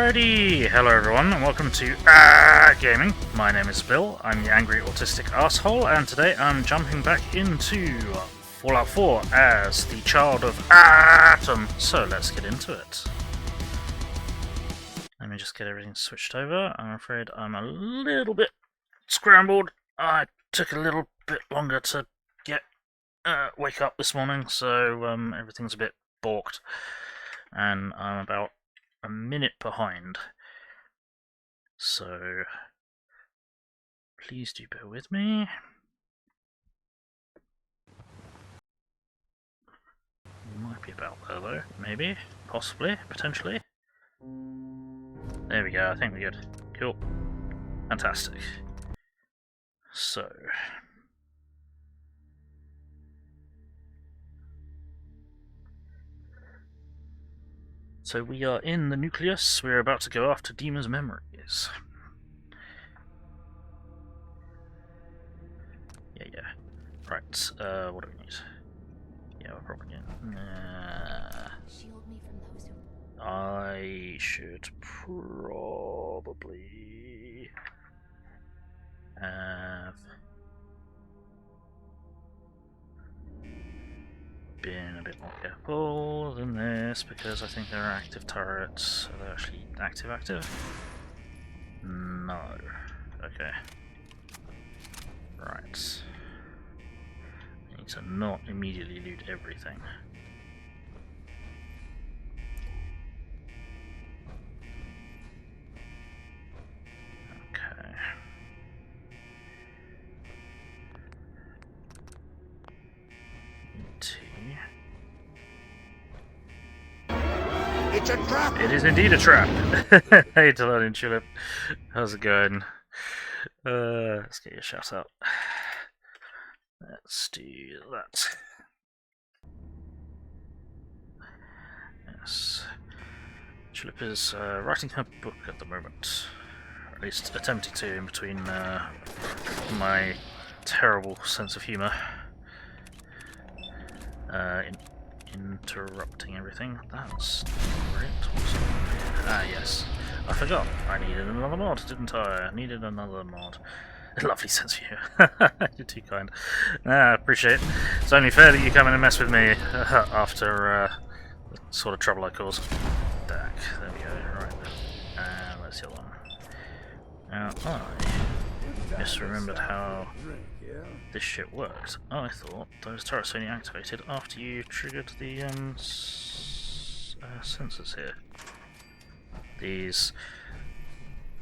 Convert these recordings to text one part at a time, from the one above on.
Alrighty, hello everyone and welcome to Gaming. My name is Bill, I'm the angry autistic asshole, and today I'm jumping back into Fallout 4 as the child of Atom. So let's get into it. Let me just get everything switched over. I'm afraid I'm a little bit scrambled. I took a little bit longer to get wake up this morning, so everything's a bit balked, and I'm about a minute behind. So please do bear with me. Might be about there though, maybe, possibly, potentially. There we go, I think we're good. Cool. Fantastic. So we are in the nucleus. We're about to go after DiMA's memories. Yeah. Right, what do we need? Yeah, we're probably getting... Shield me from those who... I should probably have been a bit more careful than this, because I think there are active turrets. Are they actually active? No. Okay. Right. I need to not immediately loot everything. Okay. It's a trap! It is indeed a trap! Hey Delon and Tulip, how's it going? Let's get your shout out. Let's do that. Yes. Tulip is writing her book at the moment. Or at least attempting to, in between my terrible sense of humour. Interrupting everything. That's great. Yes. I forgot. I needed another mod, didn't I? I needed another mod. Lovely sense of humour. You're too kind. Appreciate it. It's only fair that you come in and mess with me after the sort of trouble I caused. There we go. Right. Where's the other one? Now, I misremembered how this shit worked. I thought those turrets only activated after you triggered the sensors here. These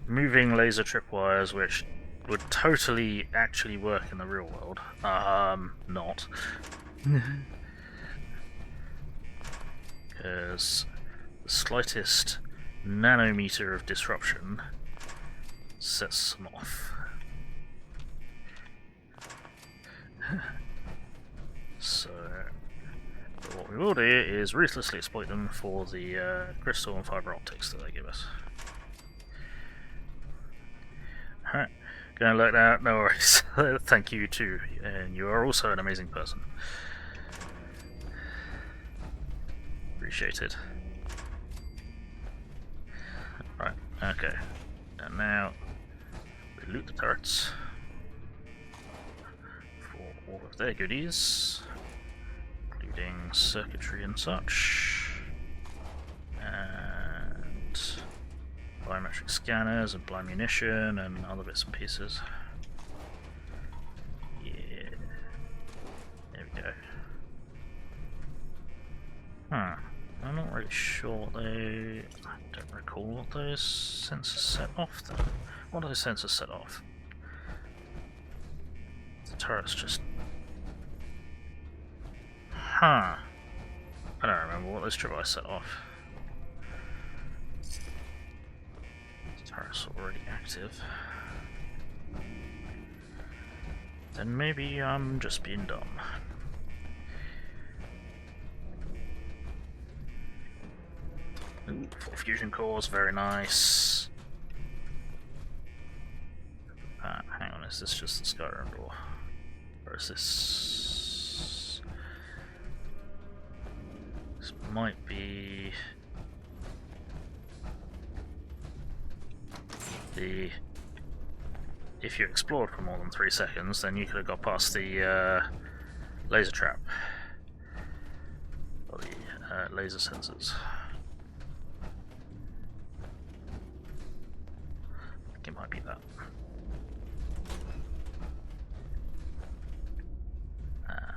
moving laser tripwires, which would totally actually work in the real world. Not. Because the slightest nanometer of disruption sets them off. So, what we will do is ruthlessly exploit them for the crystal and fiber optics that they give us. Alright, gonna let that, no worries. Thank you too, and you are also an amazing person. Appreciate it. Right, okay. And now we loot the turrets for all of their goodies, including circuitry and such, and biometric scanners and blind munition and other bits and pieces. Yeah. There we go. I'm not really sure what they... I don't recall what those sensors set off though. What do those sensors set off? The turret's just... I don't remember what those tripwires set off. The turret's already active. Then maybe I'm just being dumb. Ooh, 4 fusion cores, very nice. Hang on, is this just the Skyrim door? Or is this... This might be... the... If you explored for more than 3 seconds, then you could have got past the laser trap. Or the laser sensors. I think it might be that.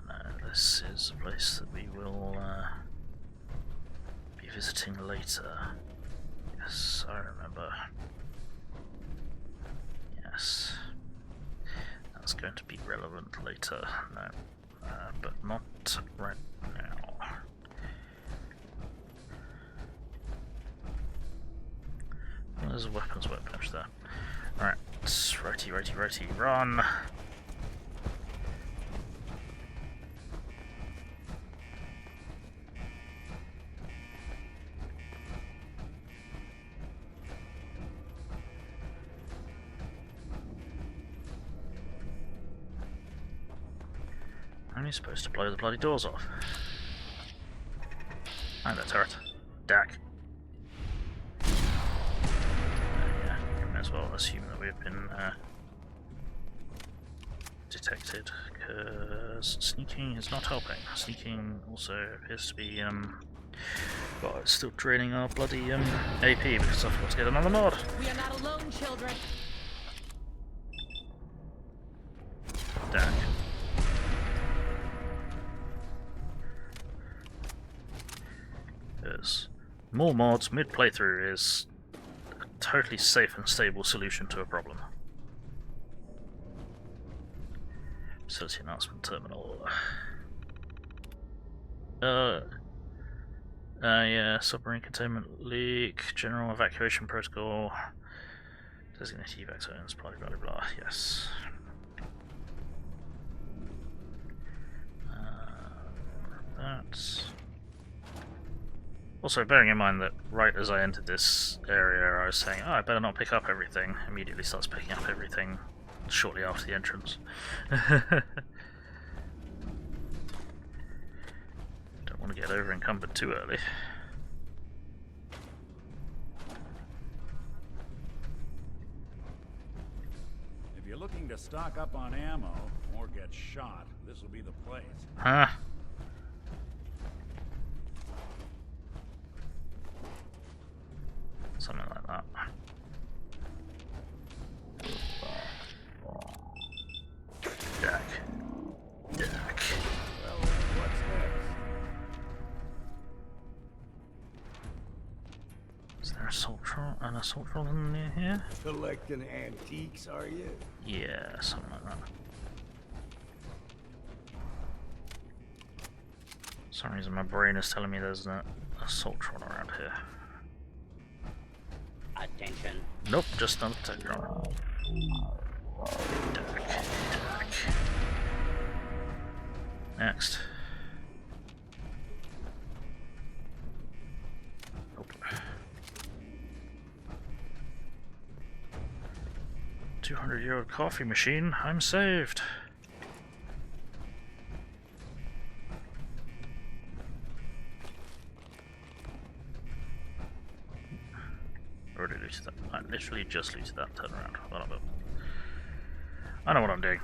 No, this is a place that we will be visiting later. Yes, I remember. Yes. That's going to be relevant later. No. But not right now. Oh, there's a weapons workbench there. Alright, righty, run! I'm supposed to blow the bloody doors off. And a turret. Dak. Yeah, you may as well assume that we've been detected, because sneaking is not helping. Sneaking also appears to be well, it's still draining our bloody AP because I forgot to get another mod. We are not alone, children. Dak. More mods mid-playthrough is a totally safe and stable solution to a problem. Facility announcement terminal. Yeah, submarine containment leak, general evacuation protocol, designated evac zones, blah blah blah blah, yes. That's... Also, bearing in mind that right as I entered this area, I was saying, oh, I better not pick up everything. Immediately starts picking up everything shortly after the entrance. Don't want to get over encumbered too early. If you're looking to stock up on ammo or get shot, this will be the place. Huh? Something like that. Dak. Well, what's next? Is there an assault rifle near here? Collecting antiques, are you? Yeah, something like that. For some reason my brain is telling me there's an assault rifle around here. Attention. Nope, just another Tektus. Dak. Next. Nope. 200-year-old coffee machine. I'm saved. Already looted that. I literally just looted that. Turn around. Hold on a bit. I know what I'm doing.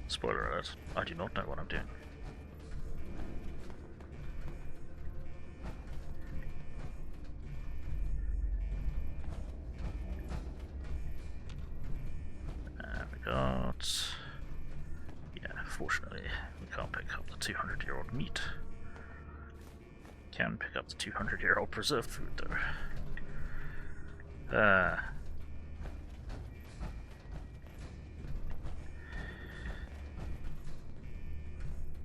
Spoiler alert. I do not know what I'm doing. And we got... Yeah, fortunately we can't pick up the 200-year-old meat. Can pick up the 200-year-old preserved food though.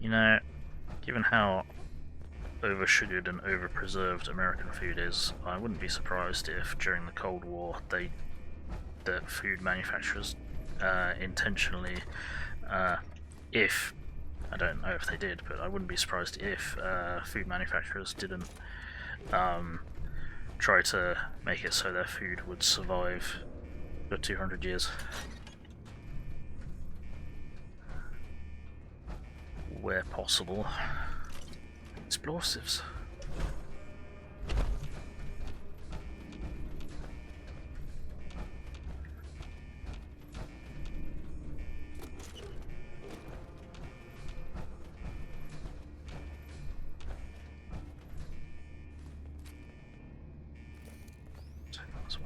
You know, given how over-sugared and over-preserved American food is, I wouldn't be surprised if during the Cold War the food manufacturers intentionally, if I don't know if they did, but I wouldn't be surprised if food manufacturers didn't try to make it so their food would survive for 200 years. Where possible. Explosives.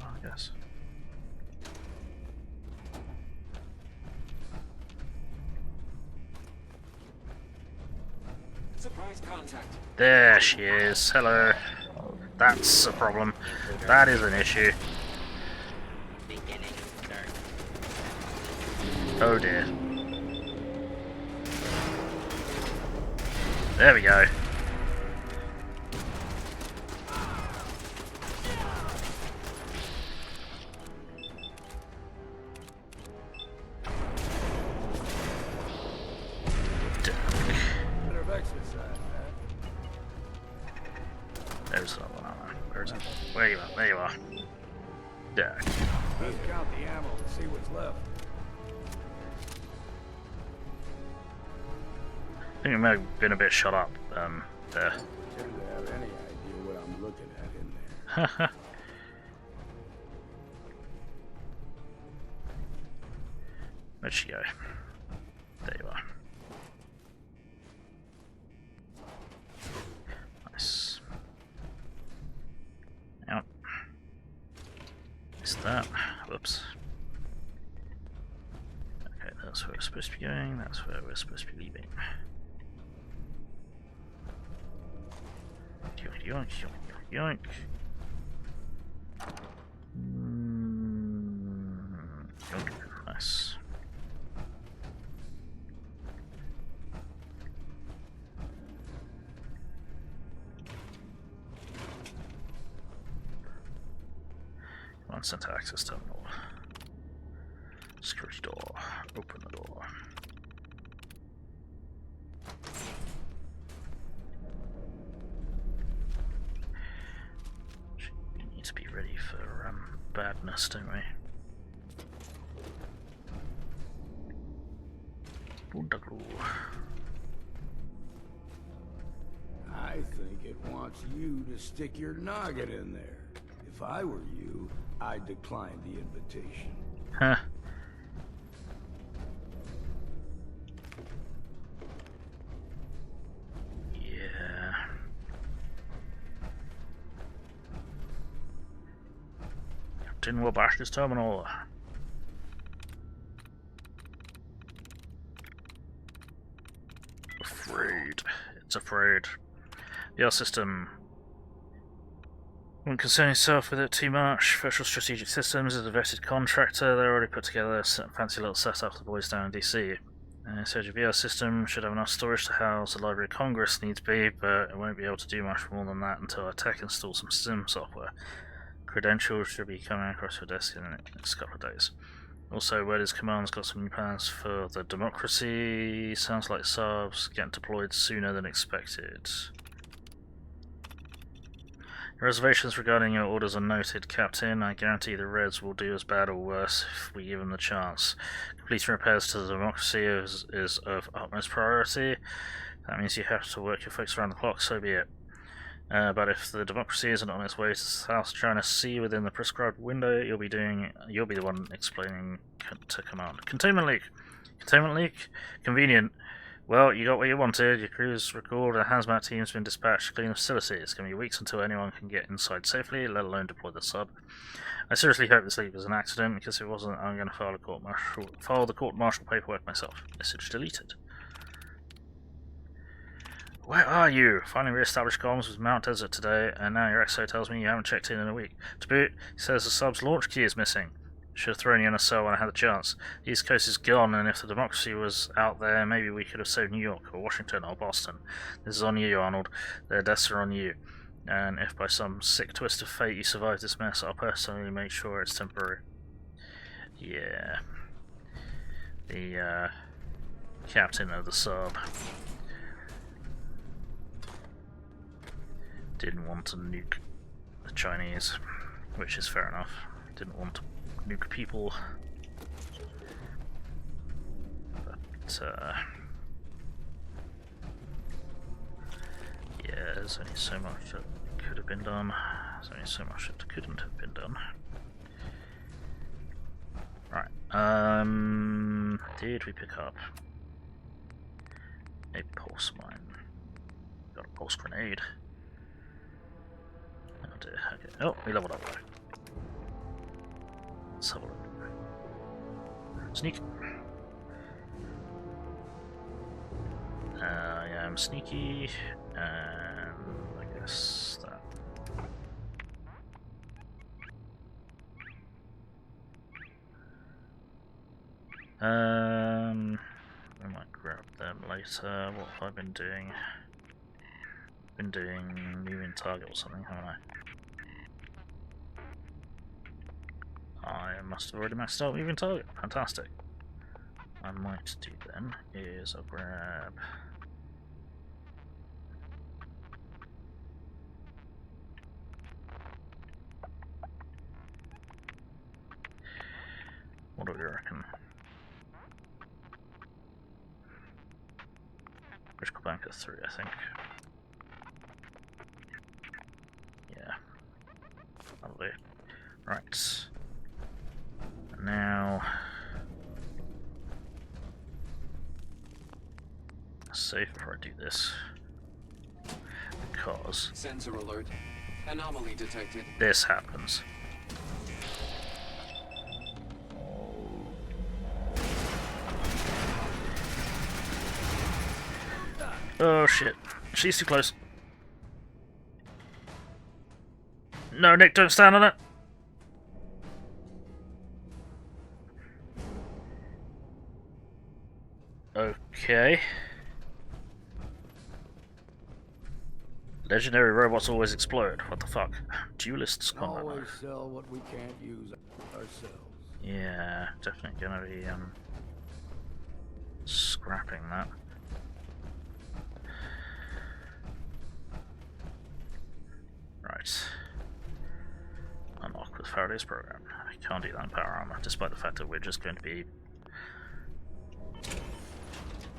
I guess. Surprise contact. There she is. Hello. That's a problem. That is an issue. Beginning. Oh dear. There we go. Better of exercise, man. There's another one. Where is it? Where you are? There you are. Duck. Let's count the ammo and see what's left. I think we may have been a bit shut up there. Pretend to have any idea what I'm looking at in there. Where'd she go? There you are. Nice. Out. Missed that. Whoops. Okay, that's where we're supposed to be going. That's where we're supposed to be leaving. Yoink, yoink, yoink, yoink, yoink. Yoink. Nice. Come on, center access terminal. Security door. Open the door. We need to be ready for badness, don't we? Boondoggle. I think it wants you to stick your noggin in there. If I were you, I'd decline the invitation. Huh. Yeah. Captain will bash this terminal. Afraid. It's afraid. The R system won't concern yourself with it too much. Virtual Strategic Systems is a vetted contractor. They already put together a fancy little setup for the boys down in DC. So your VR system should have enough storage to house the Library of Congress needs be, but it won't be able to do much more than that until our tech installs some sim software. Credentials should be coming across your desk in the next couple of days. Also, word is Command's got some new plans for the democracy. Sounds like subs getting deployed sooner than expected. Reservations regarding your orders are noted, Captain. I guarantee the Reds will do as bad or worse if we give them the chance. Completing repairs to the democracy is of utmost priority. That means you have to work your folks around the clock, so be it. But if the democracy isn't on its way to South China Sea within the prescribed window, you'll be the one explaining to command. Containment leak. Containment leak? Convenient. Well, you got what you wanted. Your crew's recalled and a hazmat team's been dispatched to clean the facility. It's going to be weeks until anyone can get inside safely, let alone deploy the sub. I seriously hope this leak was an accident, because if it wasn't, I'm going to file the court-martial paperwork myself. Message deleted. Where are you? Finally re-established comms with Mount Desert today, and now your XO tells me you haven't checked in a week. To boot, he says the sub's launch key is missing. Should have thrown you in a cell when I had the chance. The East Coast is gone, and if the democracy was out there, maybe we could have saved New York, or Washington, or Boston. This is on you, Arnold. Their deaths are on you. And if by some sick twist of fate you survive this mess, I'll personally make sure it's temporary. Yeah. The, captain of the sub didn't want to nuke the Chinese, which is fair enough. Didn't want to nuke people, but yeah, there's only so much that could have been done. There's only so much that couldn't have been done. Right, did we pick up a pulse mine? Got a pulse grenade. Oh dear, okay. Oh, we leveled up though. Let's have a look. Sneak. Yeah, I'm sneaky, and I guess that. I might grab them later. What have I been doing? Been doing moving target or something, haven't I? I must have already maxed out moving target. Fantastic. I might do then is I'll grab. What do we reckon? Critical bank at 3, I think. Yeah. Lovely. Right. And now. Safe before I do this. Because. Sensor alert. Anomaly detected. This happens. Oh shit. She's too close. No, Nick, don't stand on it. Okay. Legendary robots always explode. What the fuck? Duelists combat Always mode. sell what we can't use ourselves. Yeah, definitely gonna be scrapping that. Right. Unlock with Faraday's program. I can't do that in power armor, despite the fact that we're just going to be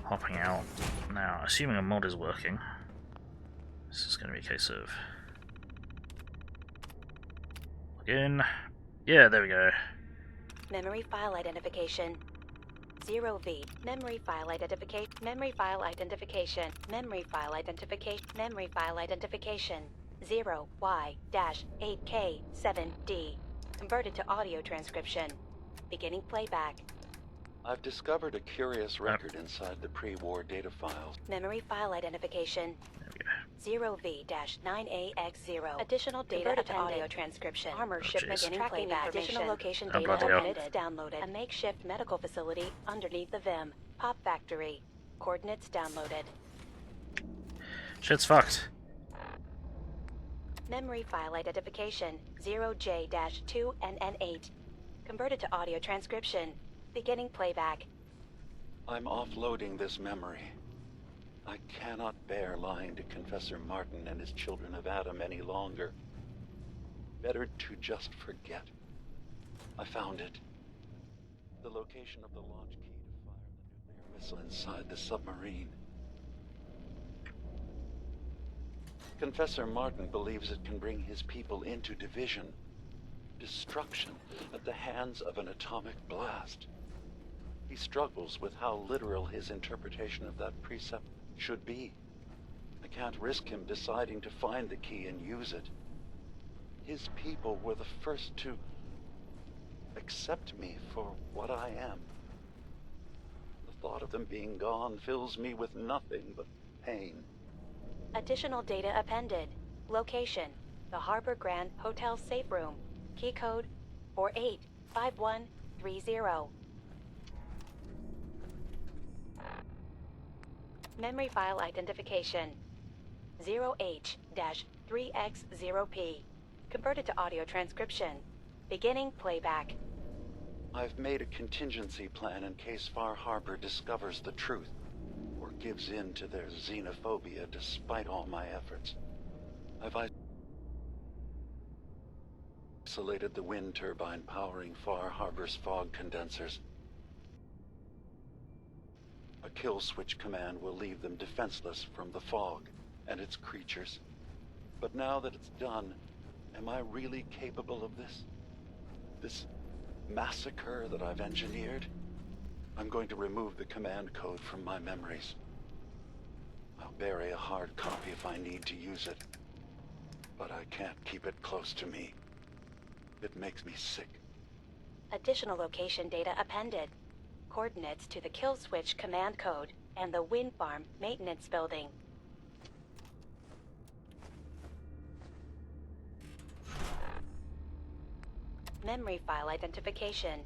hopping out. Now, assuming a mod is working, this is going to be a case of log in. Yeah, there we go. Memory file identification. 0V. Memory file identification. Memory file identification. Memory file identification. Memory file identification. 0Y-8K7D. Converted to audio transcription. Beginning playback. I've discovered a curious record inside the pre-war data files. Memory file identification. There we go. 0V-9AX0. Additional data to audio transcription. Armor shipment jeez. beginning playback. Additional location Oh, data bloody hell. coordinates downloaded. A makeshift medical facility underneath the VIM. Pop factory. Coordinates downloaded. Shit's fucked. Memory file identification 0J-2NN8. Converted to audio transcription. Beginning playback. I'm offloading this memory. I cannot bear lying to Confessor Martin and his children of Atom any longer. Better to just forget. I found it. The location of the launch key to fire the nuclear missile inside the submarine. Confessor Martin believes it can bring his people into division, destruction at the hands of an atomic blast. He struggles with how literal his interpretation of that precept should be. I can't risk him deciding to find the key and use it. His people were the first to accept me for what I am. The thought of them being gone fills me with nothing but pain. Additional data appended. Location: the Harbor Grand Hotel safe room. Key code 485130. Memory file identification 0H-3X0P. Converted to audio transcription. Beginning playback. I've made a contingency plan in case Far Harbor discovers the truth, or gives in to their xenophobia despite all my efforts. I've isolated the wind turbine powering Far Harbor's fog condensers. A kill switch command will leave them defenseless from the fog and its creatures. But now that it's done, am I really capable of this? This massacre that I've engineered? I'm going to remove the command code from my memories. I'll bury a hard copy if I need to use it. But I can't keep it close to me. It makes me sick. Additional location data appended. Coordinates to the kill switch command code and the wind farm maintenance building. Memory file identification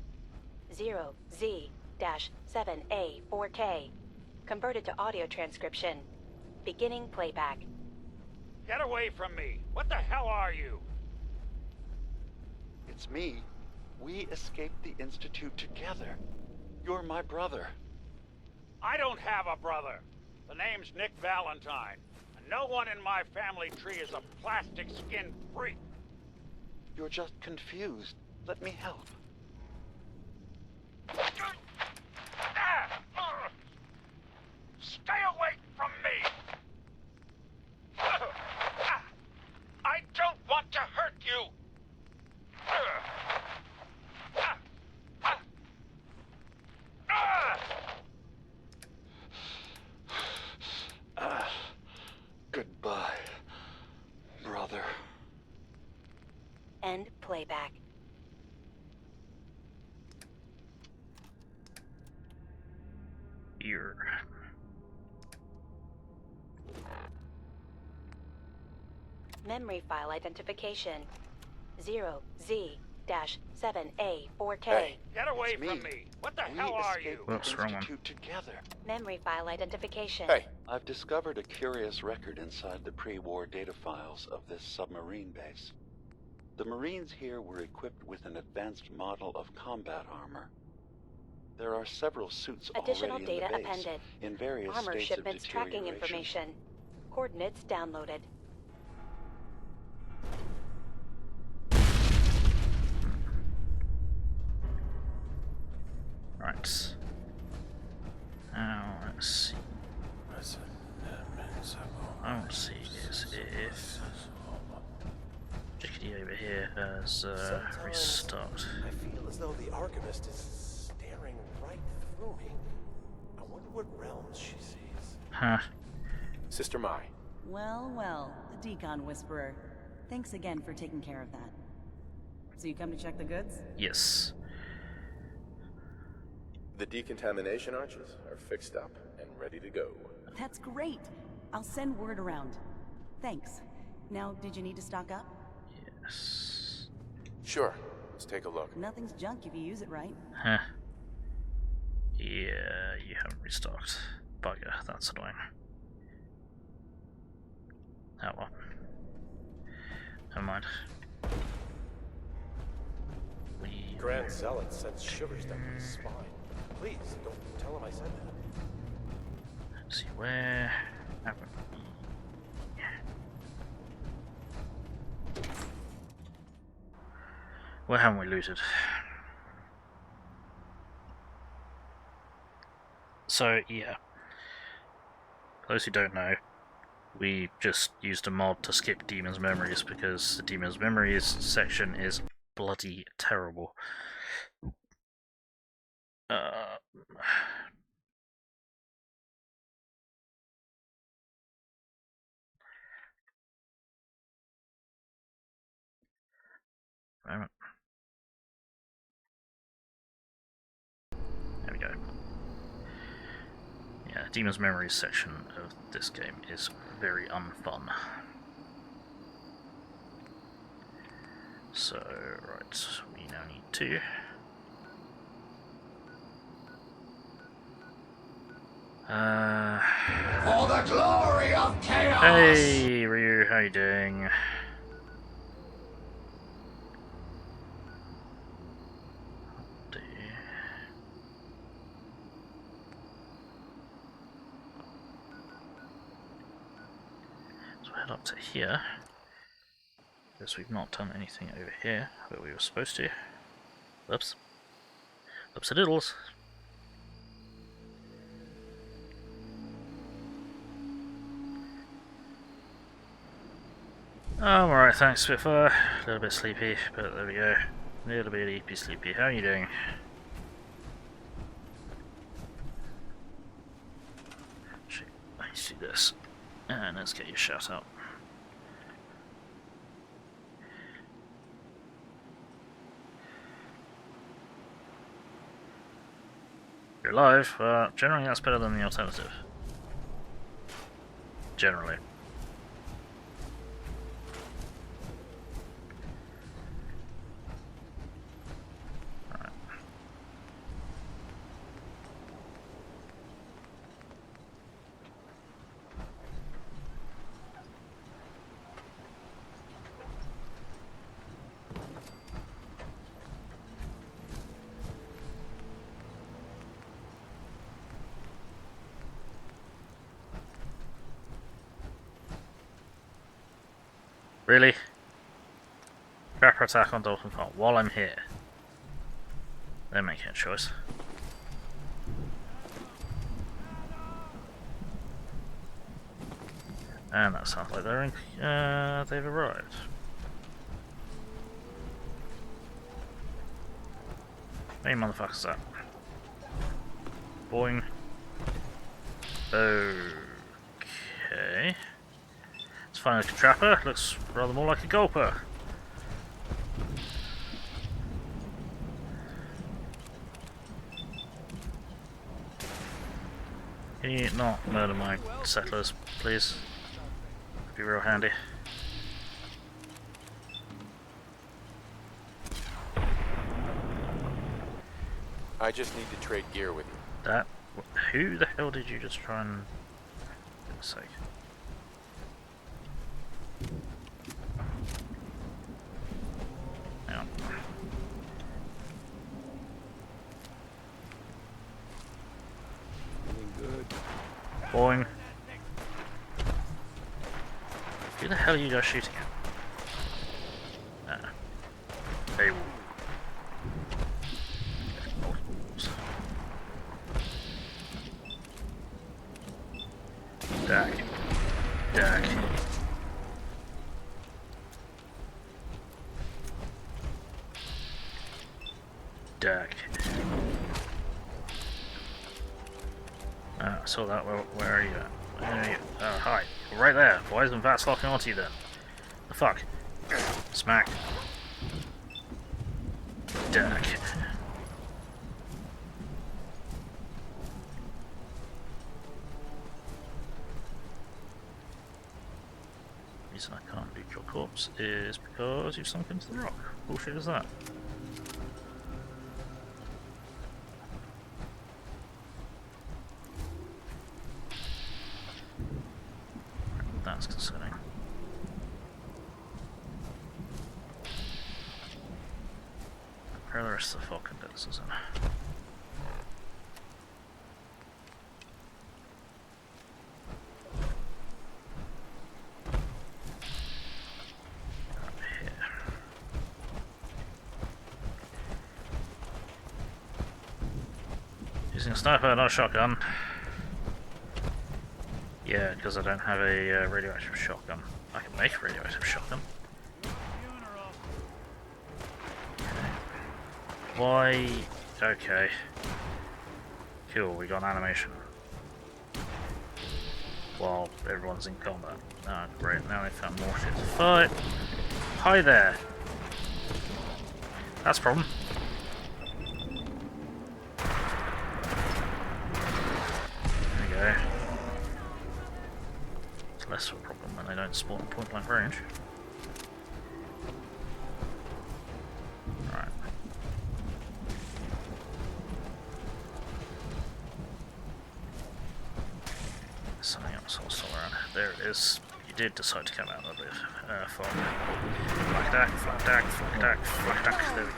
0Z-7A4K. Converted to audio transcription. Beginning playback. Get away from me! What the hell are you? It's me. We escaped the Institute together. You're my brother. I don't have a brother. The name's Nick Valentine. And no one in my family tree is a plastic skin freak. You're just confused. Let me help. Stay away from me! I don't want to hurt you! Goodbye, brother. End playback. Here. Memory file identification 0Z-7A4K. Hey, Get away it's from me! What the hell are you? Whoops, the wrong one. Institute together. Memory file identification. Hey, I've discovered a curious record inside the pre-war data files of this submarine base. The Marines here were equipped with an advanced model of combat armor. There are several suits Additional already data in the base, appended. in various Armor states shipments of tracking deterioration. information. Coordinates downloaded. Right. Now, let's see. I want to see is if Jickety over here has restart. I feel as though the Archivist is staring right through me. I wonder what realms she sees. Huh. Sister Mai. Well, well, the Decon Whisperer. Thanks again for taking care of that. So you come to check the goods? Yes. The decontamination arches are fixed up and ready to go. That's great. I'll send word around. Thanks. Now, did you need to stock up? Yes. Sure, let's take a look. Nothing's junk if you use it right. Huh. Yeah, you haven't restocked. Bugger, that's annoying. Oh well. Never mind. We... Grand Zealot sends shivers down his spine. Please, don't tell him I said that. Let's see, where haven't we... Where haven't we looted? So, yeah. For those who don't know, we just used a mod to skip Demon's Memories because the Demon's Memories section is bloody terrible. Moment. There we go. Yeah, Demon's Memories section of this game is very unfun. So, right, we now need to... For the glory of chaos! Hey, Ryu, how you doing? So head up to here, because we've not done anything over here, but we were supposed to. Whoops. Whoops-a-diddles. I'm alright, thanks, Spitfire. A little bit sleepy, but there we go. A little bit sleepy. How are you doing? Actually, let's do this. And let's get your shout out. You're alive, but generally that's better than the alternative. Generally. Alright. Really? Trapper attack on Dolphin Farm while I'm here. They're making a choice. And that sounds like they're in, they've arrived. Hey motherfuckers that. Boing. Okay. Let's find a trapper. Looks rather more like a gulper. Can you not murder my settlers, please? Be real handy. I just need to trade gear with you. That. Who the hell did you just try and. For goodness sake. Hang on. Good. Boing. Who the hell are you guys shooting at? Hey. Dack. Dack. Dack. I saw that. Where are you at? Where are you? Oh, hi. Right there. Why isn't Vats locking onto you then? The fuck? Smack. Dack. The reason I can't loot your corpse is because you've sunk into the rock. Bullshit is that? That's concerning. Where are the rest of the fog condensers in? Up here. Using a sniper, not a shotgun. Yeah, because I don't have a radioactive shotgun. I can make a radioactive shotgun. Why? Okay. Cool, we got an animation. While everyone's in combat. Ah, great, now they found more shit to fight. Hi there! That's a problem. There we go. Less of a problem when they don't spawn at point blank range. Right. There's something else hostile around. There it is. You did decide to come out of the fog. Flak dack, flak dack, flak dack, flak dack. There we go.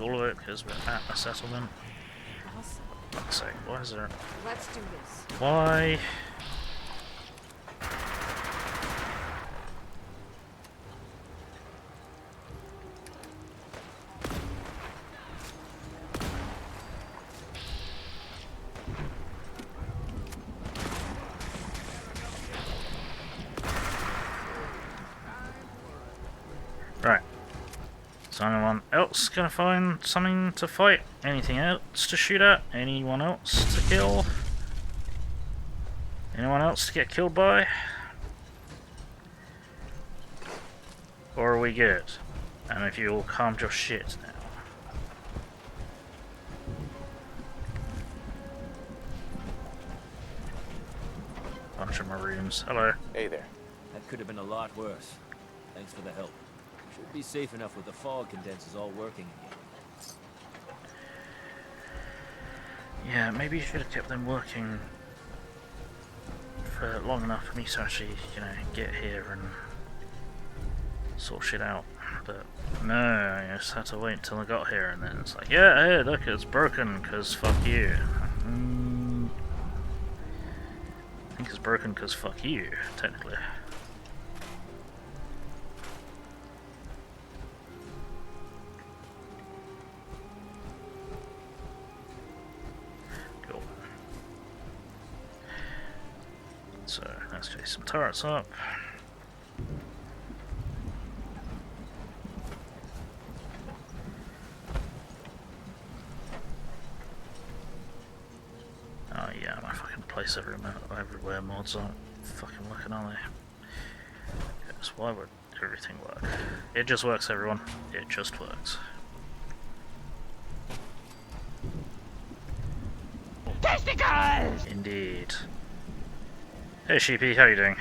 All of it because we're at a settlement. For fuck's sake, why is there? Let's do this. Why? Right. Is anyone else gonna find something to fight? Anything else to shoot at? Anyone else to kill? Anyone else to get killed by? Or are we good? And if you all calmed your shit now. Bunch of Maroons. Hello. Hey there. That could have been a lot worse. Thanks for the help. Should be safe enough with the fog condensers all working again. Yeah, maybe you should have kept them working for long enough for me to actually, you know, get here and sort shit out. But no, I just had to wait until I got here, and then it's like, yeah, hey, look, it's broken, cause fuck you. I think it's broken cause fuck you, technically. Cool. So, let's get some turrets up. Oh yeah, my fucking place everywhere mods aren't fucking working, are they? Yes, why would everything work? It just works, everyone. It just works. Testicles! Indeed. Hey Sheepy, how you doing?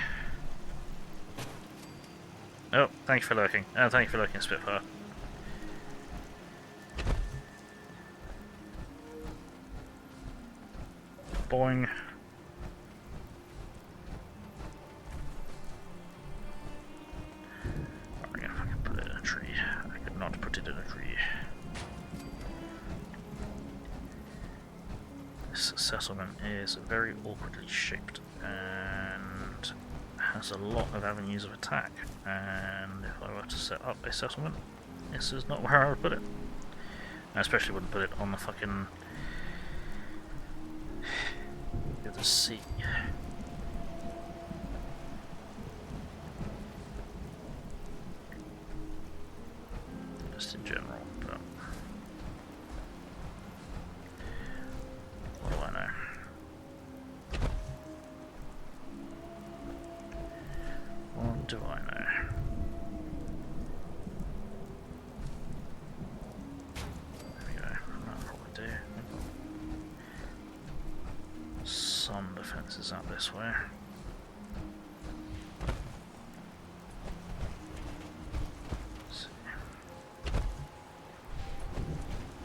Oh, thank you for lurking. Thank you for lurking, Spitfire. Boing. I'm gonna fucking put it in a tree. I could not put it in a tree. This settlement is very awkwardly shaped and has a lot of avenues of attack. And if I were to set up a settlement, this is not where I would put it. I especially wouldn't put it on the fucking the sea. Just in general, but what do I know? What do I know? There we go. That'll probably do. Some defences out this way. Let's see.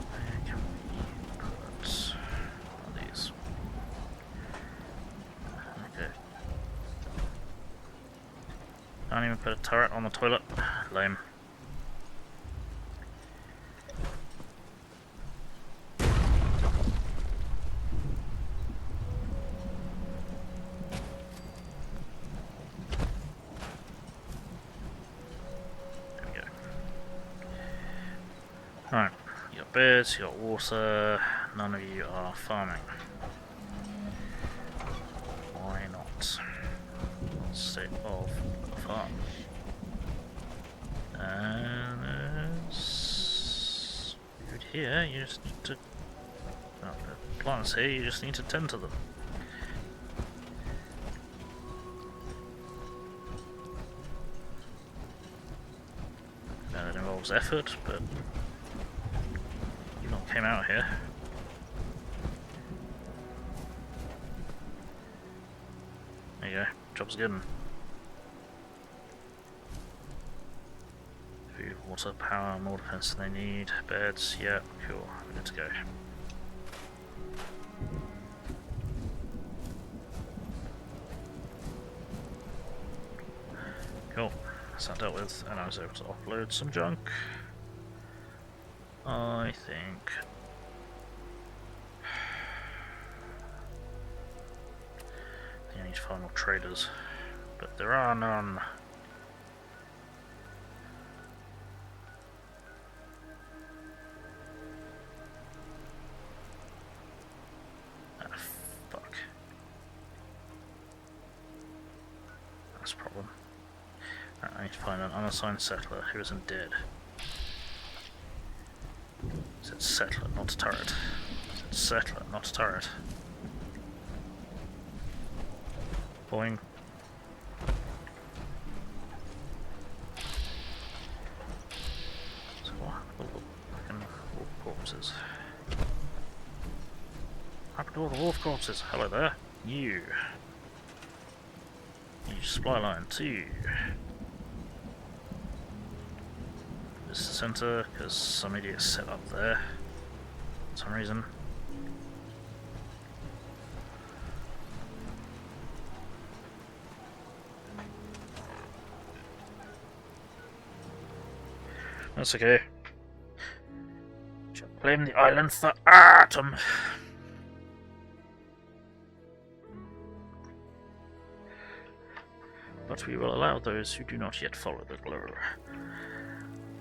Where can we put one of these? Okay. Can't even put a turret on the toilet. Lame. Alright, you got birds, you got water, none of you are farming. Why not? State of the farm. And there's food here, you just need to. Well, the plants here, you just need to tend to them. That involves effort, but came out here. There you go, job's good. Food, water, power, more defense than they need. Beds, yeah, cool, good to go. Cool, that's that dealt with, and I was able to offload some junk. I think I need to find more traders, but there are none. Ah, fuck. That's a problem. I need to find an unassigned settler who isn't dead. It's settler, not turret. It's settler, not turret. Boing. So what? Fucking wolf corpses. What happened to all the wolf corpses? Hello there. You. You supply line 2. This is the center, because some idiot set up there. For some reason. That's okay. Should blame the island for AAAHtom. But we will allow those who do not yet follow the glow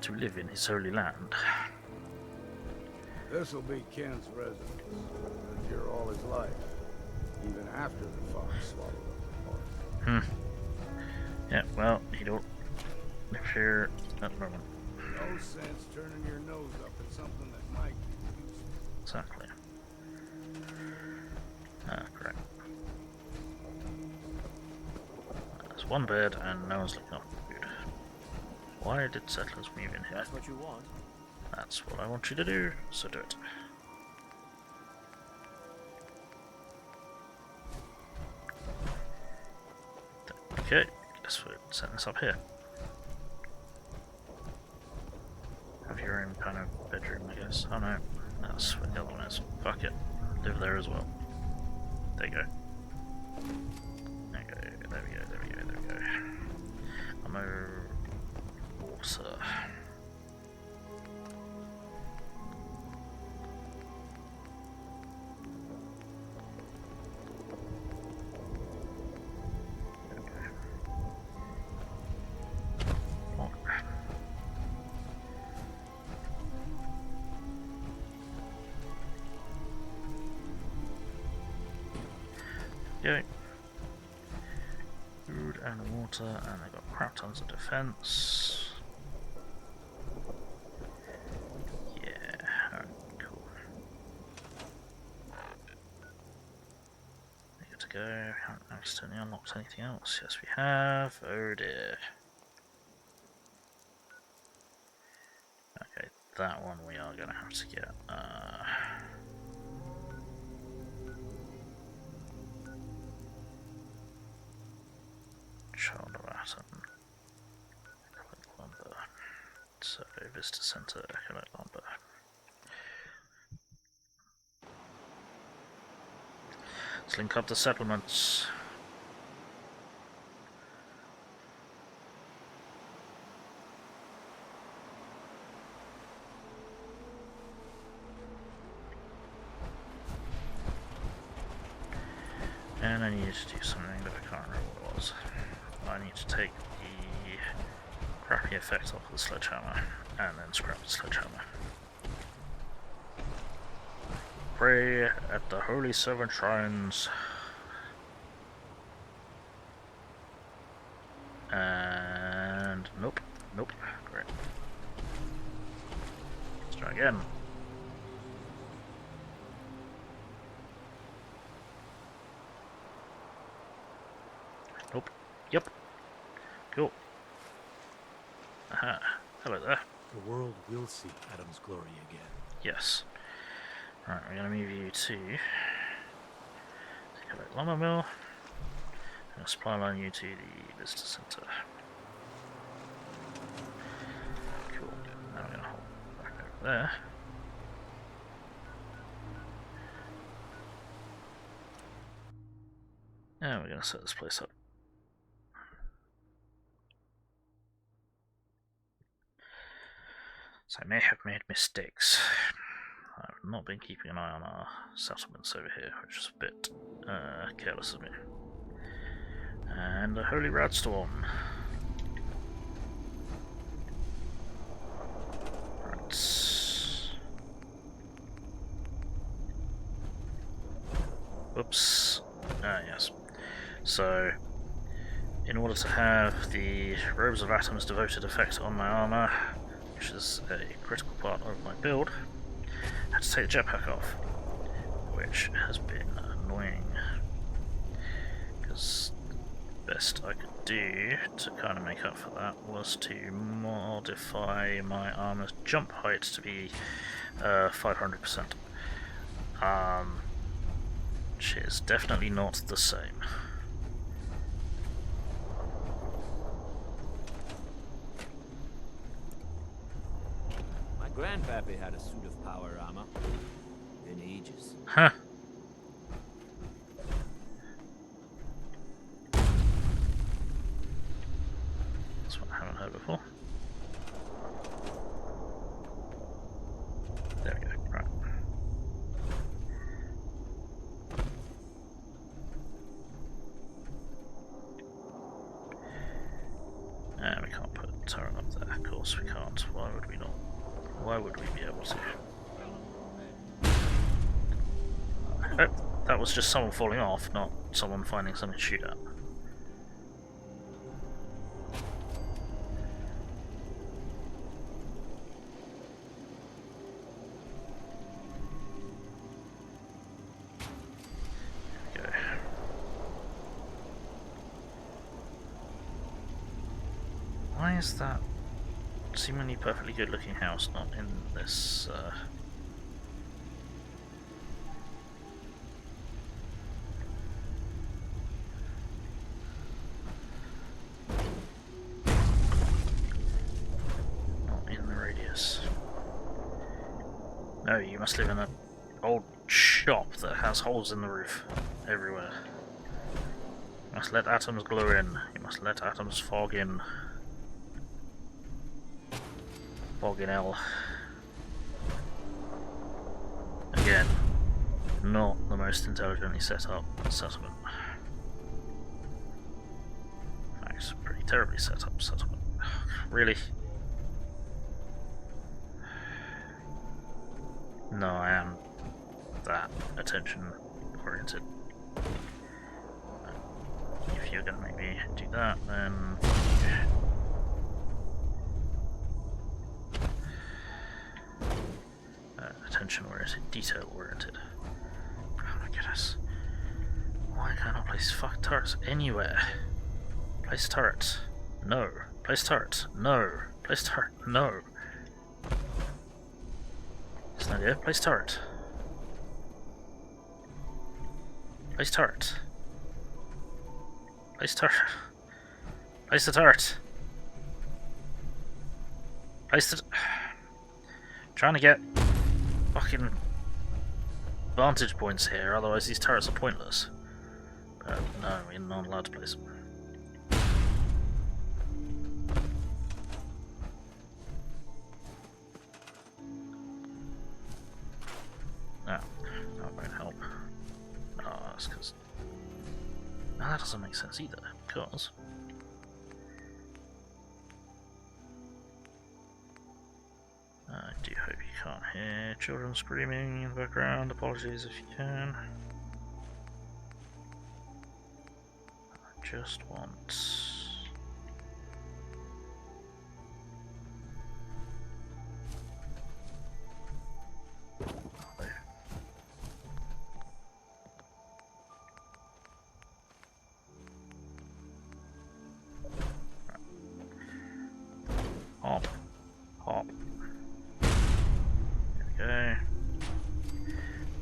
to live in his holy land. This'll be Ken's residence. Lived here all his life, even after the fox swallowed up the heart. Yeah, well, he don't live here at the moment. No sense turning your nose up at something that might be useful. Exactly. Ah, correct. There's one bed and no one's looking after the food. Why did settlers move in here? That's what you want. That's what I want you to do, so do it. Okay, guess we're setting this up here. Have your own kind of bedroom, I guess. Oh no, that's where the other one is. Fuck it. Live there as well. There you go. There we go, there we go, there we go, there we go. Armour, water. Go. Food and water, and they've got crap tons of defense. Yeah, alright, cool. Good to go. Haven't accidentally unlocked anything else. Yes, we have. Oh dear. Okay, that one we are gonna have to get. Child of Atom. Collect lumber. So Vista Center, collect lumber. Let's link up the settlements. And I needed to do something that I can't remember what it was. I need to take the crappy effect off the sledgehammer and then scrap the sledgehammer. Pray at the holy servant shrines. And nope, nope, great. Let's try again. Nope. Yep. Cool. Aha. Hello there. The world will see Adam's glory again. Yes. Right, we're going to move you to the lumber mill. And supply line you to the visitor center. Cool. Now we're going to hold back over there. And we're going to set this place up. So I may have made mistakes. I've not been keeping an eye on our settlements over here, which is a bit careless of me. And a holy radstorm. Right. Oops. Ah, yes. So, in order to have the Robes of Atoms devoted effect on my armour, which is a critical part of my build, I had to take the jetpack off, which has been annoying, because best I could do to kind of make up for that was to modify my armor's jump height to be 500%. Which is definitely not the same. My grandpappy had a suit of power armor. Been ages. Huh. That's what I haven't heard before. There we go. Right. And we can't put a turret up there. Of course we can't. Why would we not? Why would we be able to? I hope that was just someone falling off, not someone finding something to shoot at. There we go. Why is that seemingly perfectly good looking house not in this not in the radius? No, you must live in an old shop that has holes in the roof everywhere. You must let atoms glow in. You must let atoms fog in. Fogging L. Again, not the most intelligently set up settlement. In fact, pretty terribly set up settlement. Really? No, I am that attention oriented. If you're gonna make me do that, then attention oriented, detail oriented. Oh my goodness. Why can't I place fuck turrets anywhere? Place turret. No. Place turret. No. Place turret. No. It's not here. Place turret. Place turret. Place turret. Place the turret. Place the... Trying to get fucking vantage points here, otherwise these turrets are pointless. But no, we're not allowed to place them. No, that won't help. Oh, that's because... No, that doesn't make sense either, because... I do hope you can't hear children screaming in the background. Apologies if you can. I just want... Hop. Hop. Okay.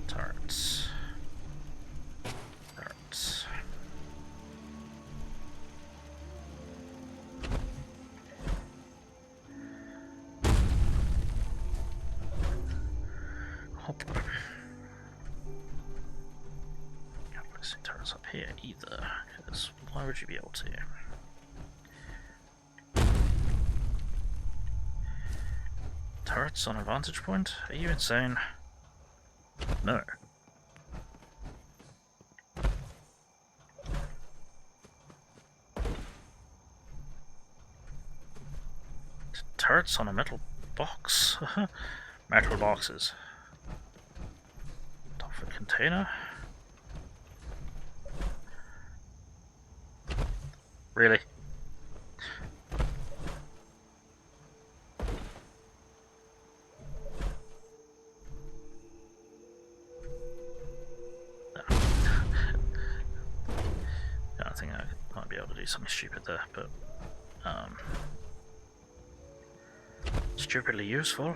Turrets. Turrets. Hop. Can't place any turrets up here either, because why would you be able to? Turrets on a vantage point? Are you insane? No. Turrets on a metal box? Metal boxes. Top of a container? Really? Might be able to do something stupid there, but stupidly useful,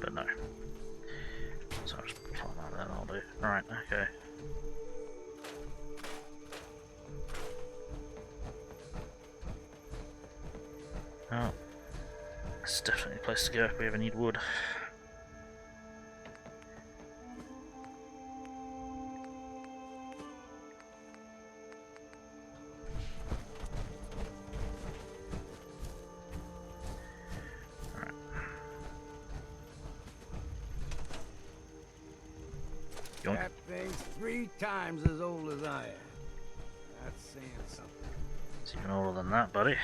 but no. So I'll just plot that there, I'll do. Right, okay. Oh, it's definitely a place to go if we ever need wood. That thing's 3 times as old as I am. That's saying something. It's even older than that, buddy.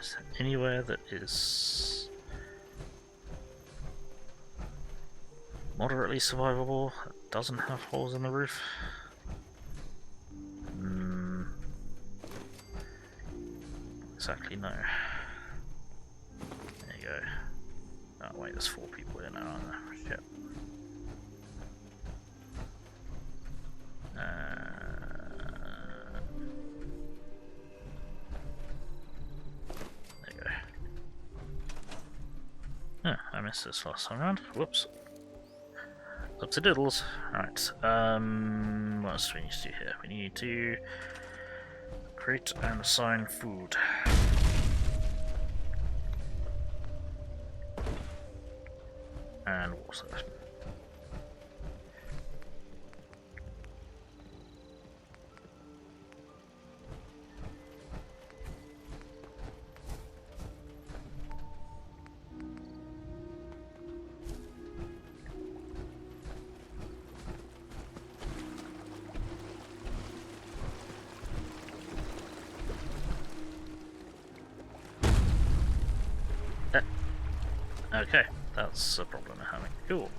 Is there anywhere that is moderately survivable that doesn't have holes in the roof? Exactly, no. There you go. Oh wait, there's 4 people here now, aren't there? Shit. There you go. Oh, I missed this last time around. Whoops. Lots of diddles. Right. What else do we need to do here? We need to create and assign food. And water. Okay, that's a problem we're having. Cool.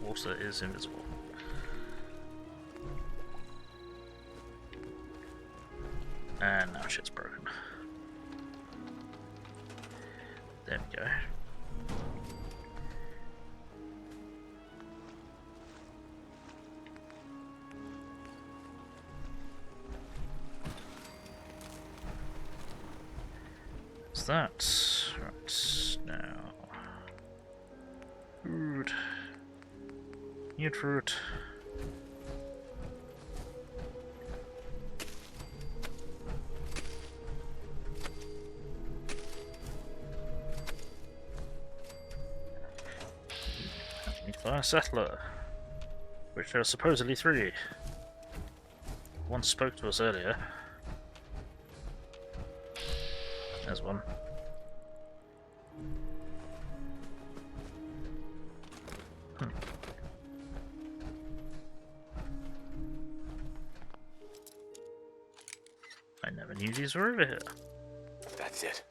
Water is invisible. And now shit's broken. There we go. What's that? Right, now. Food. Need fruit. Fire settler, which there are supposedly 3. One spoke to us earlier. There's one. I never knew these were over here. That's it.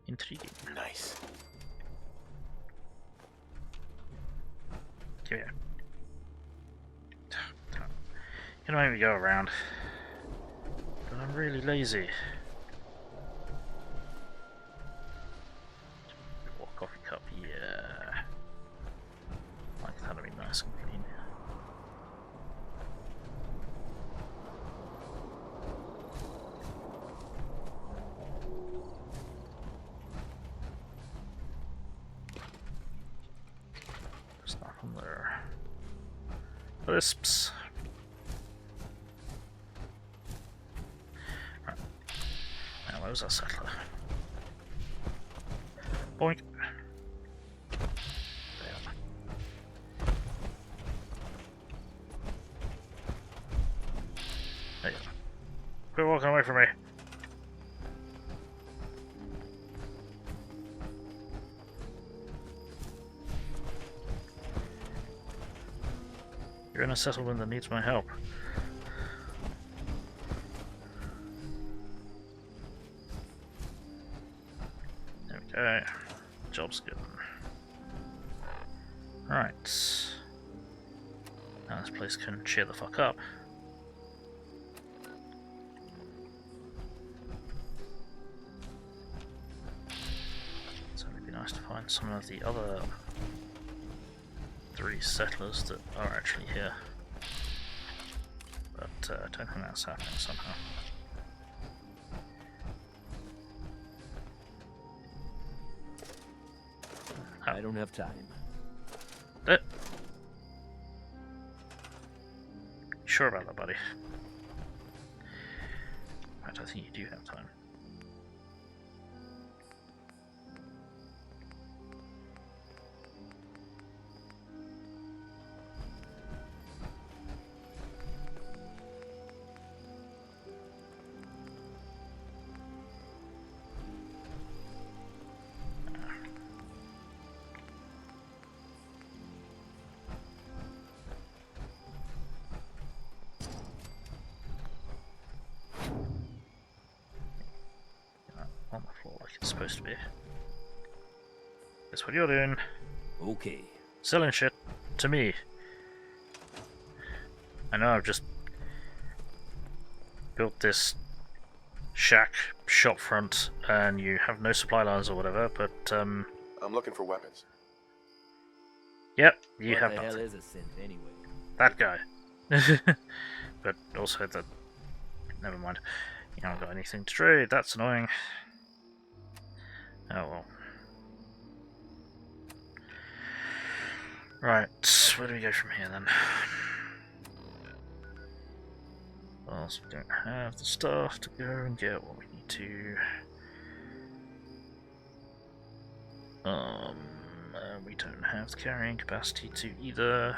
Intriguing. Nice. Come here. Can I maybe go around? But I'm really lazy. Coffee cup, yeah. Like that'll be nice and clean. There's nothing there. Crisps. Right. Now where's that settler? Boink. There you go. Quit walking away from me. You're in a settlement that needs my help. There we go. Job's good. Right. Now this place can cheer the fuck up. So it'd be nice to find some of the other 3 settlers that are actually here. But I don't think that's happening somehow. I don't have time. Sure about that, buddy? Right, I think you do have time. On the floor like it's supposed to be. That's what you're doing. Okay. Selling shit to me. I know I've just built this shack shop front and you have no supply lines or whatever, but I'm looking for weapons. Yep, you have What the hell nothing. is a synth anyway? That guy. But also that... Never mind. You haven't got anything to trade, that's annoying. Oh well. Right, where do we go from here then? Well, so we don't have the stuff to go and get what we need to. We don't have the carrying capacity to either.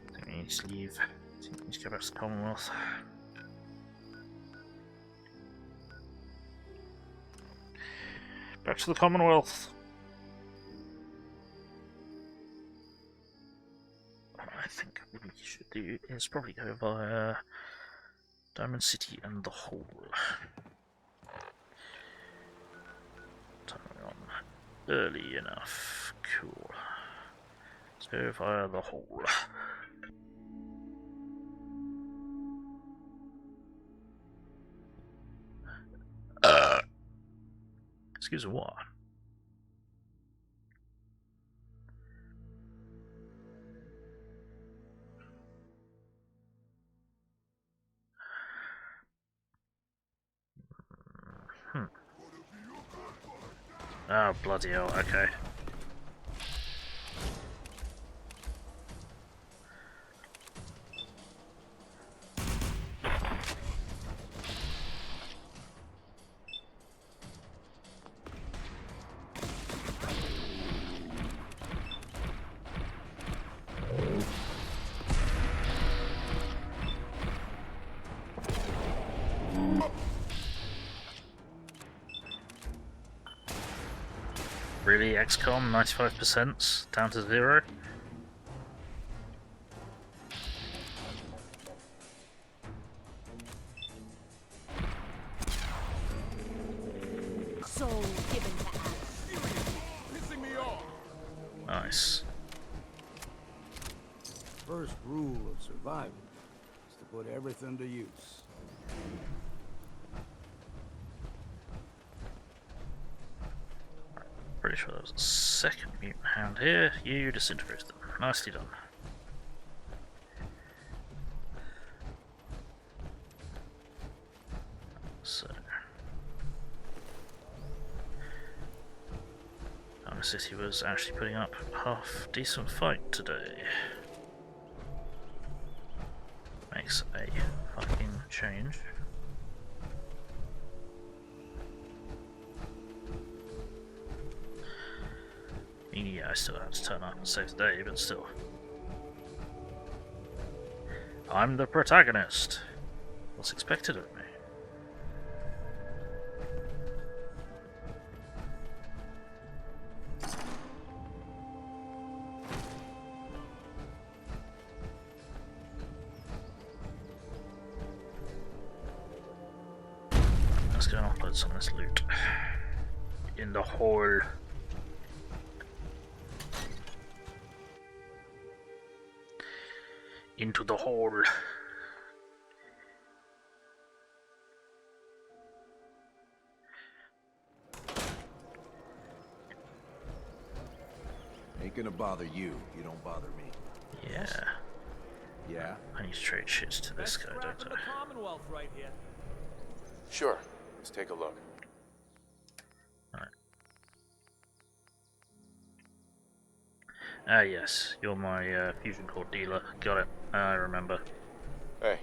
I think we need to leave. I think we need to go back to the Commonwealth. Back to the Commonwealth. What I think what we should do is probably go via Diamond City and the Hole. Time on early enough. Cool. Let's go via the Hole. Excuse me, what? Oh, bloody hell, okay. Really, XCOM 95% down to 0? Soul given to us. Pissing me off. Nice. First rule of survival is to put everything to use. Pretty sure there was a second mutant hound here. You disintegrated them. Nicely done. So, Diamond City was actually putting up a half decent fight today. Makes a fucking change. Yeah, I still have to turn up and save the day, but still. I'm the protagonist. What's expected of me? Let's go and upload some of this loot in the hole. Into the hole. Ain't gonna bother you. You don't bother me. Yeah. Yeah? I need to trade shits to this guy, don't the I? Commonwealth right here. Sure. Let's take a look. Alright. Ah, yes. You're my fusion core dealer. Got it. I remember. Hey.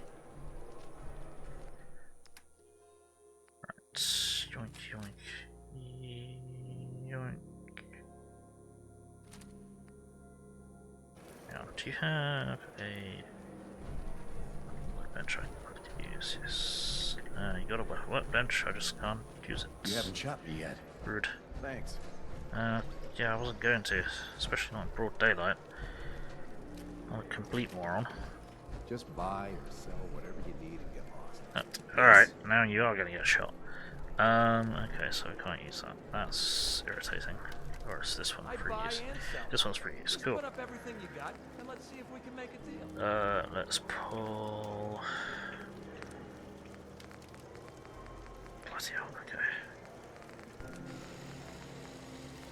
Right. Yoink, yoink. Yoink. Now, do you have a workbench I can use? Yes. You got a workbench, I just can't use it. You haven't shot me yet. Rude. Thanks. Yeah, I wasn't going to, especially not in broad daylight. I'm a complete moron. Just buy or sell whatever you need and get lost. Alright, now you are going to get shot. Okay, so I can't use that. That's irritating. Or is this one free use? This one's free use, cool. Put up everything you got, and let's see if we can make a deal. Let's pull... Bloody hell, okay.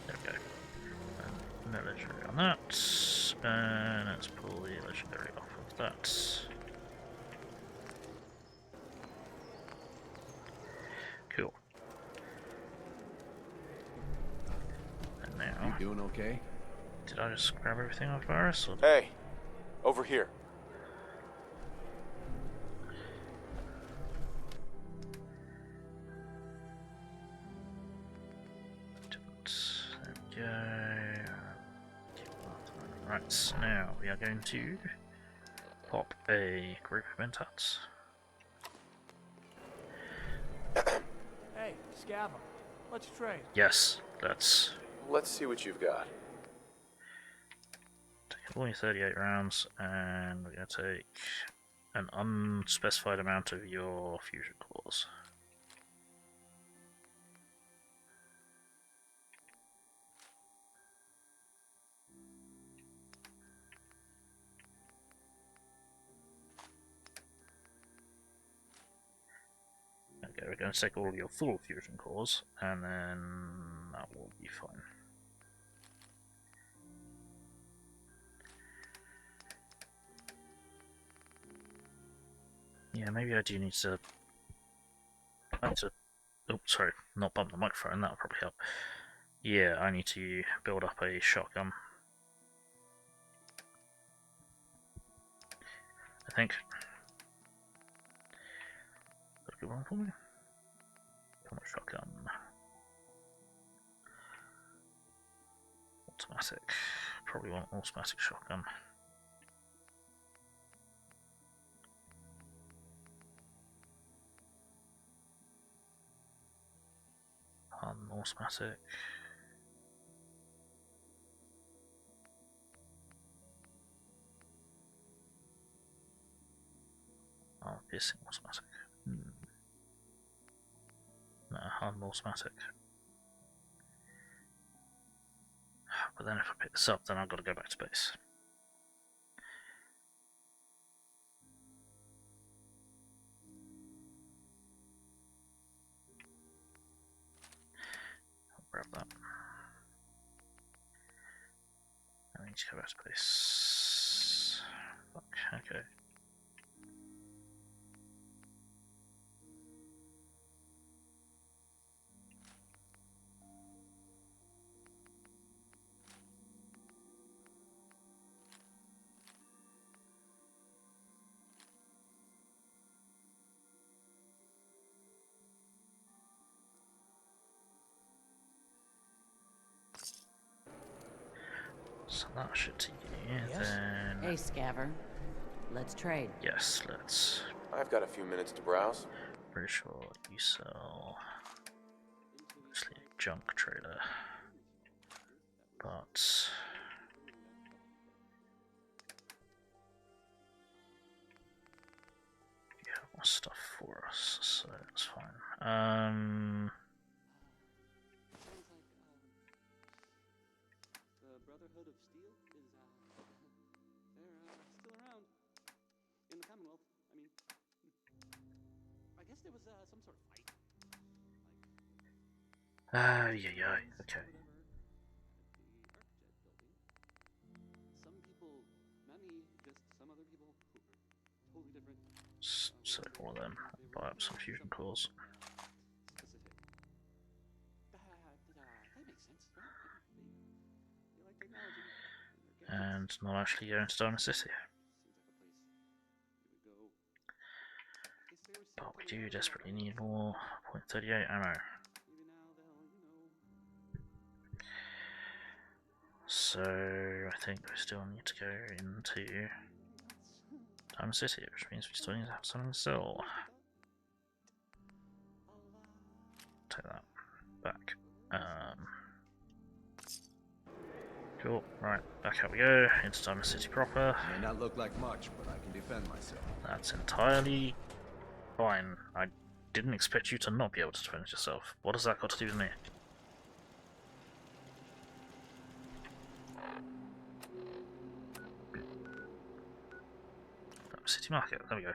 There we go. No legendary on that. And let's pull the legendary off of that. Cool. And now... You doing okay? Did I just grab everything off Virus? Or... Hey! Over here. There we go. Right, so now we are going to pop a group of mentats. Hey, Scabba, let's trade. Yes, let's see what you've got. take only 38 rounds, and we're going to take an unspecified amount of your fusion cores. Okay, we're going to take all of your full fusion cores, and then that will be fine. Yeah, maybe I do need to... Oh, sorry, not bump the microphone, that'll probably help. Yeah, I need to build up a shotgun. I think. Got a good one for me? Come on, shotgun. Automatic. Probably want automatic shotgun. Automatic. Oh, piercing automatic. No, automatic. But then if I pick this up, then I've got to go back to base. I'll grab that. I need to go back to base. Fuck, okay. So that should take you, then... Hey, Scaver. Let's trade. Yes, let's... I've got a few minutes to browse. Pretty sure you sell... Obviously a junk trader. But... You have more stuff for us, so it's fine. was some sort of fight. Yeah, okay. Some people, not me, just some other people who are totally different. Select all of them. Buy up some fusion cores. Specific. That makes sense, right? They like technology. And not actually going to DiMA City. But we do desperately need more .38 ammo. So I think we still need to go into DiMA City, which means we still need to have something to sell. Take that back. Cool, right, back out we go, into DiMA City proper. May not look like much, but I can defend myself. That's entirely fine. I didn't expect you to not be able to defend yourself. What has that got to do with me? City Market, there we go.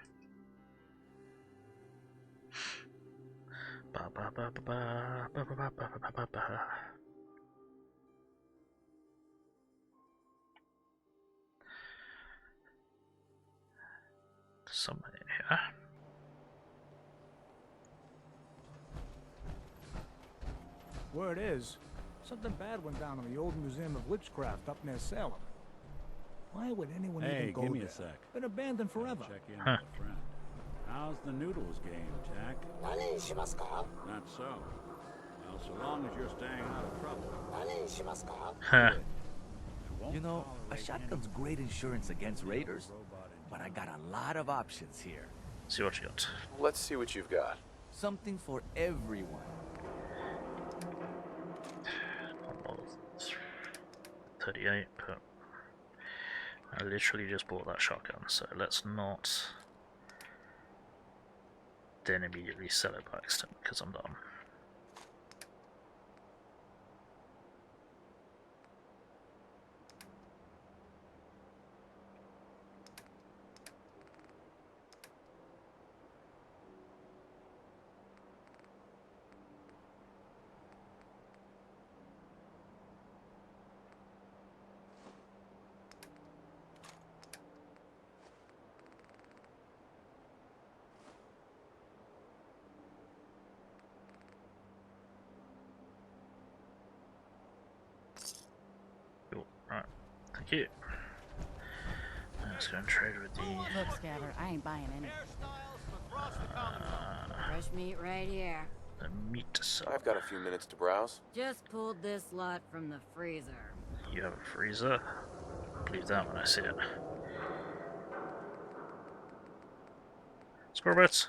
Ba ba ba ba ba ba ba ba ba ba ba. Somewhere here. Word is, something bad went down in the old Museum of Witchcraft up near Salem. Why would anyone even go there? Hey, give me a sec. Been abandoned forever. Check in with a friend. How's the noodles game, Jack? Not so. Well, so long as you're staying out of trouble. Huh. You know, a shotgun's great insurance against raiders, but I got a lot of options here. See what you got. Let's see what you've got. Something for everyone. 38, but I literally just bought that shotgun, so let's not then immediately sell it by accident because I'm done. Right, thank you. Let's go and trade with the... Look, Scatter, I ain't buying any. Fresh meat right here. The meat sub. I've got a few minutes to browse. Just pulled this lot from the freezer. You have a freezer? Believe that when I see it. Squirrel bits.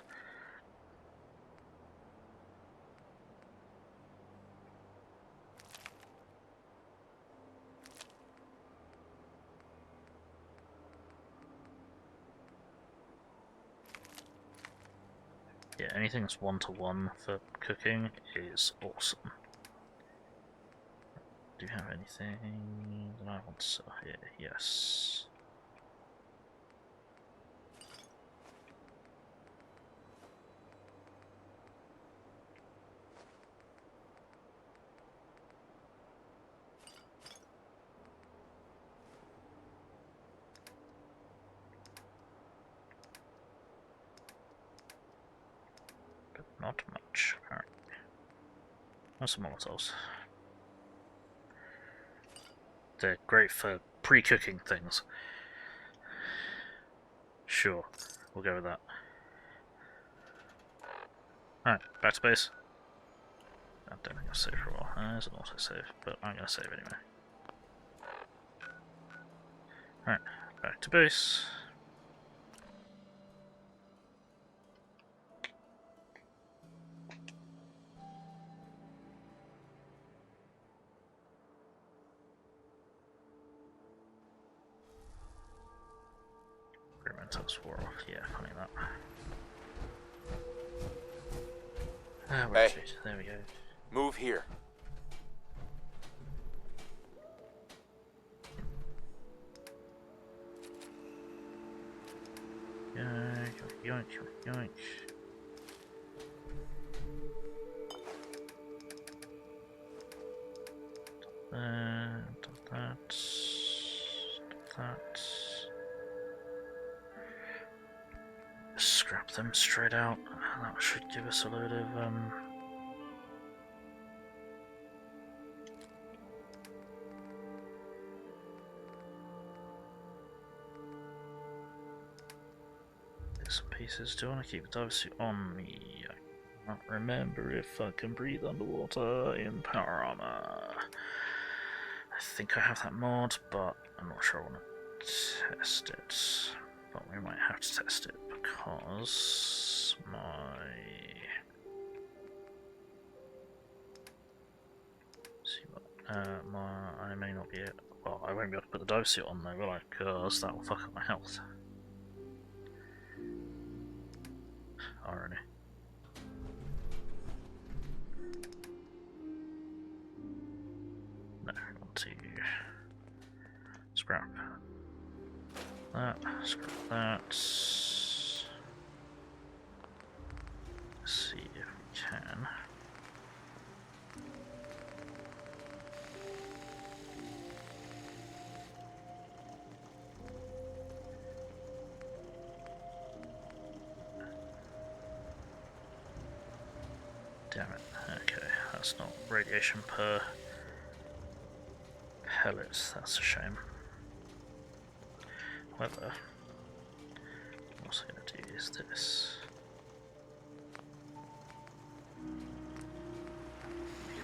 Yeah, anything that's one-to-one for cooking is awesome. Do you have anything that I want to sell here? Yes. Not much, apparently. What's some Molotovs? They're great for pre-cooking things. Sure, we'll go with that. Alright, back to base. I don't think I'll save for a while. There's an autosave, but I'm going to save anyway. Alright, back to base. Swore off, yeah, funny that. Hey, there we go. Move here. Yoink, yoink, yoink. scrap them straight out. That should give us a load of bits and pieces. Do I want to keep the dive suit on me? I can't remember if I can breathe underwater in power armor. I think I have that mod, but I'm not sure I want to test it. But we might have to test it because I may not be able. Well, I won't be able to put the dive suit on though, will I? Because that will fuck up my health. Irony. No, I want to scrap that, scrap that. Let's see if we can. Damn it. Okay, that's not radiation per pellets, that's a shame. However, what I'm also going to do is this.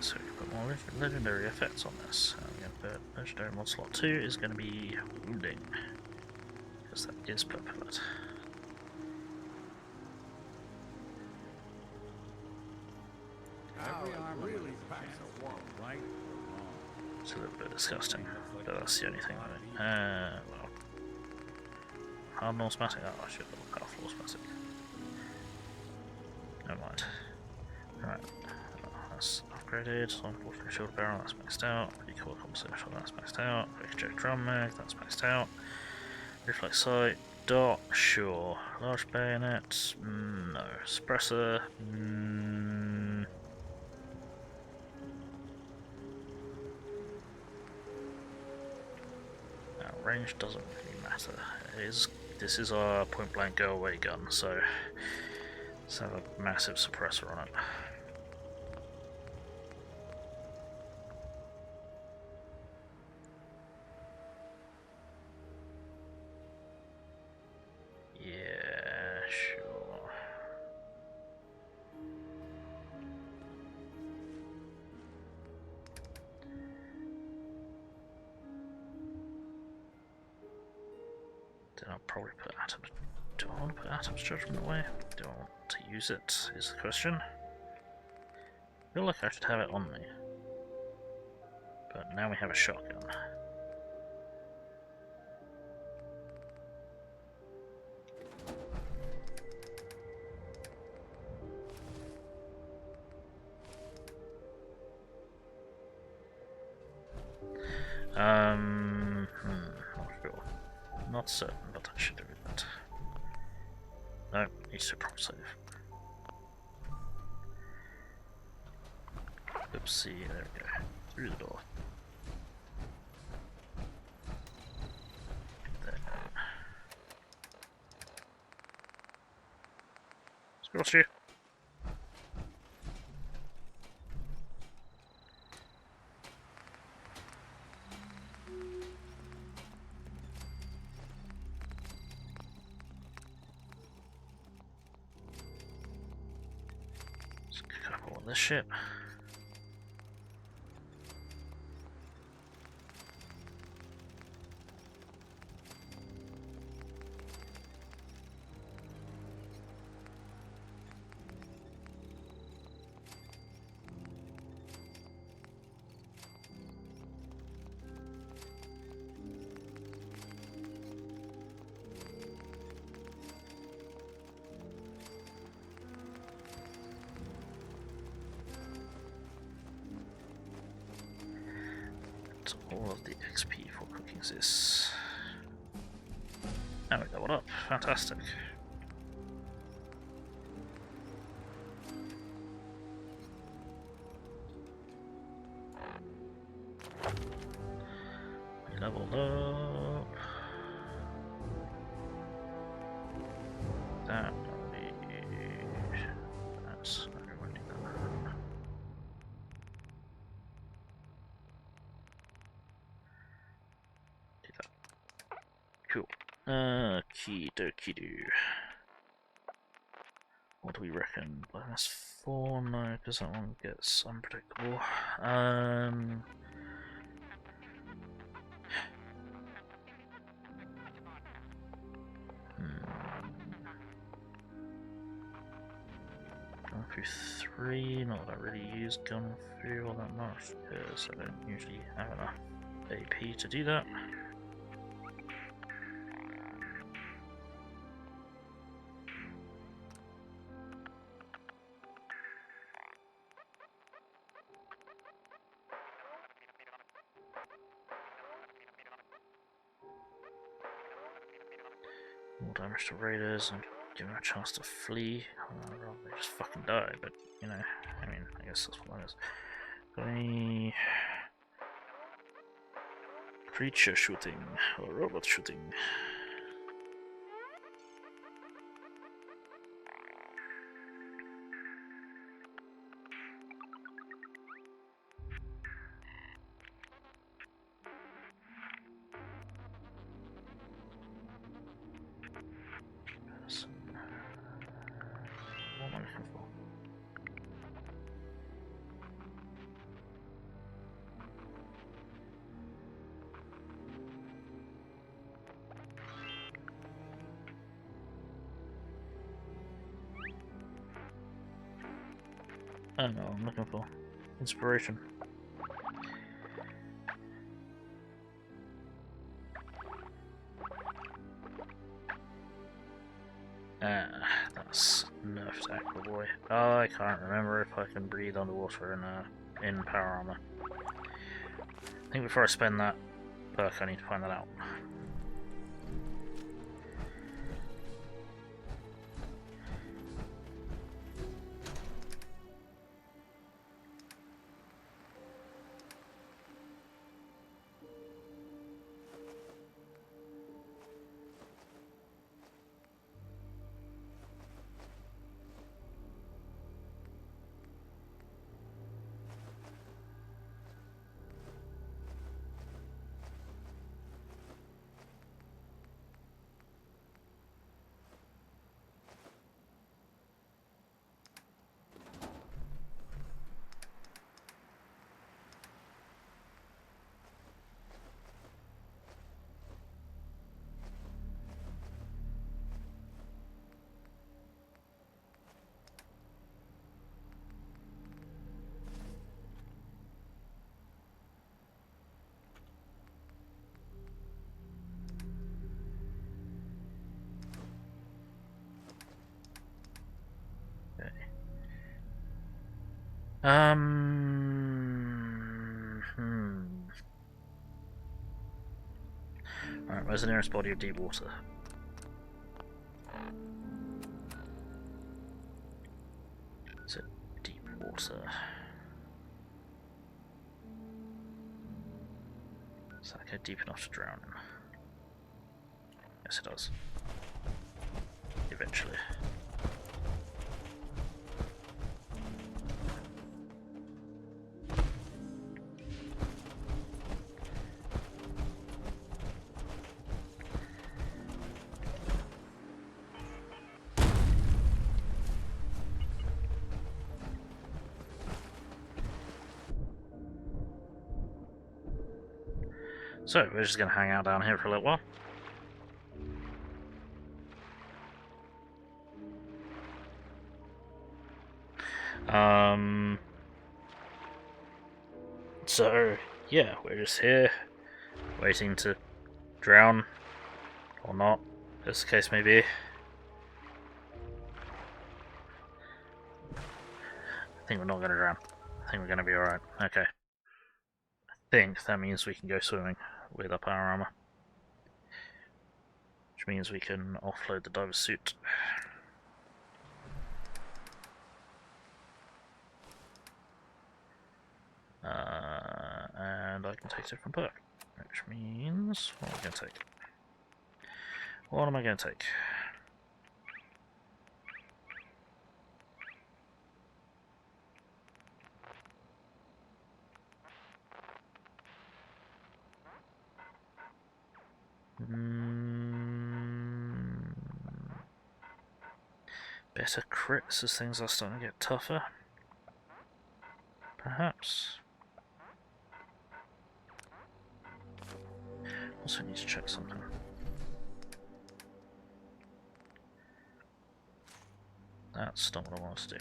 So we can put more legendary effects on this. And we're going to put legendary mod slot 2 is going to be wounding, because that is per pellet. It's a little bit disgusting, but that's the only thing. Well, hard automatic. Oh, I should have a powerful automatic. Never mind. Right, that's upgraded. Long-water shield barrel, that's maxed out. Recoil compensation, that's maxed out. Quick eject drum mag, that's maxed out. Reflex sight, dot, sure. Large bayonet, no. Suppressor, range doesn't really matter. This is our point blank go away gun, so let's have a massive suppressor on it. Yeah, sure. Then I'll probably put Atom. Do I want to put Atom's Judgment away? Do I want to use it? Is the question. I feel like I should have it on me. But now we have a shotgun. Not sure. Not certain, but I should do that. No, needs to prompt save. Oopsie, there we go. Through the door. There. Squirrel you. This ship. All of the XP for cooking this. And we got one up. Fantastic. We leveled up. That will be Okie dokie do. What do we reckon? -4? No, because that one gets unpredictable. Gun through 3, not that I really use gun through all that much, because I don't usually have enough AP to do that. More damage to raiders and give them a chance to flee. Rather they just fucking die, but you know, I mean, I guess that's what that is. Got any creature shooting or robot shooting? What am I looking for? I don't know what I'm looking for. Inspiration. That's nerfed Aqua Boy. Oh, I can't remember if I can breathe underwater in power armor. I think before I spend that perk, I need to find that out. Alright, where's the nearest body of deep water? Is it deep water? Does that go deep enough to drown him? Yes, it does. Eventually. So, we're just going to hang out down here for a little while. So, yeah, we're just here, waiting to drown, or not, as the case may be. I think we're not going to drown. I think we're going to be alright. Okay. I think that means we can go swimming with our power armor. Which means we can offload the diver's suit. And I can take a different perk. Which means... what am I going to take? What am I going to take? Better crits as things are starting to get tougher. Perhaps. Also need to check something. That's not what I want to do.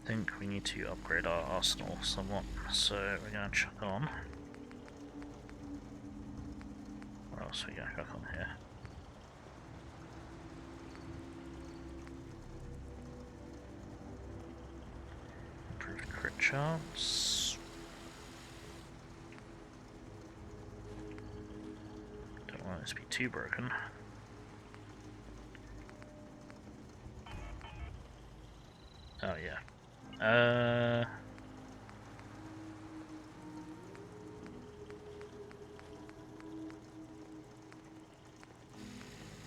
I think we need to upgrade our arsenal somewhat, so we're going to chuck on. What else are we going to chuck on here? Improved crit chance. Don't want this to be too broken. Oh yeah.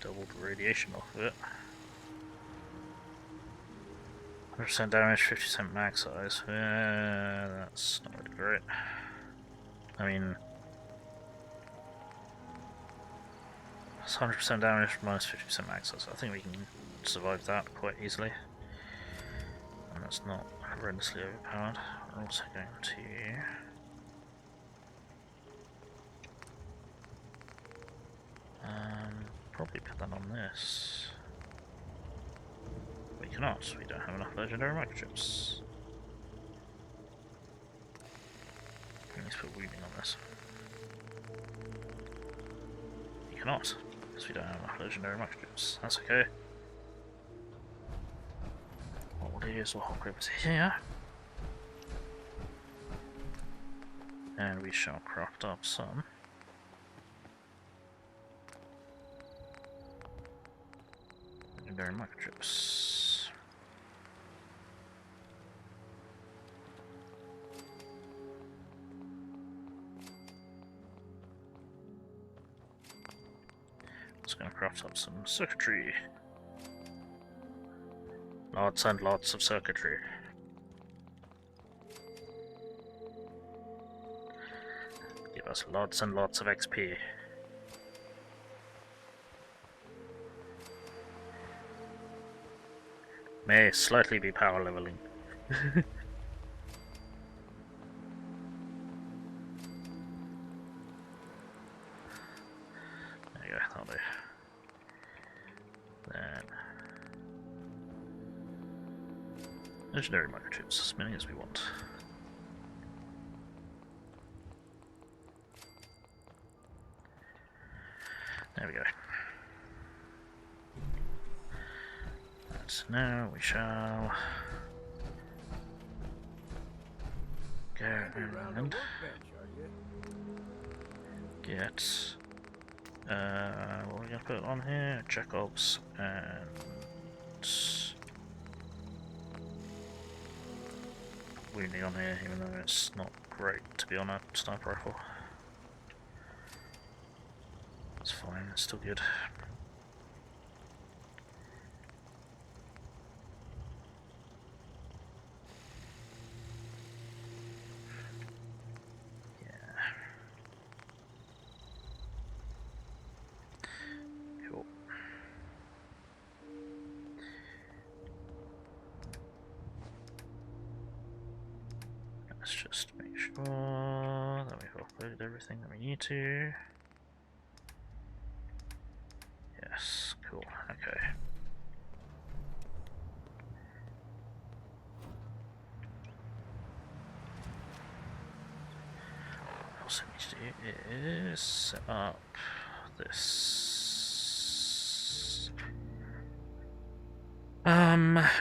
Doubled radiation off of it. 100% damage, 50% max size. That's not really great. I mean, it's 100% damage minus 50% max size. I think we can survive that quite easily. And that's not horrendously overpowered. We're also going to probably put that on this. We cannot, we don't have enough legendary microchips. Let's put wounding on this. We cannot, because we don't have enough legendary microchips. That's okay. What we'll do is we'll hop over to here. And we shall craft up some. Legendary microchips. Just gonna craft up some circuitry. Lots and lots of circuitry. Give us lots and lots of XP. May slightly be power leveling. There you go, that'll do. Then legendary microchips, as many as we want. There we go. Now we shall go and get what are we gonna put on here? Chekhovs and wounding on here, even though it's not great to be on a sniper rifle. It's fine, it's still good. Let's just make sure that we've uploaded everything that we need to. Yes, cool, okay. What else I need to do is set up this.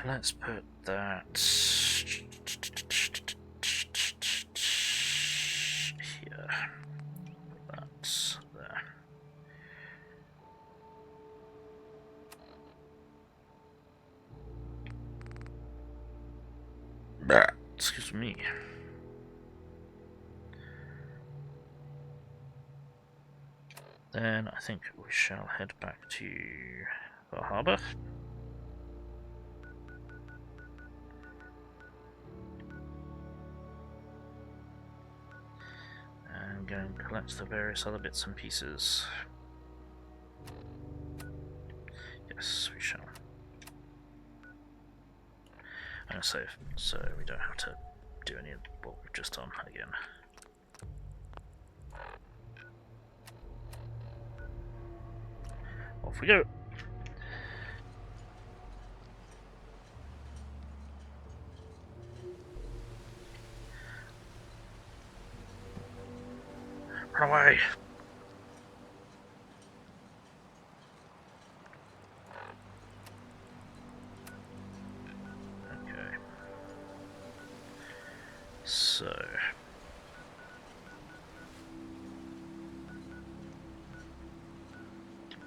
Let's put that here. That's there. Excuse me. Then I think we shall head back to For a harbour. And go and collect the various other bits and pieces. Yes, we shall. I'm gonna save, so we don't have to do any of what we've just done again. Off we go. Run away. Okay. So.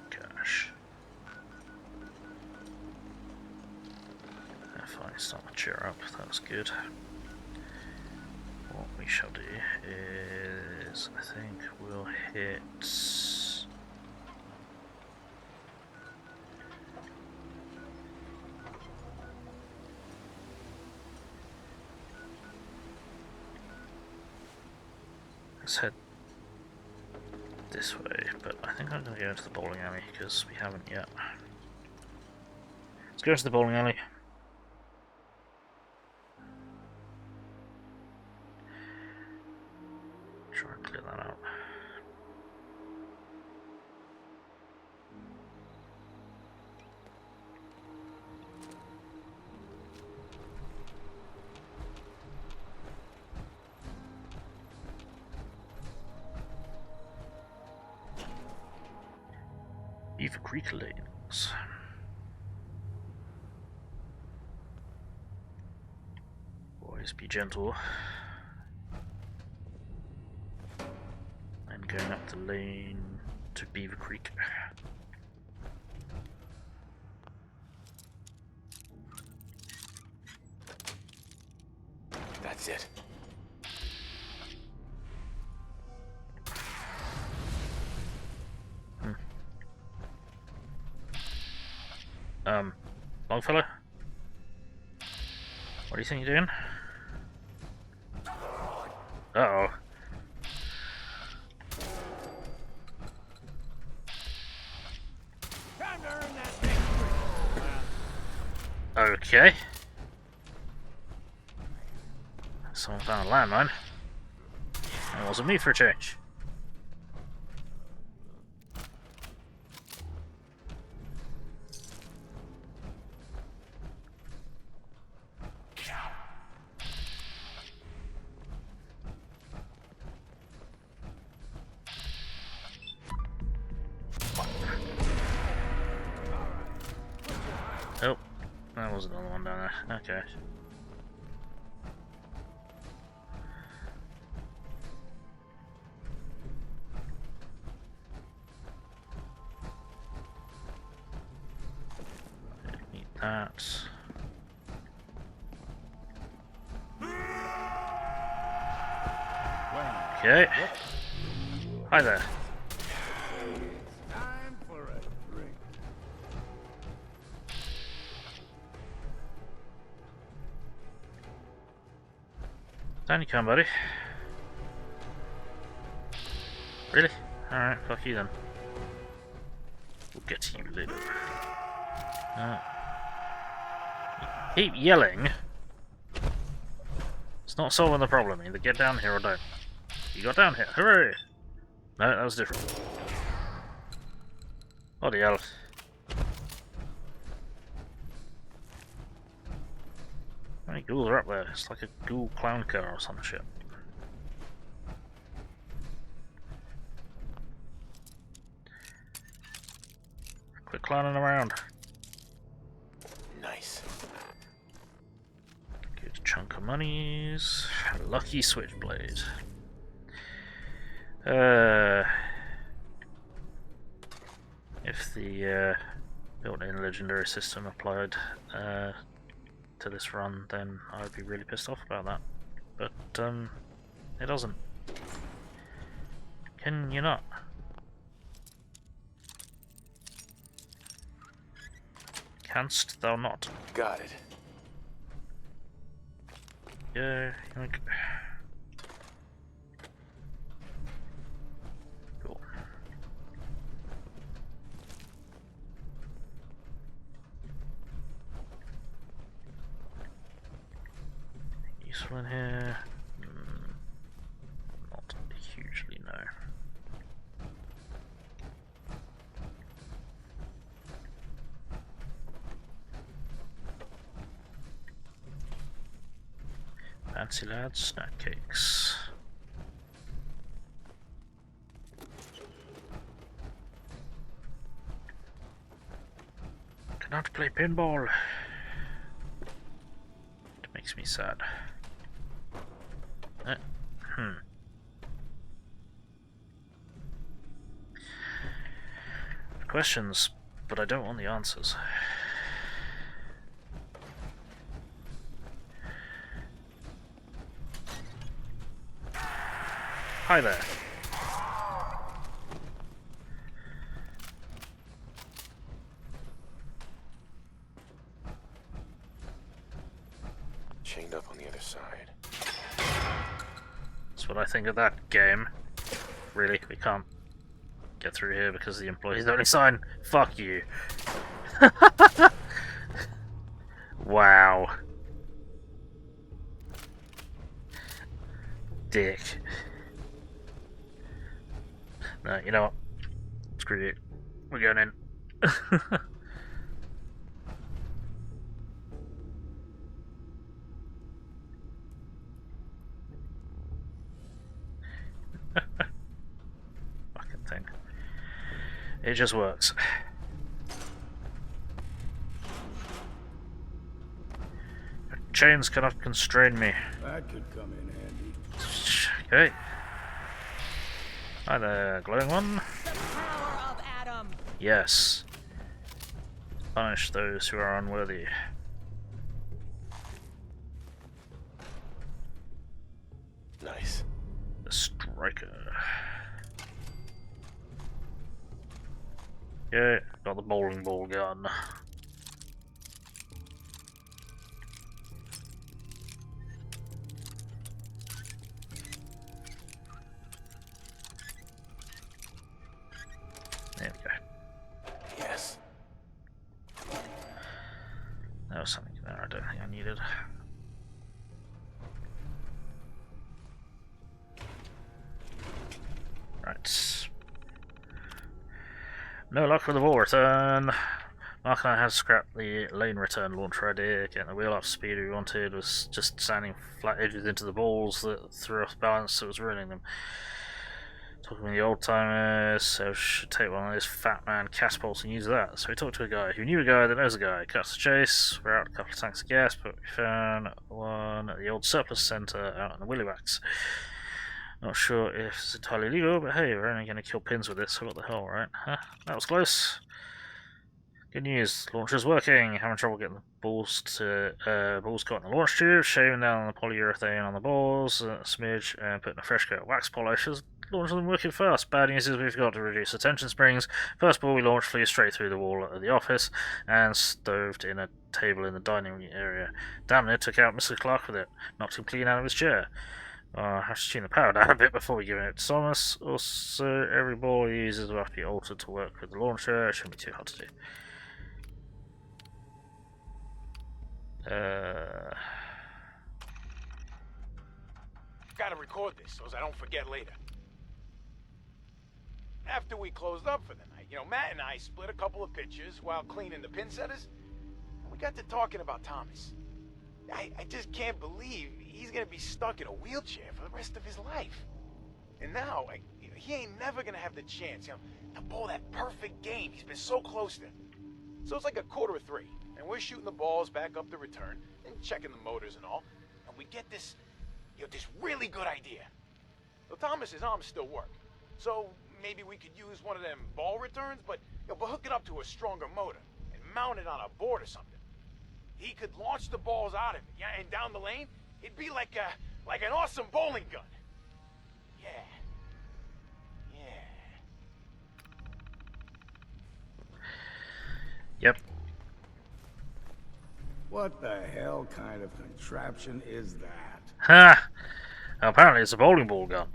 Gosh. If I start to cheer up, that's good. What we shall do is, I think we'll hit... Let's head this way, but I think I'm going to go into the bowling alley because we haven't yet. Let's go into the bowling alley. Try and clear that out. Beaver Creek Lanes. Boys, be gentle. And going up the lane to Beaver Creek. That's it. Longfellow? What do you think you're doing? Uh-oh. Okay. Someone found a landmine. It wasn't me for a change. Oh, that was another one down there. Okay. Need that. Okay. Hi there. Time for a drink. Down you come, buddy. Really? Alright, fuck you then. We'll get to you later. Keep yelling. It's not solving the problem. Either get down here or don't. You got down here. Hooray! No, that was different. Bloody hell. How many ghouls are up there? It's like a ghoul clown car or some shit. Quit clowning around. Nice. Good chunk of monies. Lucky switchblade. If the built-in legendary system applied to this run, then I'd be really pissed off about that. But it doesn't. Can you not? Canst thou not? Got it. Yeah, like. Cool. Useful in here? Not hugely, no. Fancy lads, snack cakes. Cannot play pinball. It makes me sad. Questions, but I don't want the answers. Hi there. Chained up on the other side. That's what I think of that game. Really, we can't get through here because the employees only sign. Fuck you. Wow. Dick. No, you know what? Screw you. We're going in. Fucking thing. It just works. Chains cannot constrain me. That could come in handy. Okay. Hi there, glowing one. The power of Atom. Yes. Punish those who are unworthy. Nice. The striker. Yeah, got the bowling ball gun. There we go. Yes. There was something there I don't think I needed. Right. No luck with the ball return. Mark and I had to scrap the lane return launcher idea. Getting the wheel up to speed we wanted was just sanding flat edges into the balls that threw off balance, so it was ruining them. Talking with the old timers, so we should take one of those fat man cast bolts and use that. So we talked to a guy who knew a guy that knows a guy. Cut to the chase. We're out a couple of tanks of gas, but we found one at the old surplus centre out in the Willywax. Not sure if it's entirely legal, but hey, we're only going to kill pins with this, so what the hell, right? Huh? That was close. Good news, launcher's working. Having trouble getting the balls caught in the launch tube, shaving down the polyurethane on the balls, a smidge, and putting a fresh coat of wax polish. Launch them working fast. Bad news is we forgot to reduce the tension springs. First ball we launched flew straight through the wall of the office and stoved in a table in the dining room area. Damn it, took out Mr. Clark with it. Knocked him clean out of his chair. I have to tune the power down a bit before we give it to Thomas. Also, every ball he uses will have to be altered to work with the launcher. It shouldn't be too hard to do. Gotta record this so I don't forget later. After we closed up for the night, Matt and I split a couple of pictures while cleaning the pin setters, and we got to talking about Thomas. I just can't believe he's gonna be stuck in a wheelchair for the rest of his life. And now, he ain't never gonna have the chance, to bowl that perfect game he's been so close to. So it's like 2:45, and we're shooting the balls back up the return and checking the motors and all, and we get this really good idea. Well, Thomas's arms still work, so maybe we could use one of them ball returns, but hook it up to a stronger motor and mount it on a board or something. He could launch the balls out of it, yeah, and down the lane, it'd be like an awesome bowling gun. Yeah. Yep. What the hell kind of contraption is that? Ha! Apparently it's a bowling ball gun.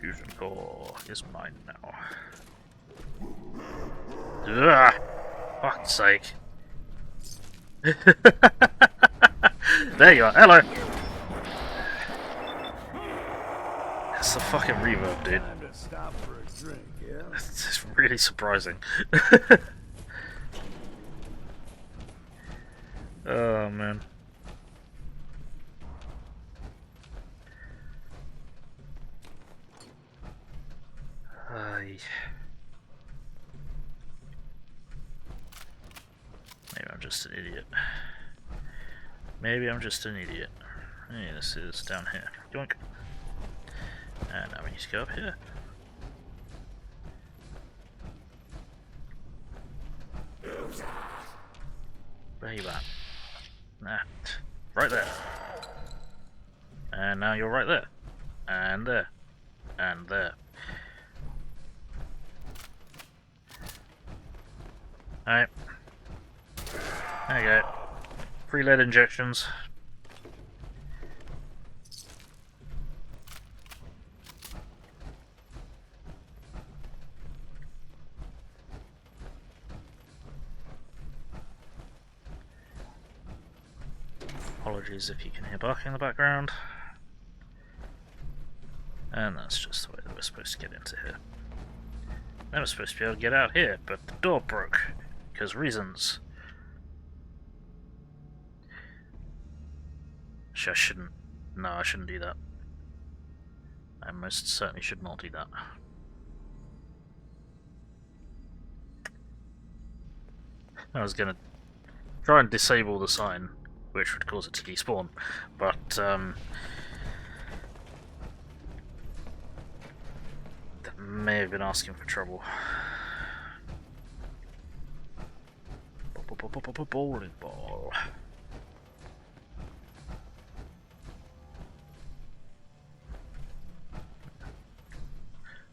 Fusion core is mine now. Ugh! Fuck's sake. There you are, hello! That's the fucking reverb, dude. Time to stop for a drink, yeah? It's really surprising. Oh man. Maybe I'm just an idiot. Maybe I'm just an idiot. Hey, this is down here. Yoink. And now we need to go up here. Where you at? Nah. Right there. And now you're right there. And there. And there. Alright. There you go. Free lead injections. Apologies if you can hear barking in the background. And that's just the way that we're supposed to get into here. Then we're supposed to be able to get out here, but the door broke. Because reasons. Actually, I shouldn't. No, I shouldn't do that. I most certainly should not do that. I was gonna try and disable the sign, which would cause it to despawn, but that may have been asking for trouble. Bowling ball.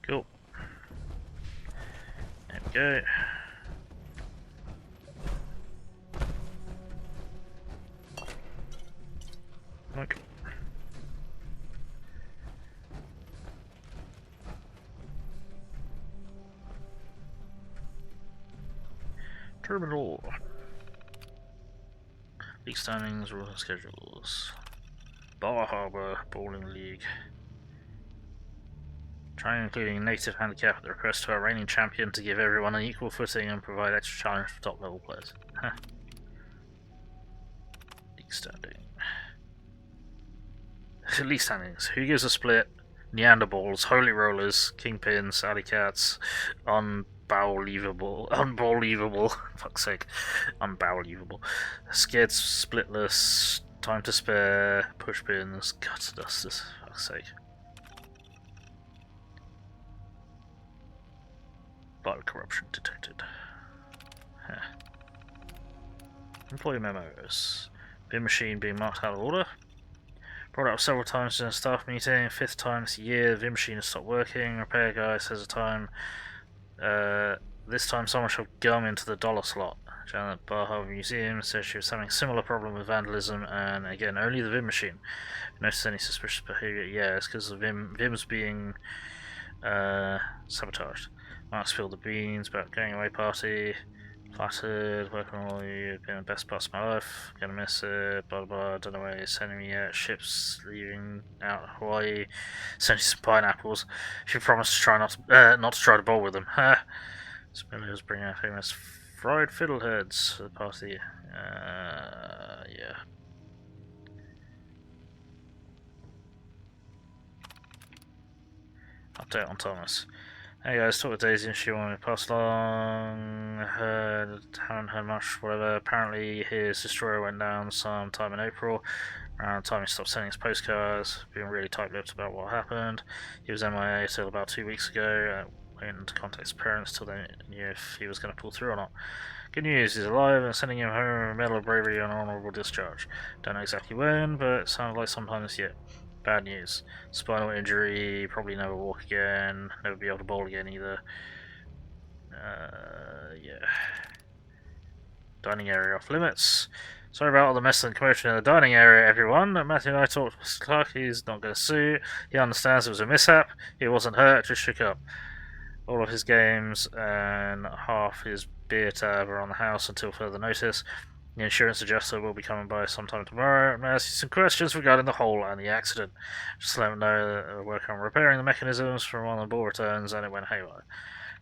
Cool. There we go. Look. Terminal. League standings, rules and schedules. Bar Harbor Bowling League. Trying including native handicap at the request to our reigning champion to give everyone an equal footing and provide extra challenge for top level players. Huh. League standing. League standings. Who gives a split? Neanderballs, Holy Rollers, Kingpins, Alley Cats, Unbelievable, fuck's sake, Unbelievable, Scared Splitless, Time to Spare, Pushpins, Guts Dusters, fuck's sake. Vital corruption detected. Huh. Employee memos. Bin machine being marked out of order. Brought up several times in a staff meeting. 5th time this year, the machine has stopped working. Repair guy says a time. This time someone shoved gum into the dollar slot. Janet Bar Harbor Museum says she was having a similar problem with vandalism, and again, only the Vim machine. Notice any suspicious behaviour? Yeah, it's because the Vim's being sabotaged. Mark spilled the beans about going away party. Flattered, working all you, been the best parts of my life, gonna miss it, blah blah blah, don't know where you're sending me yet, ships leaving out of Hawaii, sending some pineapples. She promised to try not to try to bowl with them. Ha! Spillers bring out famous fried fiddleheads for the party. Yeah. Update on Thomas. Hey guys, talk with Daisy and she wanted me to pass along. Haven't heard much, whatever. Apparently his destroyer went down sometime in April. Around the time he stopped sending his postcards. Being really tight-lipped about what happened. He was MIA till about 2 weeks ago. waiting to contact his parents till they knew if he was going to pull through or not. Good news, he's alive and sending him home a medal of bravery and honourable discharge. Don't know exactly when, but it sounds like sometime this year. Bad news. Spinal injury, probably never walk again, never be able to bowl again either. Yeah. Dining area off limits. Sorry about all the mess and commotion in the dining area, everyone. Matthew and I talked to Mr. Clark. He's not going to sue. He understands it was a mishap. He wasn't hurt, just shook up. All of his games and half his beer tab are on the house until further notice. The insurance adjuster will be coming by sometime tomorrow and ask you some questions regarding the hole and the accident. Just let him know that we're working on repairing the mechanisms from one of the ball returns and it went haywire.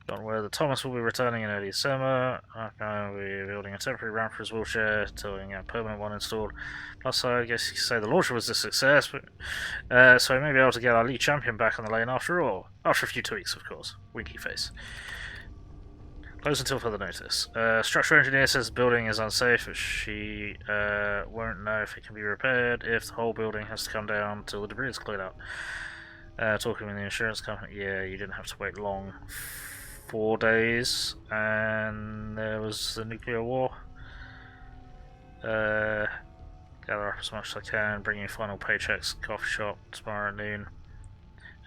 Got word that Thomas will be returning in early December. We'll be building a temporary ramp for his wheelchair till we get a permanent one installed. Plus, I guess you could say the launcher was a success, but, so we may be able to get our lead champion back on the lane after all. After a few tweaks, of course. Winky face. Close until further notice. Structural engineer says the building is unsafe, but she won't know if it can be repaired if the whole building has to come down till the debris is cleared out. Talking with the insurance company, yeah, you didn't have to wait long. 4 days, and there was the nuclear war. Gather up as much as I can, bring you final paychecks, coffee shop tomorrow at noon.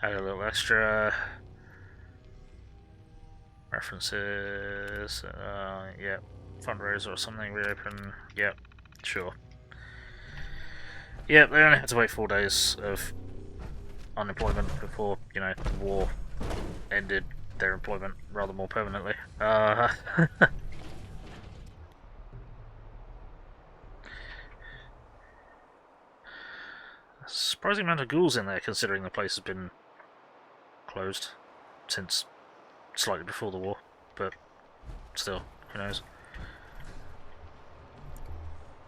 Add a little extra. References, yep. Fundraiser or something, reopen, yep, sure. Yep, they only had to wait 4 days of unemployment before, you know, the war ended their employment rather more permanently. Surprising amount of ghouls in there considering the place has been closed since slightly before the war, but still, who knows.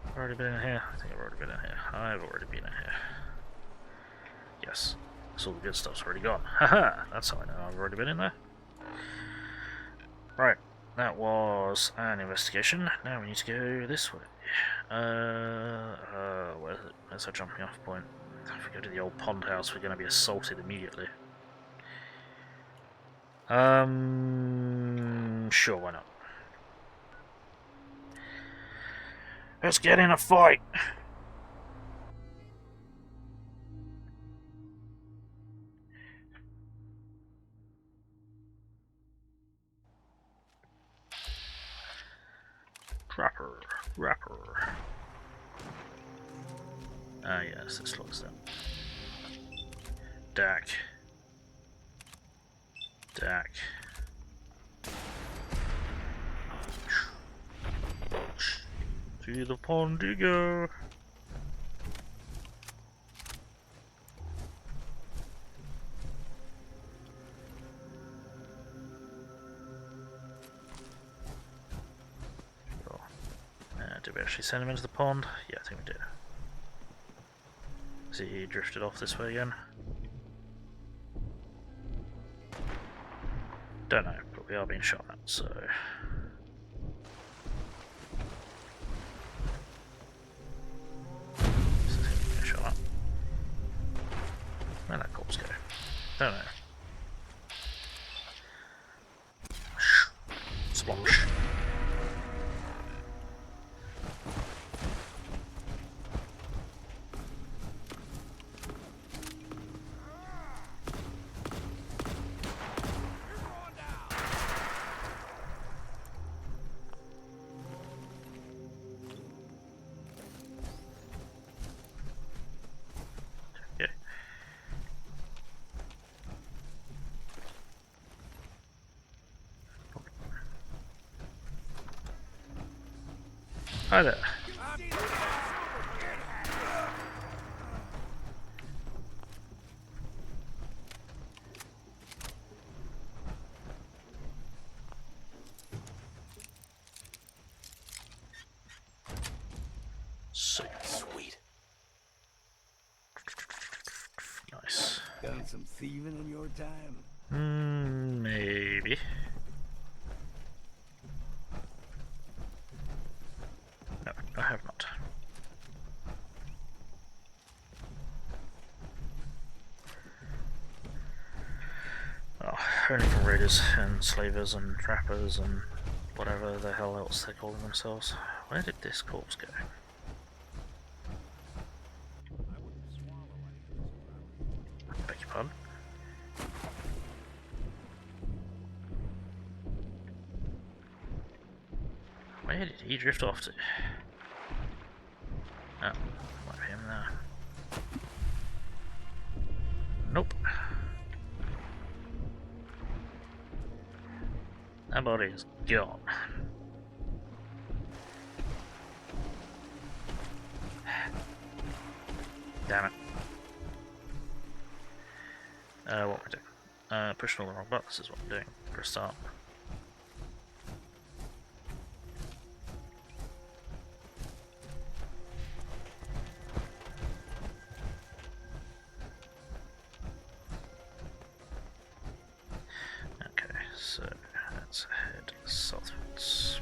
I've already been in here? I think I've already been in here. I've already been in here. Yes. So all the good stuff's already gone. Haha! That's how I know I've already been in there. Right, that was an investigation. Now we need to go this way. Where's our jumping off point? If we go to the old pond house, we're going to be assaulted immediately. Sure, why not? Let's get in a fight! Rapper. Ah, yes, this looks them. Dak. To the pond you go. Did we actually send him into the pond? Yeah, I think we did. Has he drifted off this way again? Don't know, but we are being shot at, so... Shot at. Where'd that corpse go? Don't know. Splosh. Hi there. Sweet. Nice. Done some thieving in your time? Maybe. No, I have not. Oh, Only from raiders and slavers and trappers and whatever the hell else they're calling themselves. Where did this corpse go? Beg your pardon? Where did he drift off to? Oh, might be him there. Nope. That body's gone. Damn it. What we're doing. Pushing all the wrong buttons is what we're doing. Press start. Okay, so let's head southwards.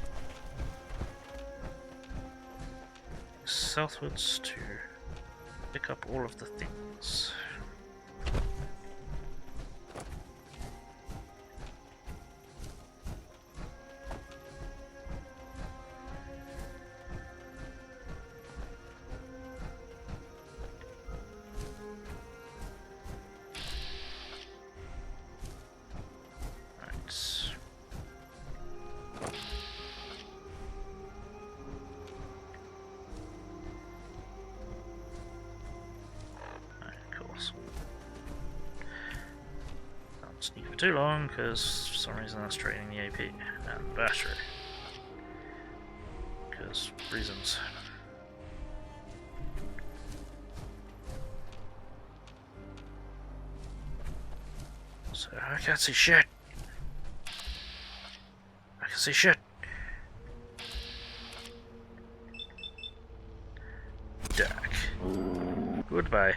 Southwards to pick up all of the things. Sneak for too long because for some reason that's draining the AP and battery. Because reasons. So I can't see shit. I can see shit. Dak. Goodbye.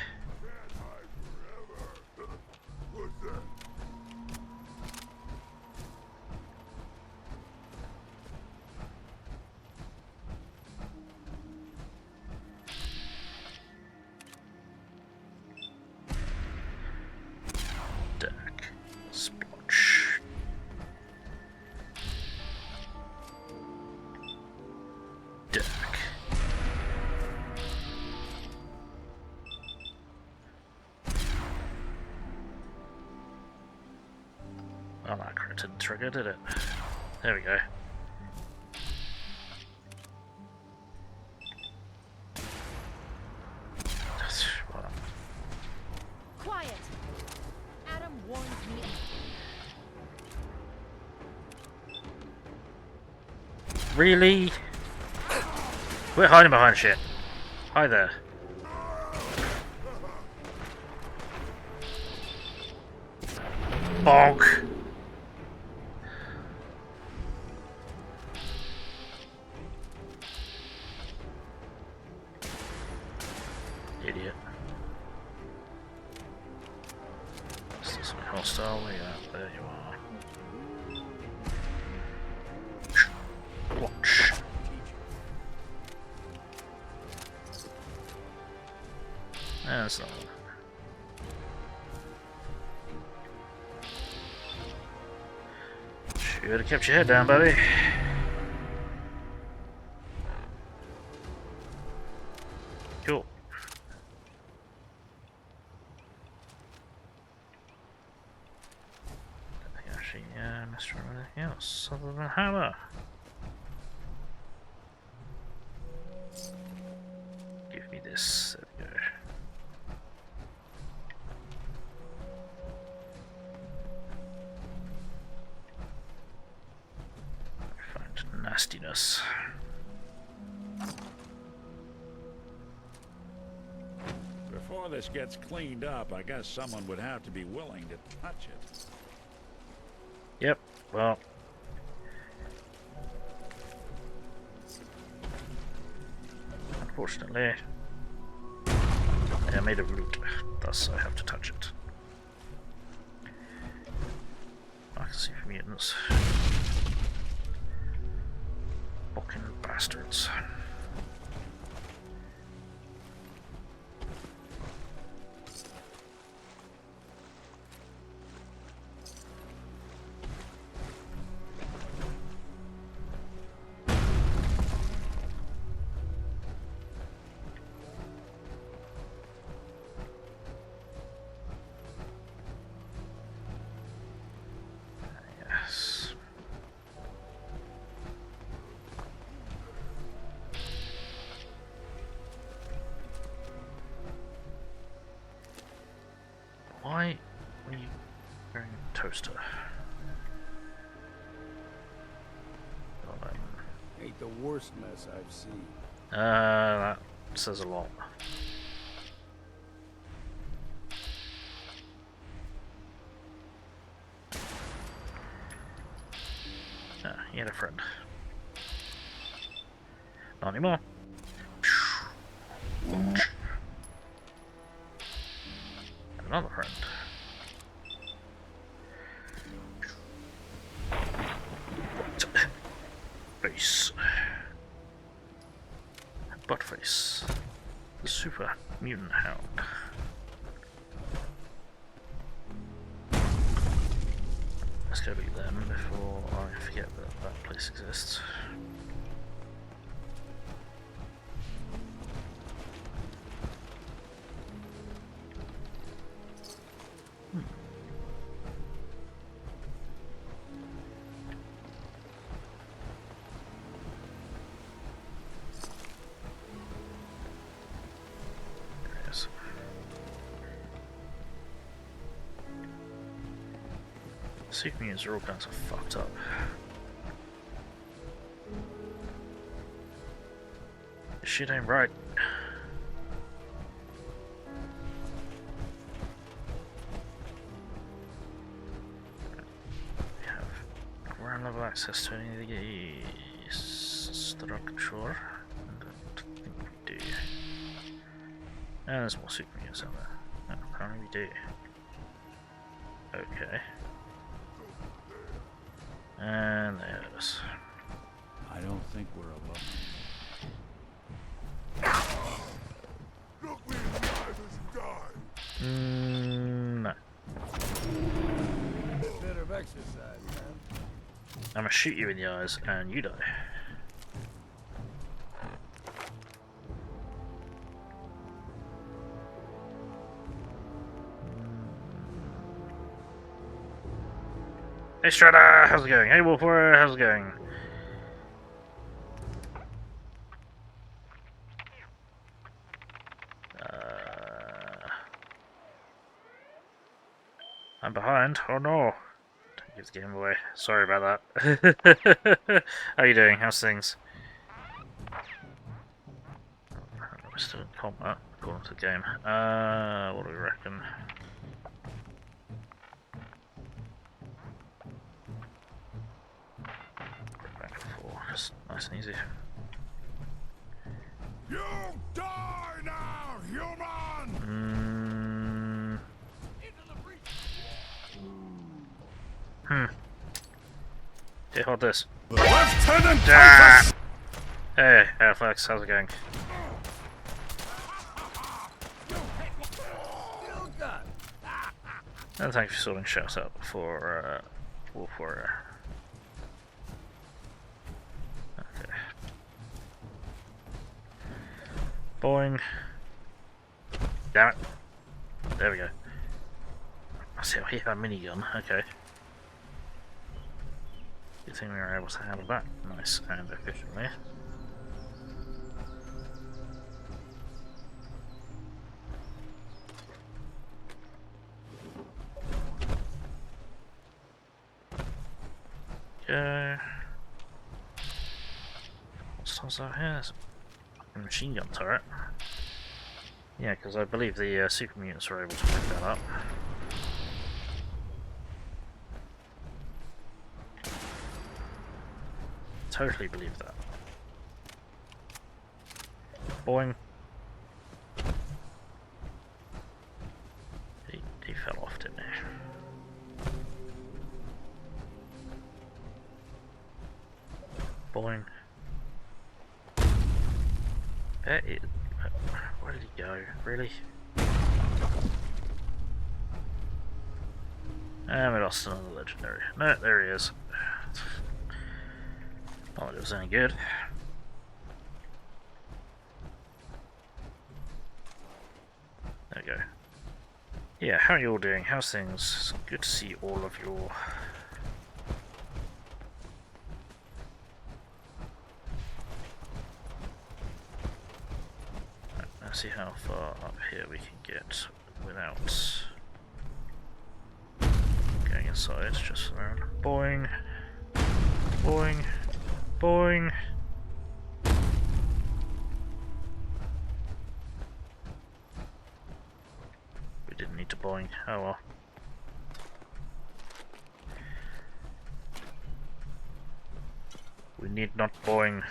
Oh, that didn't trigger, did it? There we go. Quiet! Adam warned me. Really? We're hiding behind shit. Hi there. Bonk. Idiot. Is this something hostile? Yeah, there you are. Watch. That's not one. Should have kept your head down, buddy. Cool. I think actually, yeah, I missed anything else other than hammer. Give me this. There we go. Find nastiness. Before this gets cleaned up, I guess someone would have to be willing to touch it. Yep, well. Unfortunately, I made a route, thus I have to touch it. I can see for mutants. Fucking bastards. poster. Ain't the worst mess I've seen. That says a lot. Ah, he had a friend. Not anymore. Another friend. Face. Butt face. The super mutant hound. Let's go beat them before I forget that that place exists. Super mutants are all kinds of fucked up. This shit ain't right. We have ground level access to any of the structure. I don't think we do. And there's more super mutants out there. No, apparently we do. Okay. And there it is. I don't think we're alone. Look me in the eyes as you die. No. Bit of exercise, man. I'm gonna shoot you in the eyes and you die. Hey Strider, how's it going? Hey Wolfer, how's it going? I'm behind. Oh no! Don't give the game away. Sorry about that. How you doing? How's things? We're still in combat according to the game. What do we reckon? Just nice and easy. You die now, human! Okay, hold this. Lieutenant Ah! Hey, Airflex, how's it going? And thank you for sorting shout out for Wolf Warrior. Okay. Boing. Damn it. There we go. I see how he had a minigun. Okay. Good thing we were able to handle that nice and efficiently. Okay. What's out here? There's a machine gun turret. Yeah, because I believe the super mutants are able to pick that up. Totally believe that. Boing. He fell off, didn't he? Boing. Where did he go? Really? And we lost another legendary. No, there he is. Not that it was any good. There we go. Yeah, how are you all doing? How's things? It's good to see all of your... Let's see how far up here we can get without going in inside, just around. Boing. Boing. Boing. We didn't need to boing. Oh well. We need not boing.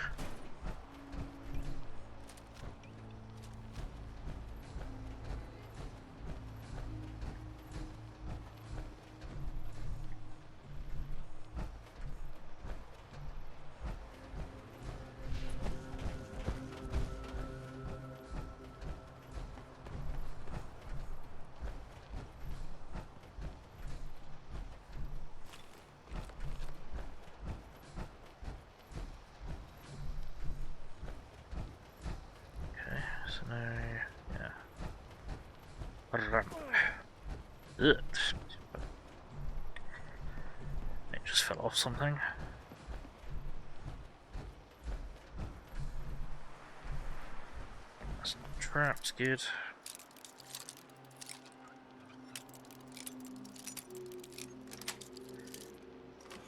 So now, yeah. Run. Ugh. It just fell off something. That's not trapped, good.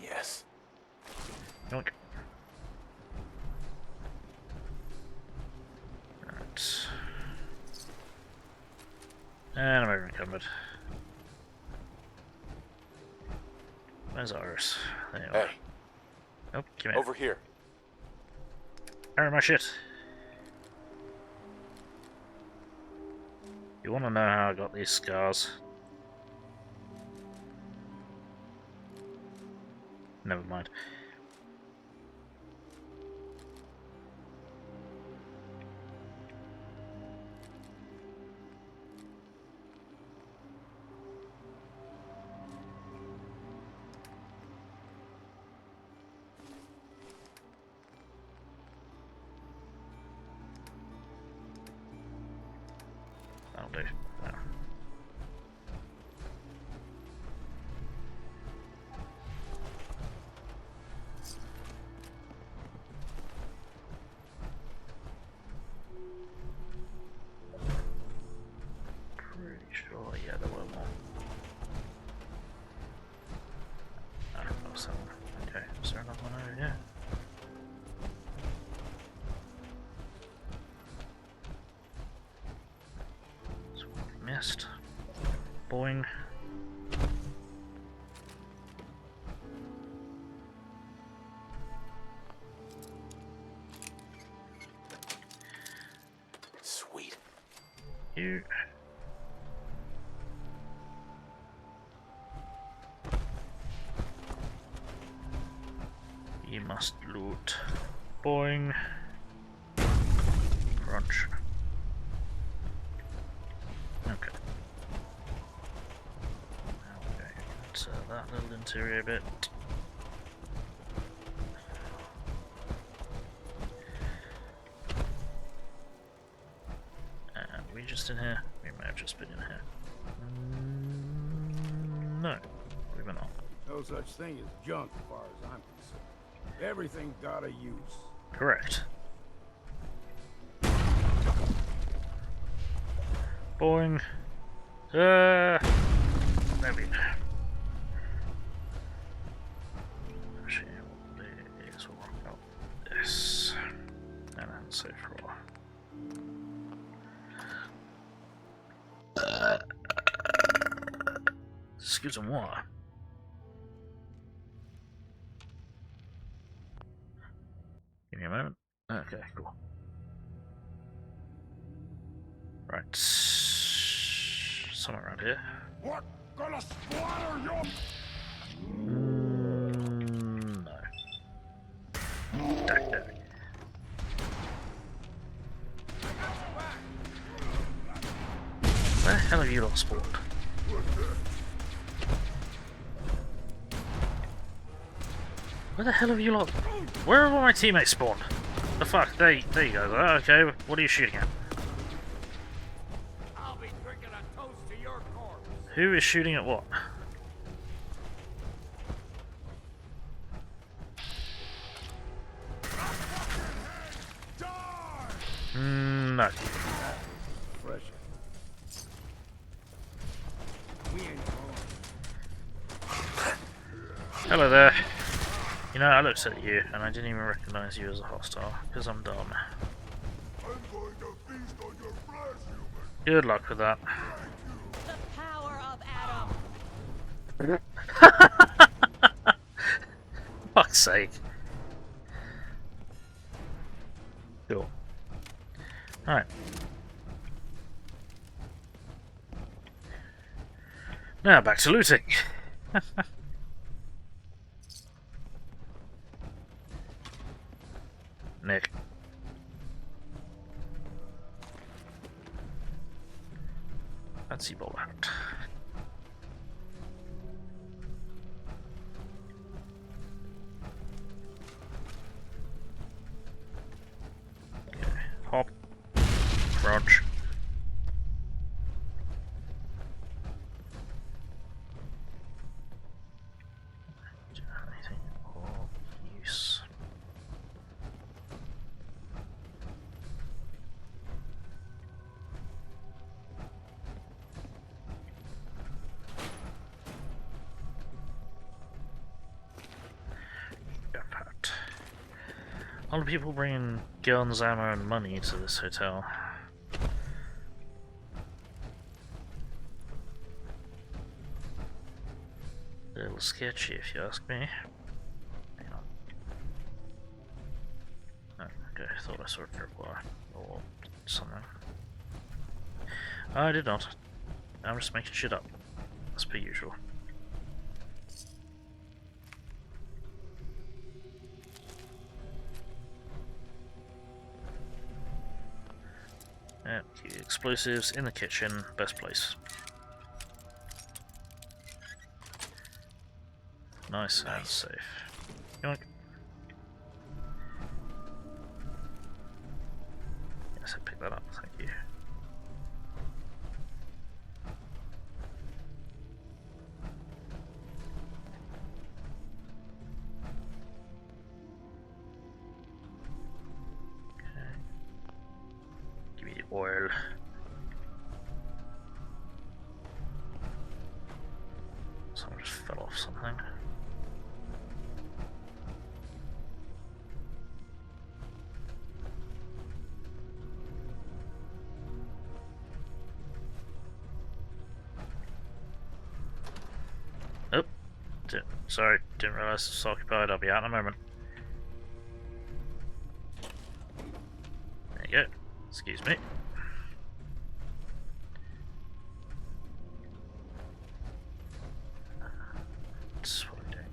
Yes. Yoink. And I'm over encumbered. Where's Iris? There you are. Hey. Oh, come here. Over here. Carry my shit. You wanna know how I got these scars? Never mind. That'll do. Yeah. Pretty sure, yeah, there were more. I don't know, so. Okay, is there another one over here? Missed. Boing. Sweet. You. You must loot. Boing. Crunch. Okay. So that little interior bit. And we just in here? We may have just been in here. No, we've been on. No such thing as junk as far as I'm concerned. Everything's got a use. Correct. Boing. There we go. Actually, we'll work out this. And then safe roll. Excuse me, water. Give me a moment. Okay, cool. Right. Somewhere around here. What? Gonna splatter your... No. Duck, duck. Where the hell have you lot spawned? Where the hell have you lot... Where have all my teammates spawned? The fuck? There you go. Okay, what are you shooting at? I'll be drinking a toast to your corpse. Who is shooting at what? No. Fresh. We ain't going. Hello there. You know, I looked at you and I didn't even recognize you as a hostile, because I'm dumb. Good luck with that. The power of Atom. Fuck's sake. Cool. Alright. Now back to looting. Nick. Fancy bowler hat. Okay. Hop. Crouch. Do you have anything of use? A lot of people bringing guns, ammo, and money to this hotel. A little sketchy, if you ask me. Hang on. Oh, okay, I thought I saw a tripwire or something. I did not. I'm just making shit up, as per usual. Yeah, explosives in the kitchen, best place. Nice and safe. Yoink. Yes, I picked that up, thank you. Oil. Someone just fell off something. Oh, sorry, didn't realise it was occupied. I'll be out in a moment. There you go. Excuse me. That's what I'm doing.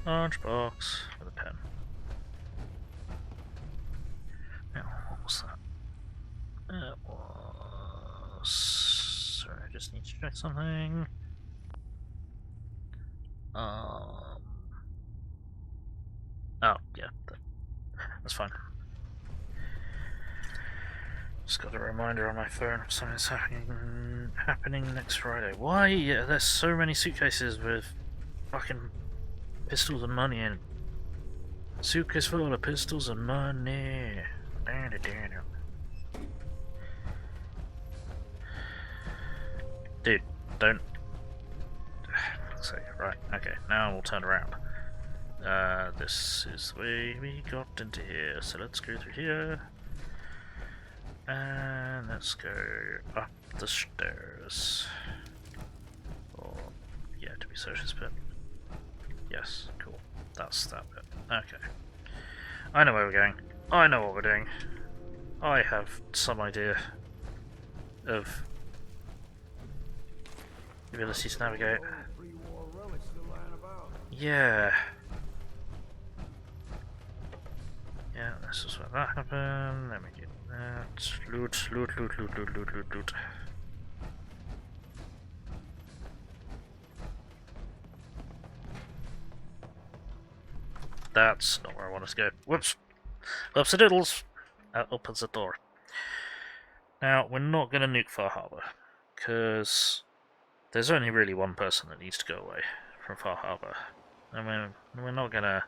Large box with a pen. Now, what was that? It was... Sorry, I just need to check something. Oh, yeah, that's fine. Just got a reminder on my phone of something's happening next Friday. Why? Yeah, there's so many suitcases with fucking pistols and money in. Suitcase full of pistols and money. Dude, don't. Say right. Okay, now we'll turn around. This is the way we got into here, so let's go through here. And let's go up the stairs. Or, yeah, to be socialist bit. Yes, cool. That's that bit. Okay. I know where we're going. I know what we're doing. I have some idea of the ability to navigate. Yeah. Yeah, this is where that happened. Let me get that. Loot, loot, loot, loot, loot, loot, loot, loot. That's not where I want us to go. Whoops. Whoops, it diddles. That opens the door. Now, we're not going to nuke Far Harbor, because there's only really one person that needs to go away from Far Harbor. I mean, we're not going to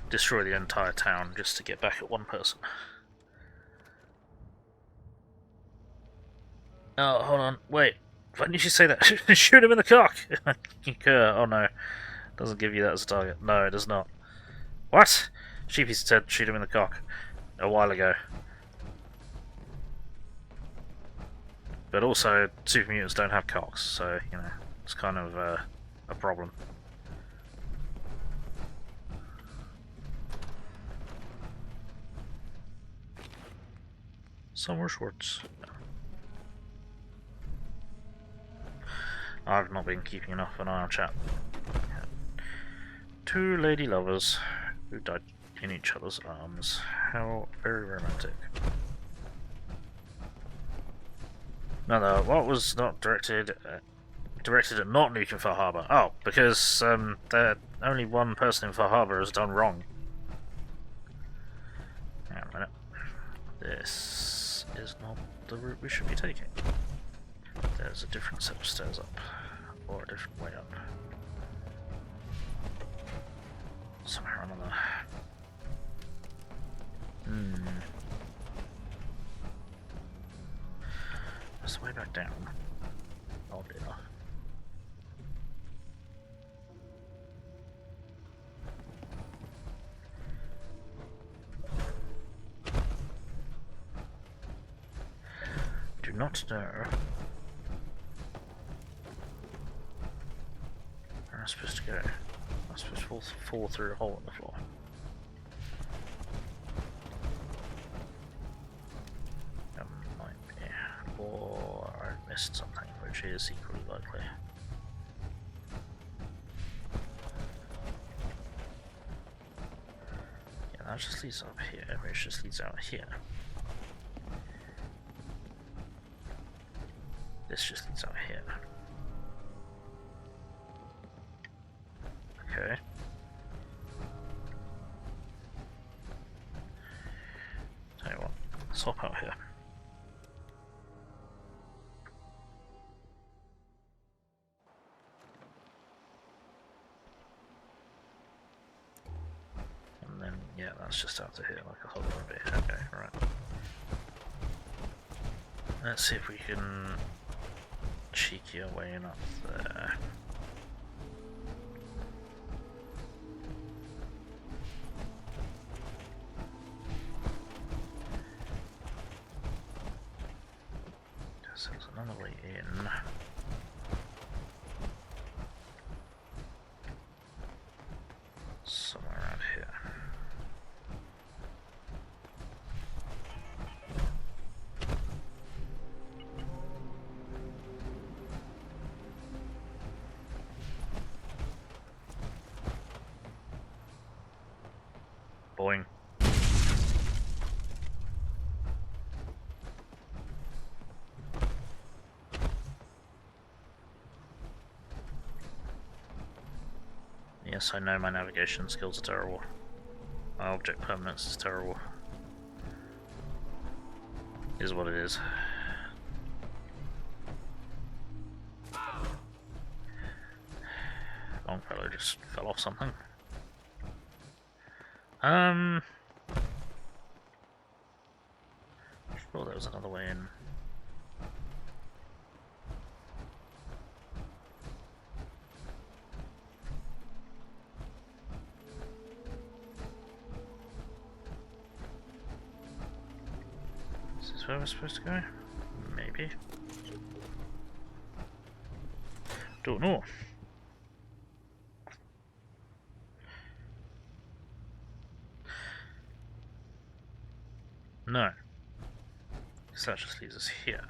destroy the entire town just to get back at one person. Oh, hold on, wait. Why didn't you say that? Shoot him in the cock! Oh no. Doesn't give you that as a target. No, it does not. What? Sheepy said shoot him in the cock a while ago. But also, super mutants don't have cocks, so, you know, it's kind of a problem. Somewhere Schwartz. I've not been keeping enough of an eye on chat. Two lady lovers who died in each other's arms. How very romantic. No, what was not directed at not nuking Far Harbor? Oh, because only one person in Far Harbor has done wrong. Hang on a minute. This is not the route we should be taking. There's a different set of stairs up, or a different way up. Somewhere or another. That's the way back down. Oddly enough. Do not know. Where am I supposed to go? I'm supposed to fall through a hole in the floor. Might be. Or I missed something, which is equally likely. Yeah, that just leads up here, which just leads out here. This just leads out here. Okay. Tell you what, let's hop out here. And then, yeah, that's just out to here, like a hole would be. Okay, right. Let's see if we can cheeky our way in up there. So there's another way in. Somewhere around here. Boing. Yes, I know my navigation skills are terrible. My object permanence is terrible. Is what it is. Longfellow just fell off something. I thought there was another way in. Is this where we're supposed to go? Maybe. Don't know. No. So that just leaves us here.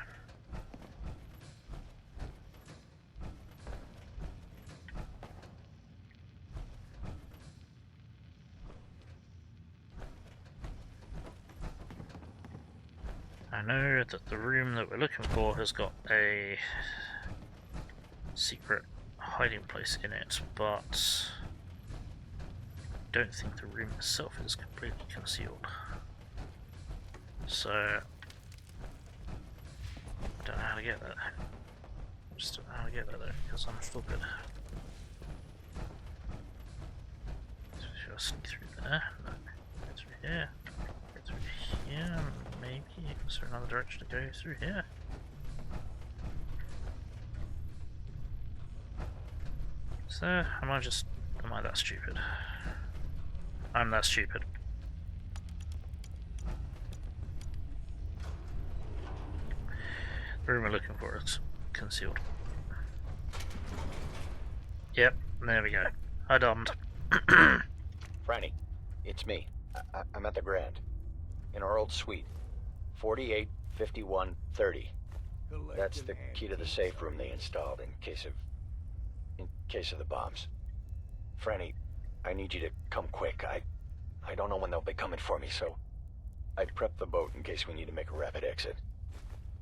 I know that the room that we're looking for has got a secret hiding place in it, but I don't think the room itself is completely concealed. So, I don't know how to get there. I just don't know how to get there though, because I'm stupid. So should I sneak through there? No. Go through here. Go through here, maybe. Is there another direction to go through here? So, am I that stupid? I'm that stupid. The room we're looking for is concealed. Yep, there we go. I dommed. Franny, it's me. I'm at the Grand. In our old suite. 485130. That's the key to the safe room they installed in case of the bombs. Franny, I need you to come quick. I don't know when they'll be coming for me, so I prepped the boat in case we need to make a rapid exit.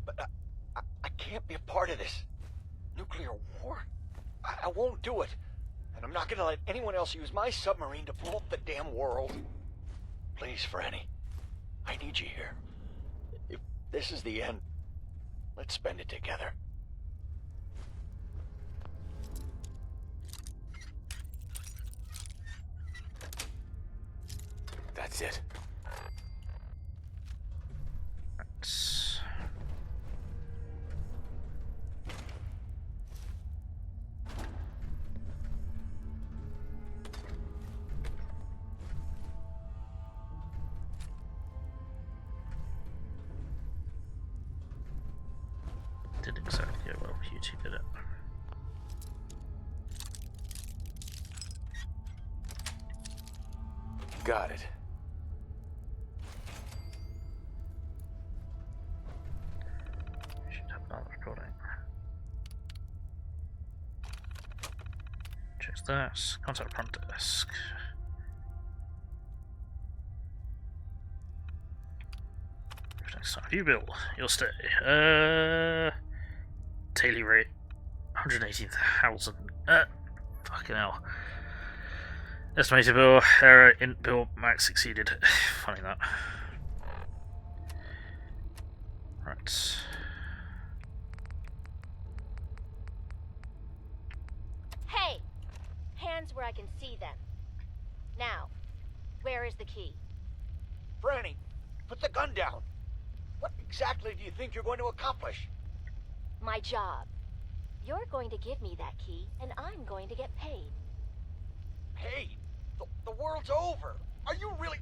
But I can't be a part of this. Nuclear war? I won't do it. And I'm not gonna let anyone else use my submarine to blow up the damn world. Please, Franny. I need you here. If this is the end, let's spend it together. That's it. Didn't exactly go well. YouTube did it. Got it. Should have another recording. Check that. Contact front desk. Next time you build, you'll stay. Daily rate 118,000. Fucking hell. Estimated bill, error, int bill, max exceeded. Funny that. Right. Hey! Hands where I can see them. Now, where is the key? Franny, put the gun down. What exactly do you think you're going to accomplish? My job. You're going to give me that key, and I'm going to get paid. Hey, the world's over. Are you really...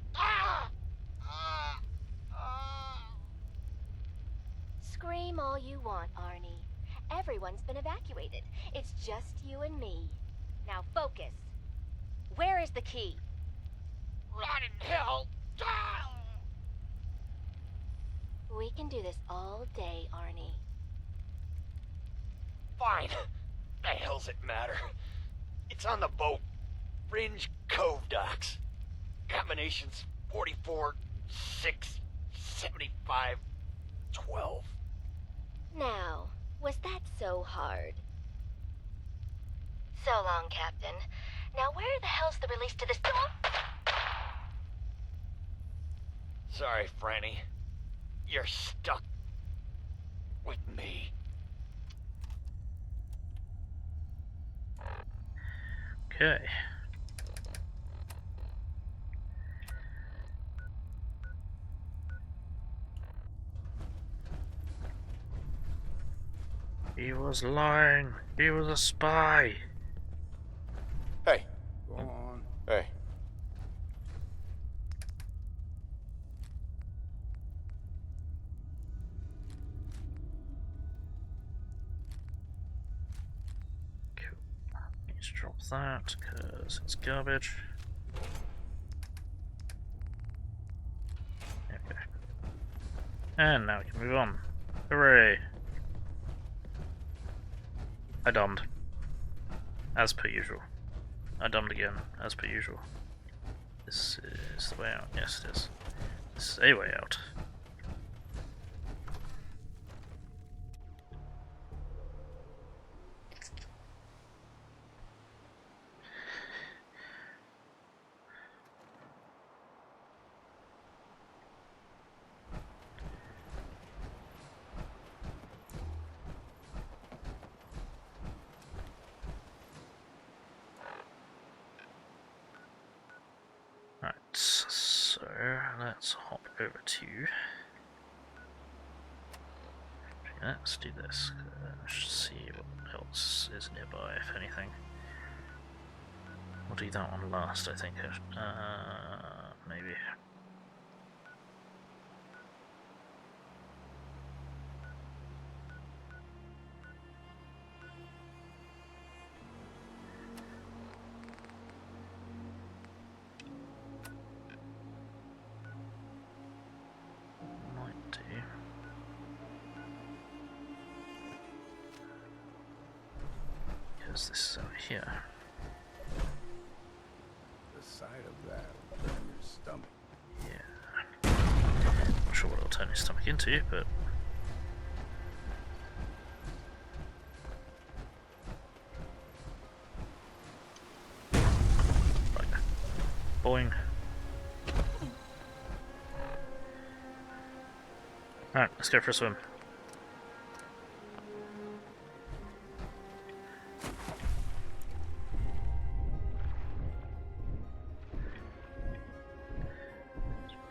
Scream all you want, Arnie. Everyone's been evacuated. It's just you and me. Now focus. Where is the key? Rot in hell! We can do this all day, Arnie. Fine. The hell's it matter? It's on the boat. Fringe Cove docks. Combinations 44, 6, 75, 12. Now, was that so hard? So long, Captain. Now where the hell's the release to this door? Sorry, Franny. You're stuck with me. Okay. He was lying. He was a spy. Hey. Go on. Hey. Let's drop that because it's garbage. Okay. And now we can move on. Hooray! I dommed. As per usual. I dommed again, as per usual. This is the way out. Yes, it is. This is a way out. So let's hop over to. Let's do this. Let's see what else is nearby, if anything. I'll do that one last, I think. Maybe. Might do. Because this is over here. The sight of that will turn your stomach. Yeah. Not sure what it'll turn your stomach into, but. Right. Boing. Alright, let's go for a swim.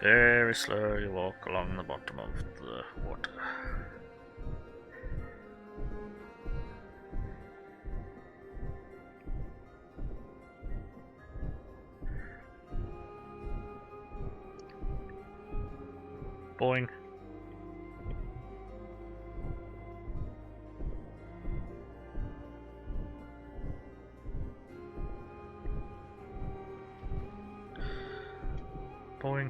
Very slowly walk along the bottom of the water. Boing. Boing.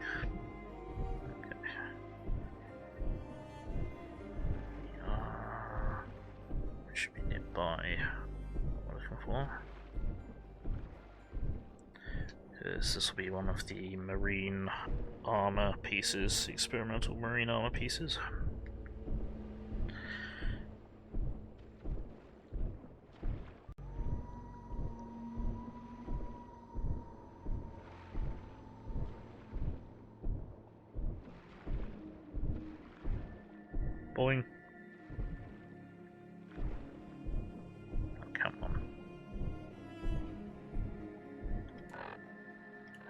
Should be nearby. What I'm looking for. Because this will be one of the marine armour pieces, experimental marine armour pieces. Boing. Oh, come on.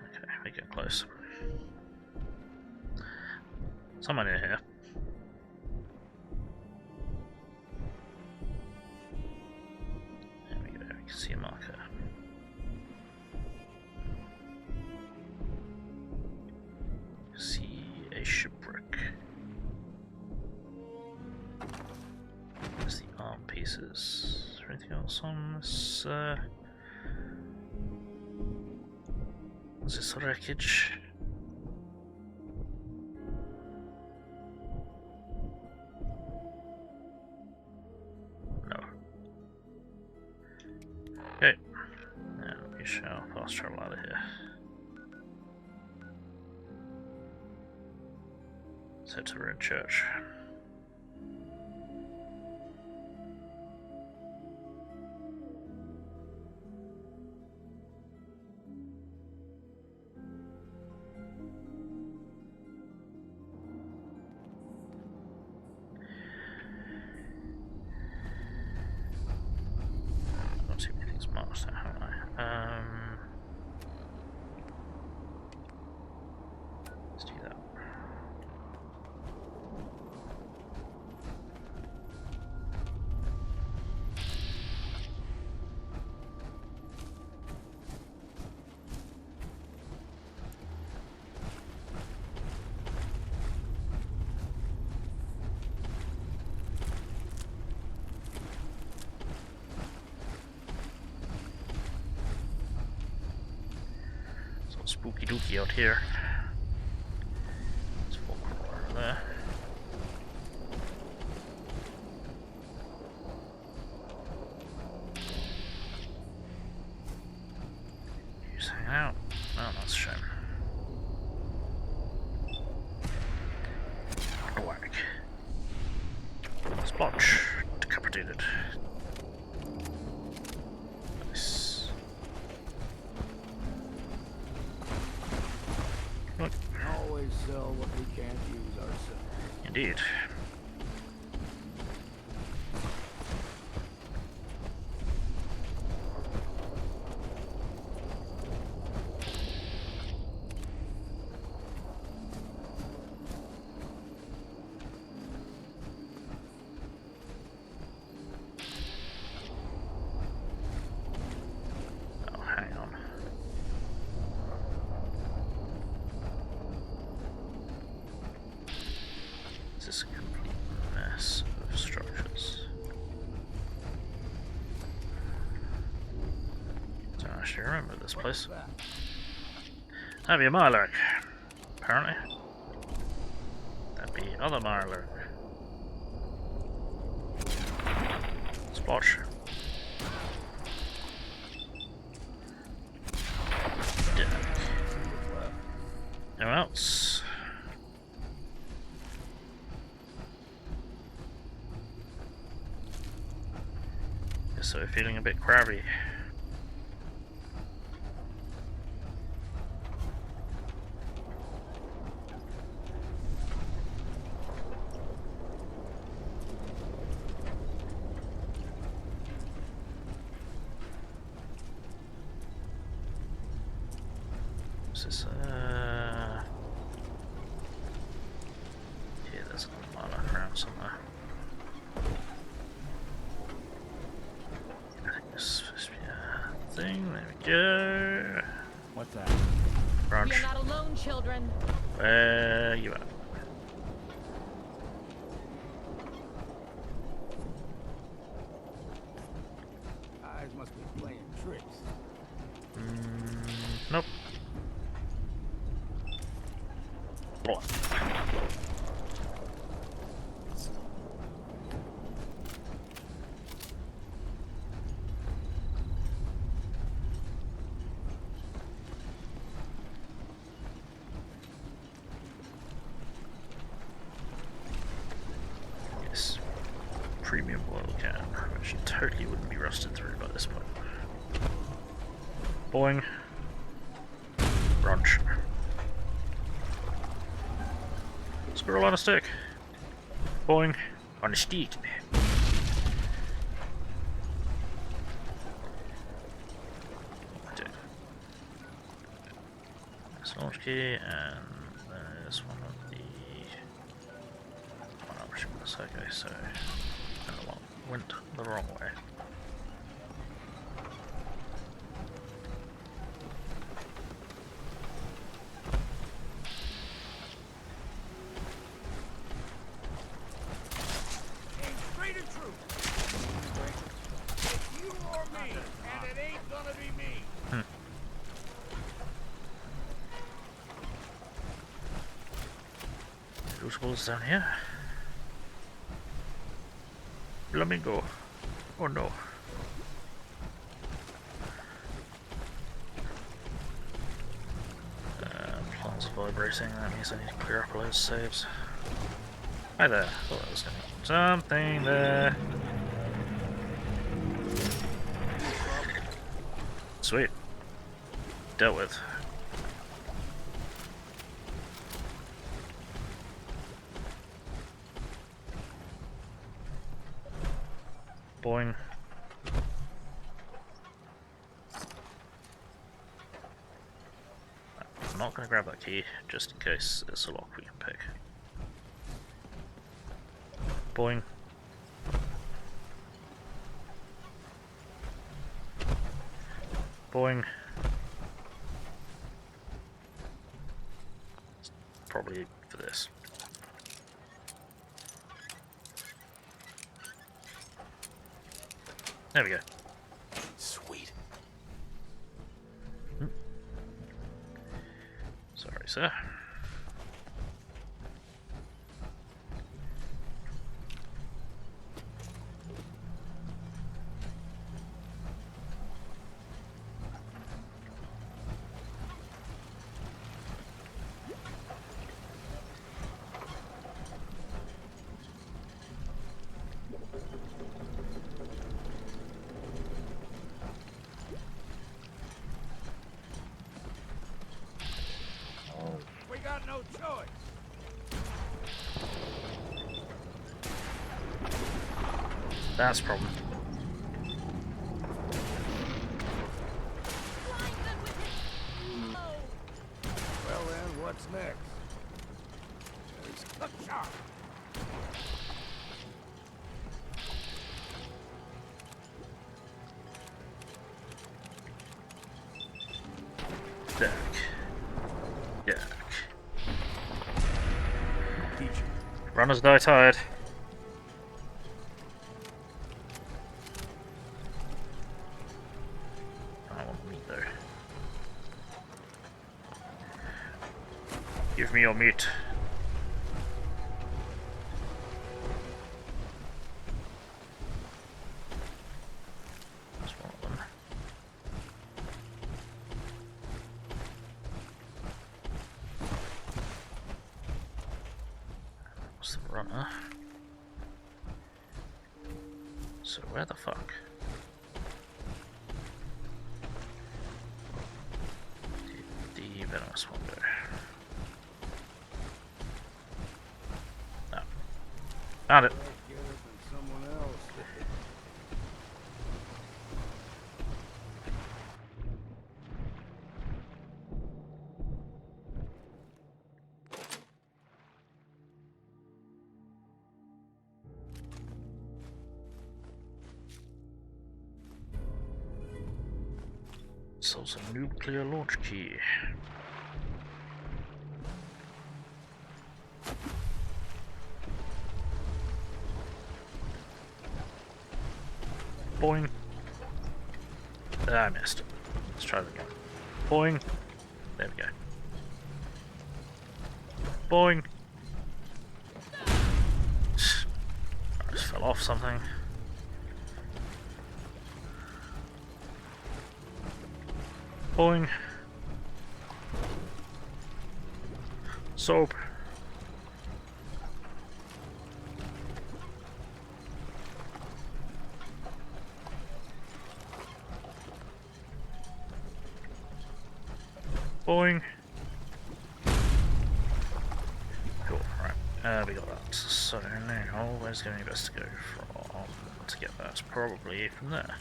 Okay, we're getting close. Someone in here. There we go, we can see a marker. See a shipwreck. There's the arm pieces. Is there anything else on this? Is this wreckage? No. Okay. Now we shall fast travel out of here. Let's head to Ruined Church. Not too many things marked now, have I? Let's do that. Spooky dooky out here. Let's walk over there. You just hang out. Oh, that's a shame. Whack. Splotch. Decapitated. Nice. Look. Always sell what we can't use ourselves. Indeed. Oh, hang on. actually remember this place. That'd be a mirelurk, apparently. That'd be other mirelurk. Splotch. Yeah. Anyone else? Guess so, feeling a bit crabby. This yeah, there's a lot around somewhere. I think this is supposed to be a thing. There we go. What's that? Branch. We are not alone, children. Where you at? Eyes must be playing tricks. Nope. Oh. Yes. Premium oil can, which totally wouldn't be rusted through by this point. Boing. Brunch. Squirrel on a stick. Boing. On a stick. There's launch key, and there's one of the... Oh no, which was okay, so... went the wrong way. Crucibles down here. Flamingo. Oh no. Plants are vibrating, that means I need to clear up a load of saves. Hi there. Thought that was going to be something there. Sweet. Dealt with. Boing. I'm not going to grab that key, just in case it's a lock we can pick. Boing. Boing. Probably for this. There we go. Sweet. Sorry, sir. Got no choice. That's a problem. Well then, what's next? There's a shot. Deck. Yeah. Runners die tired. I want meat though. Give me your meat. That's one of them. What's the runner? So where the fuck? The venomous one go? Found it. So it's a nuclear launch key. Boing. I missed. Let's try that again. Boing. There we go. Boing. I just fell off something. Boing. Soap. Boing. Cool, right. We got that. So now, where's going to be best to go from to get that? Probably from there.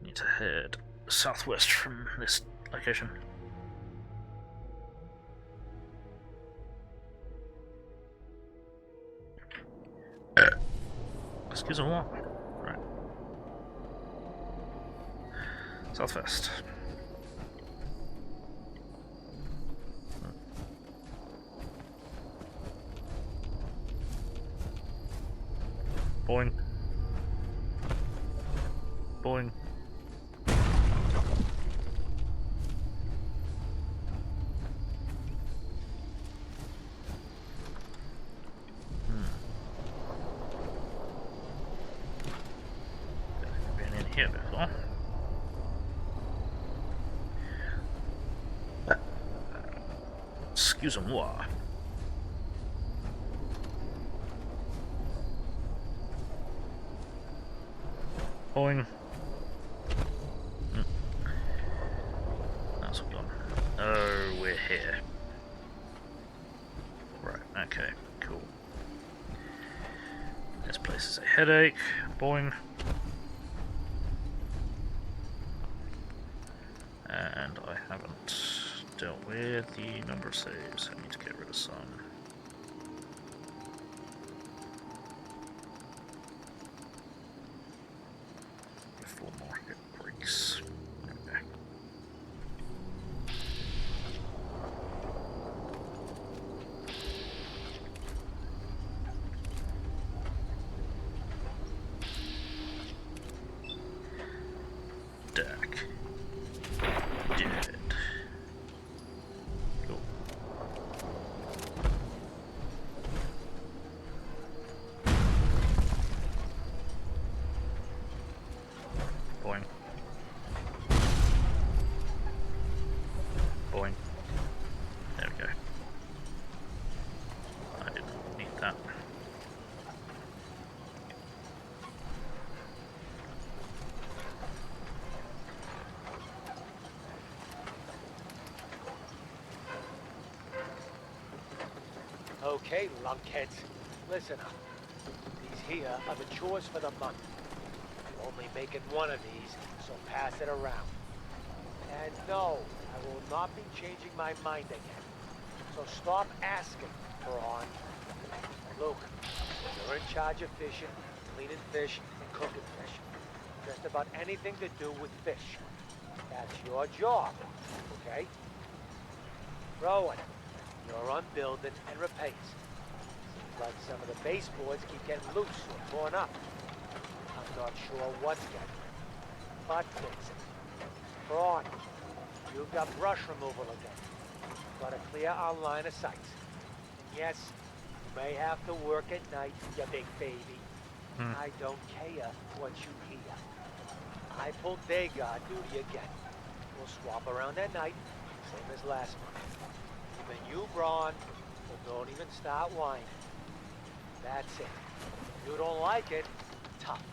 Need to head southwest from this location. Excuse me, what? Right. Southwest. Boing. Boing. Been in here before. Excusez-moi. Boing. That's all gone. Oh, we're here. Right, okay, cool. This place is a headache. Boing. And I haven't dealt with the number of saves. I need to get rid of some. Before market breaks. Okay. Deck. Dead. Cool. Boing. Boing. There we go. I didn't need that. Okay, lunkheads. Listen up. These here are the chores for the month. I'm only making one of these, so pass it around. And no, I will not be changing my mind again. So stop asking, Braun. Luke, you're in charge of fishing, cleaning fish, and cooking fish. Just about anything to do with fish. That's your job, okay? Rowan, you're on building and repairs. Seems like some of the baseboards keep getting loose or torn up. I'm not sure what's getting, but fix it. Braun, you You've got brush removal again. Gotta clear our line of sight. And yes, you may have to work at night, you big baby. I don't care what you hear. I pulled day guard duty again. We'll swap around at night, same as last month. Even you, Braun, well, don't even start whining. That's it. If you don't like it, tough.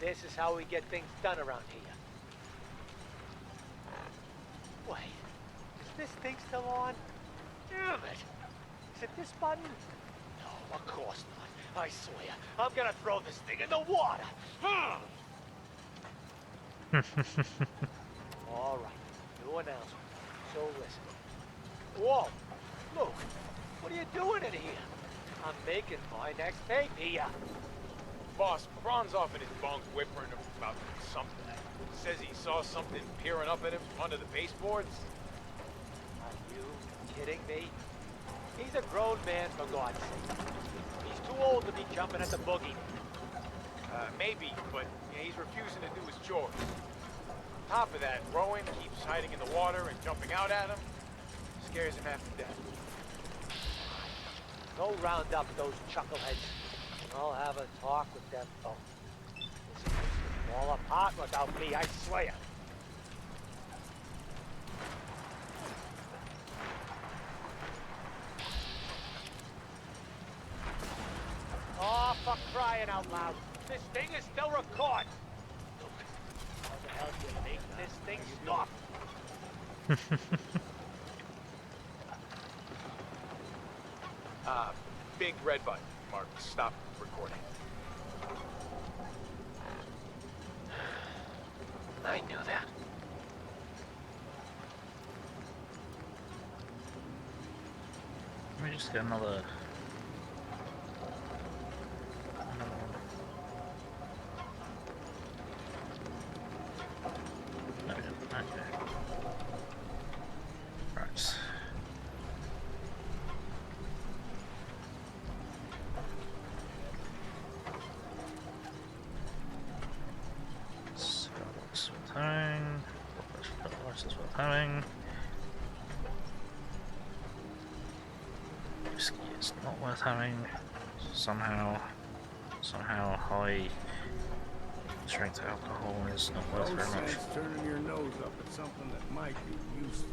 This is how we get things done around here. Wait, is this thing still on? Damn it! Is it this button? No, of course not. I swear, I'm gonna throw this thing in the water. All right, new announcement. So listen. Whoa, Luke, what are you doing in here? I'm making my next tape here. Boss, Braun's off in his bunk whimpering about something. Says he saw something peering up at him under the baseboards. Are you kidding me? He's a grown man, for God's sake. He's too old to be jumping at the boogie. Maybe, but he's refusing to do his chores. On top of that, Rowan keeps hiding in the water and jumping out at him. Scares him half to death. Go round up those chuckleheads. I'll have a talk with them both. This place will fall apart without me, I swear. Oh, for crying out loud. This thing is still recording. Look, how the hell do you make this thing stop? Big red button. Mark, stop recording. I knew that. Let me just get another... Having whiskey is not worth having. Somehow high strength alcohol is not worth very much. No sense turning your nose up at something that might be useful.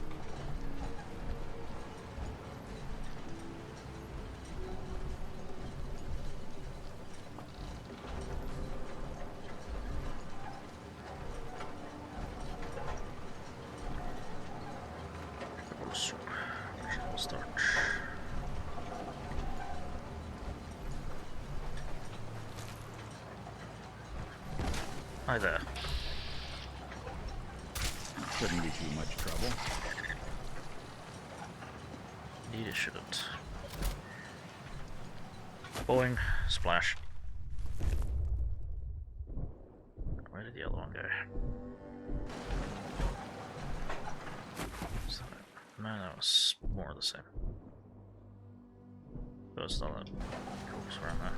Hi there. Shouldn't be too much trouble. Indeed it shouldn't. Boing, splash. Where did the other one go? So, no, that was more of the same. But it's not that corpse around there.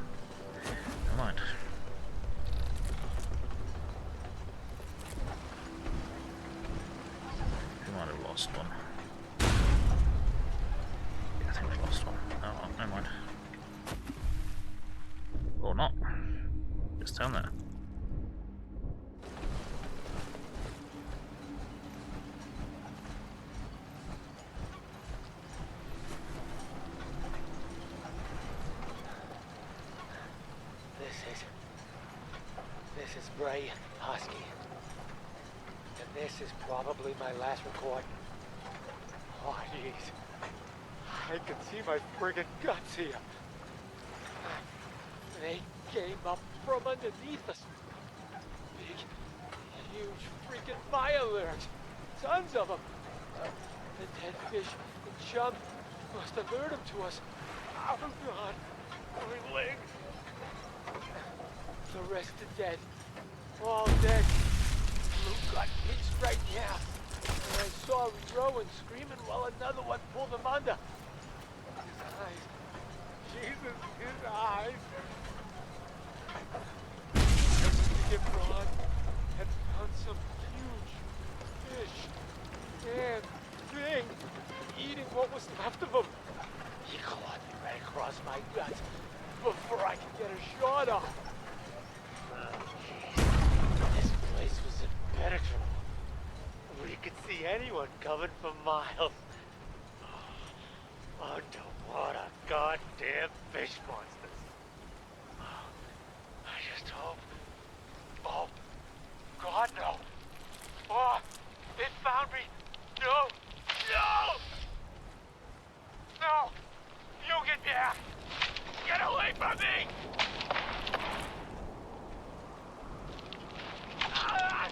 Never mind. Might have lost one. Yeah, I think we lost one. Oh well, never mind. Or not. It's down there. This is Bray Hosky. And this is probably my last record. Oh, jeez. I can see my friggin' guts here. They came up from underneath us. Big, huge freaking mirelurks. Tons of them. The dead fish and chum must have lured them to us. Oh, God. My leg. The rest are dead. All dead. Luke got pinched right in half. And I saw Rowan screaming while another one pulled him under. His eyes. Jesus, his eyes. I went to get Ron and found some huge fish. And what was left of him. He clawed me right across my guts before I could get a shot off. This place was impenetrable. We could see anyone coming for miles. Underwater goddamn fish monsters. I just hope. Oh, God, no. Oh, it found me. No, no! No! You get back! Get away from me! Ah!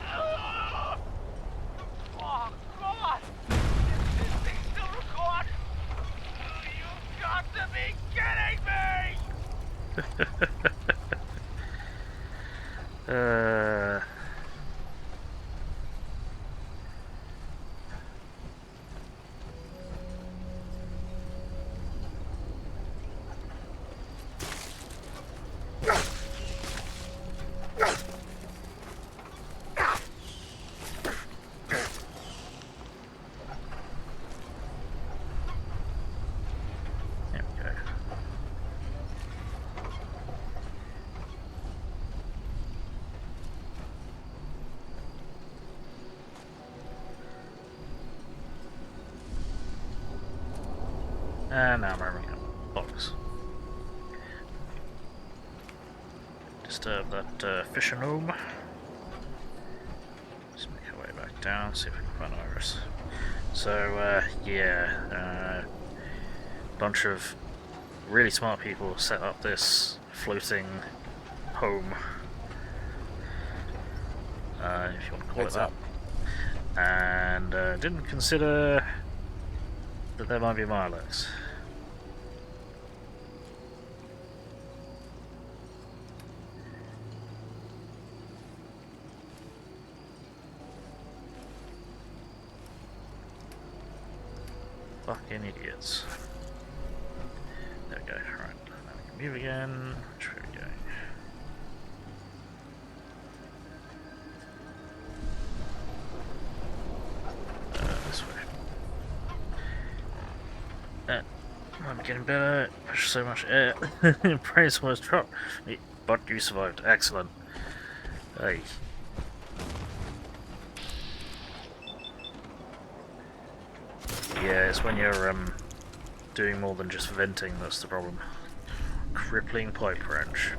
Ah! Oh, God! Is this thing still record? You've got to be kidding me! And now I'm running out of box. Disturb that fish gnome. Let's make our way back down, see if we can find Iris. So, yeah, bunch of really smart people set up this floating home, if you want to call it that, and didn't consider that there might be mirelurks. Fucking idiots. There we go, right. Now we can move again. Which way are we going? This way. I'm getting better. Push so much air. Praise was dropped. But you survived. Excellent. Hey. Yeah, it's when you're doing more than just venting that's the problem. Crippling pipe wrench.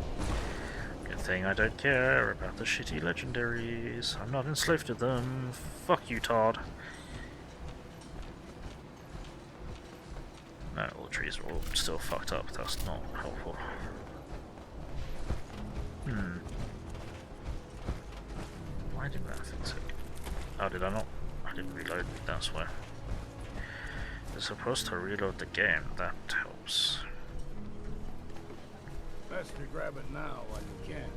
Good thing I don't care about the shitty legendaries. I'm not enslaved to them. Fuck you, Todd. No, all the trees are all still fucked up. That's not helpful. Why didn't that fix it? Oh, did I not? I didn't reload. That's why. You're supposed to reload the game. That helps. Best to grab it now while you can.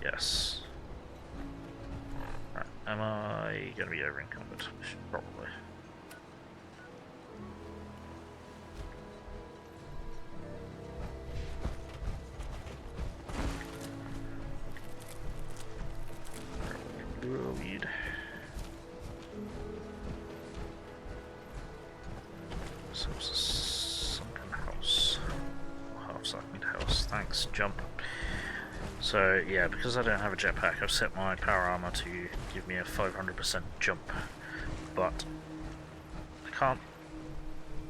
Yes. Right. Am I going to be over encumbered? Probably. Weed. So it's a sunken house. Half-sunken house. Thanks, jump. So yeah, because I don't have a jetpack, I've set my power armor to give me a 500% jump, but I can't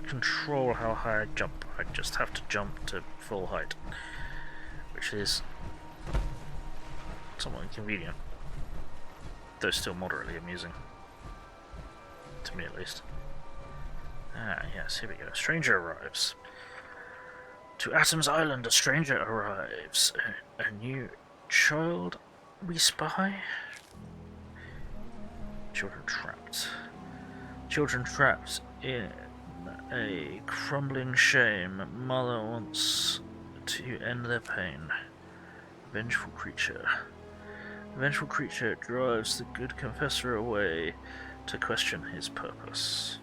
control how high I jump. I just have to jump to full height, which is somewhat inconvenient, though still moderately amusing. To me, at least. Ah, yes, here we go. Stranger arrives. To Atom's Island, a stranger arrives. A new child we spy? Children trapped. Children trapped in a crumbling shame. Mother wants to end their pain. Vengeful creature. Vengeful creature drives the good confessor away to question his purpose.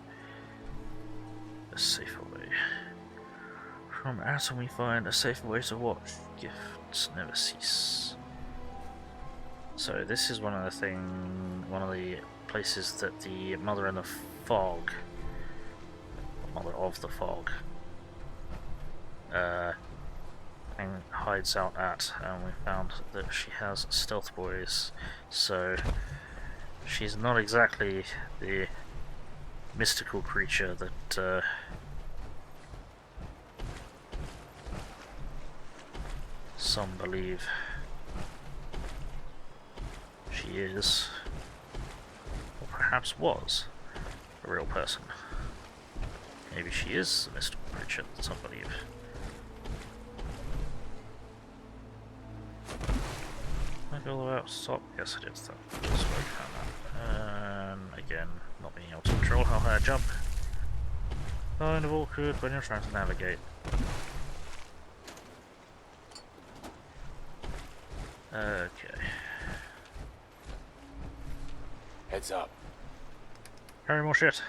A safer way. From Atom we find a safer way to watch. Gifts never cease. So this is one of the places that the Mother in the Fog, Mother of the Fog, hides out at, and we found that she has stealth boys, so she's not exactly the mystical creature that some believe she is, or perhaps was, a real person. Maybe she is the mystical creature that some believe. Did I go all the way out? Stop. Yes, I did. That's where I found that. And again, not being able to control how high I jump. Kind of awkward when you're trying to navigate. Okay. Heads up. Carry more shit.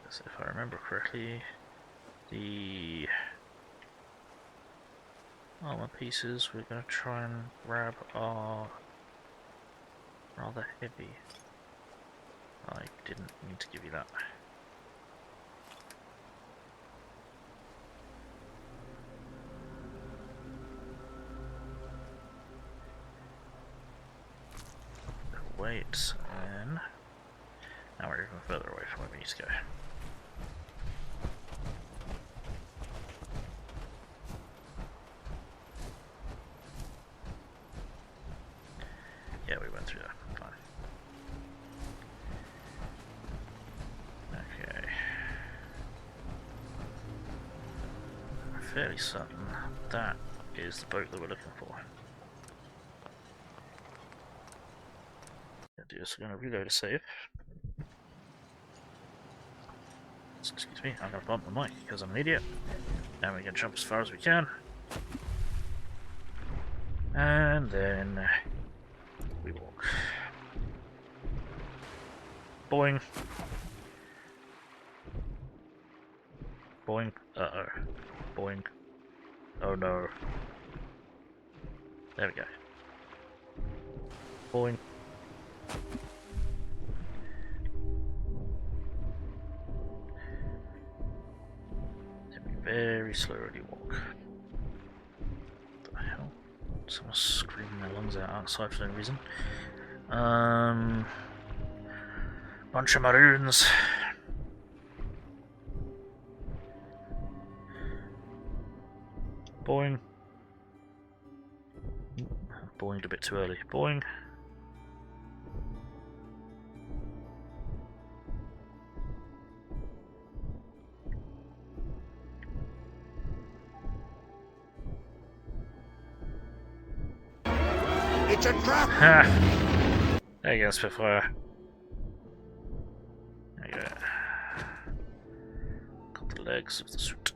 Because if I remember correctly, the armour pieces we're going to try and grab are rather heavy. I didn't mean to give you that. Wait, and now we're even further away from where we need to go. Yeah, we went through that. Fine. Okay. I'm fairly certain that is the boat that we're looking for. Just going to reload a save. Excuse me, I'm going to bump the mic because I'm an idiot. And we're going to jump as far as we can. And then we walk. Boing. Boing. Uh-oh. Boing. Oh no. There we go. Boing. Very slowly walk. What the hell? Someone's screaming their lungs out outside for no reason. Bunch of maroons. Boing. Boinged a bit too early. Boing. It's a trap! Ha! There you go, Spitfire. There you go. Got the legs of the suit.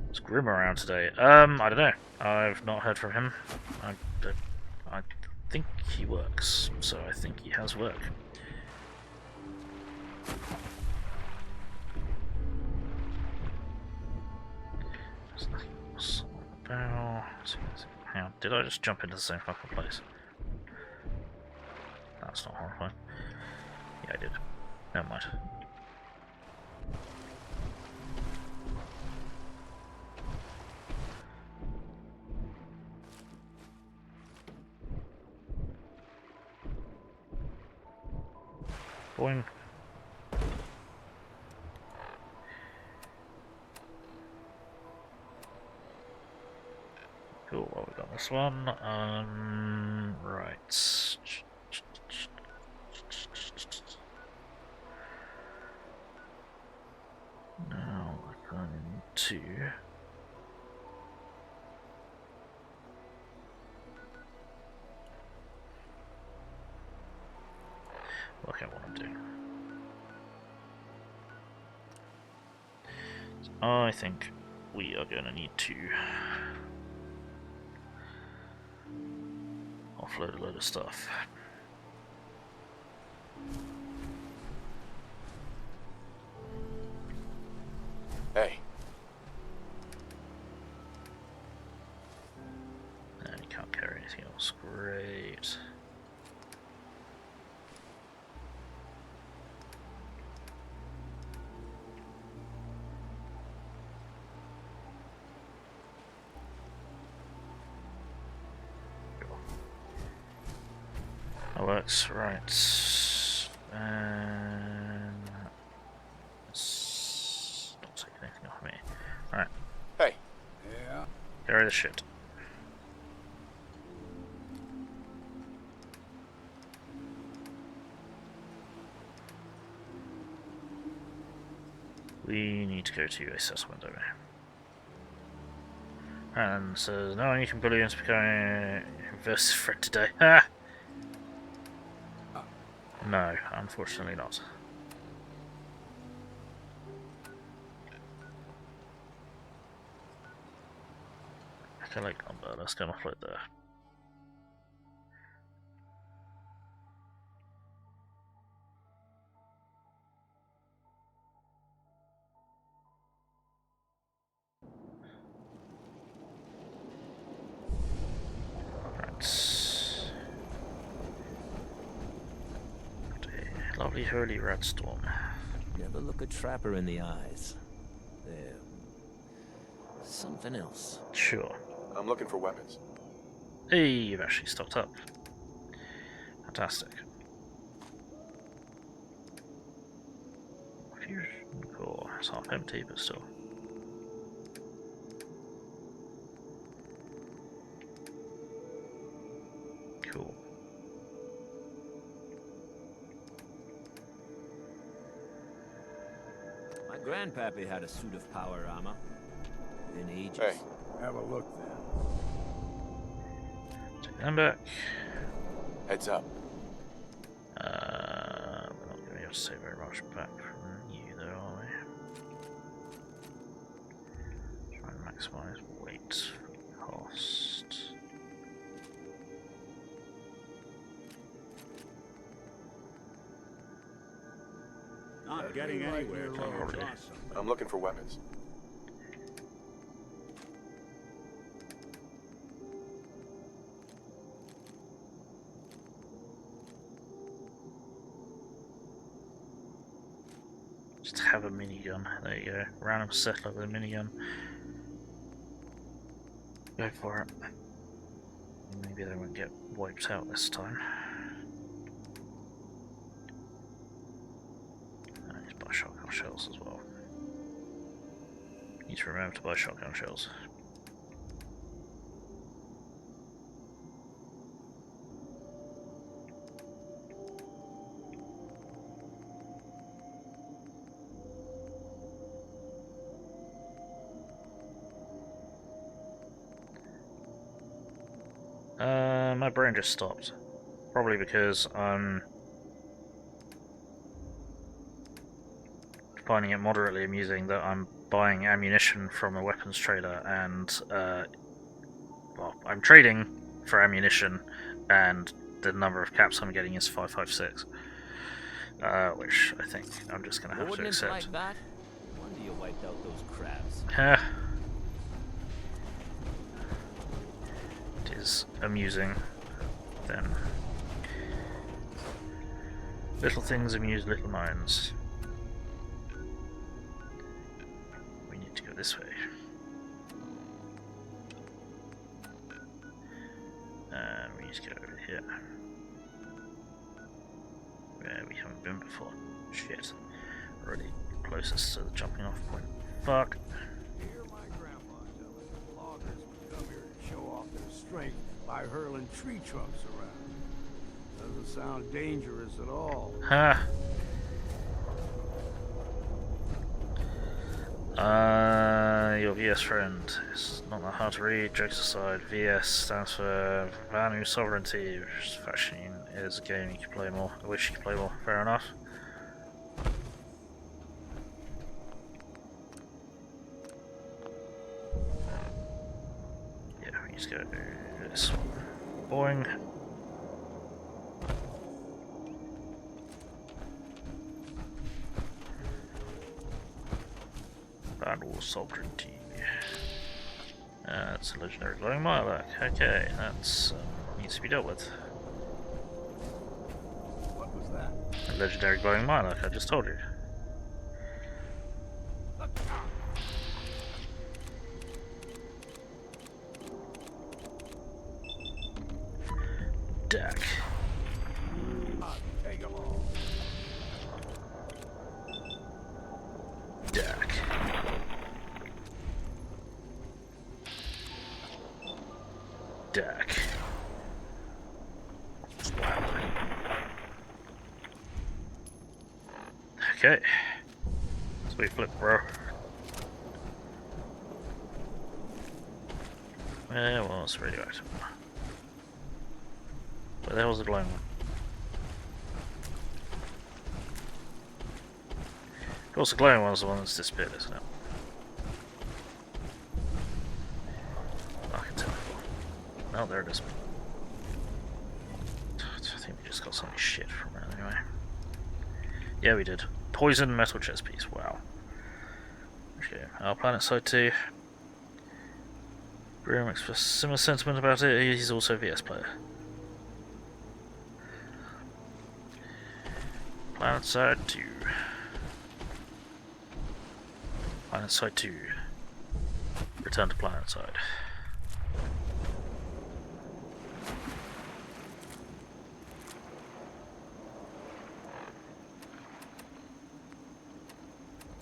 Is Grim around today? I don't know. I've not heard from him. I think he works, so I think he has work. There's nothing else about. Hang on, did I just jump into the same fucking place? That's not horrifying. Yeah, I did. Never mind. Boing. Cool, well, we got this one. Right. Now we're going to work out what I'm doing. So I think we are going to need to offload a load of stuff. Anything else? Great. That works, right. And it's not taking anything off me. Alright. Hey. Yeah. Carry the shit. We need to go to assessment, don't we? And says, no, you can bully into becoming versus threat today. Ha! No, unfortunately not. I can like number, let's go and offload there. Lovely holy red storm. Never look a trapper in the eyes. They're something else. Sure. I'm looking for weapons. Hey, you've actually stocked up. Fantastic. Fusion core. It's half empty, but still. Cool. My grandpappy had a suit of power armor. In ages. Hey, have a look then. Take them back. Heads up. We're not going to be able to say very much back from you, though, are we? Try and maximize weight for cost. Not getting anywhere. I'm looking for weapons. Just have a minigun. There you go. Random settler with a minigun. Go for it. Maybe they won't get wiped out this time. I need to buy shotgun shells as well. Need to remember to buy shotgun shells. My brain just stopped. Probably because I'm finding it moderately amusing that I'm buying ammunition from a weapons trader and, well, I'm trading for ammunition and the number of caps I'm getting is 556. Which I think I'm just going to have to accept. Like that? No wonder you wiped out those crabs. It is amusing. Then little things amuse little minds. We need to go this way. And we need to go over here. Where we haven't been before. Shit. Already closest to the jumping off point. Fuck. Hear my grandpa tell us loggers would come here to show off their strength by hurling tree trunks around. Doesn't sound dangerous at all. Ha! Your VS friend. It's not that hard to read. Jokes aside, VS stands for Vanu Sovereignty, which is fashion is a game you can play more. I wish you could play more. Fair enough. Yeah, we need to go this one. Boing. Battle Sovereignty. That's a legendary glowing mirelurk. Okay, that's needs to be dealt with. What was that? A legendary glowing mine, like I just told you. Deck. Take 'em all. Deck. Deck. Okay. Sweet flip, bro. Yeah, well, it's radioactive. Where the hell's the glowing one? Of course, the glowing one's the one that's disappeared, isn't it? I can tell. Oh, there it is. I think we just got something shit from it anyway. Yeah, we did. Poison metal chest piece. Wow. Okay, our planet side 2. Graham expressed similar sentiment about it. He's also a VS player. Planet side 2. Planet side 2. Return to planet side.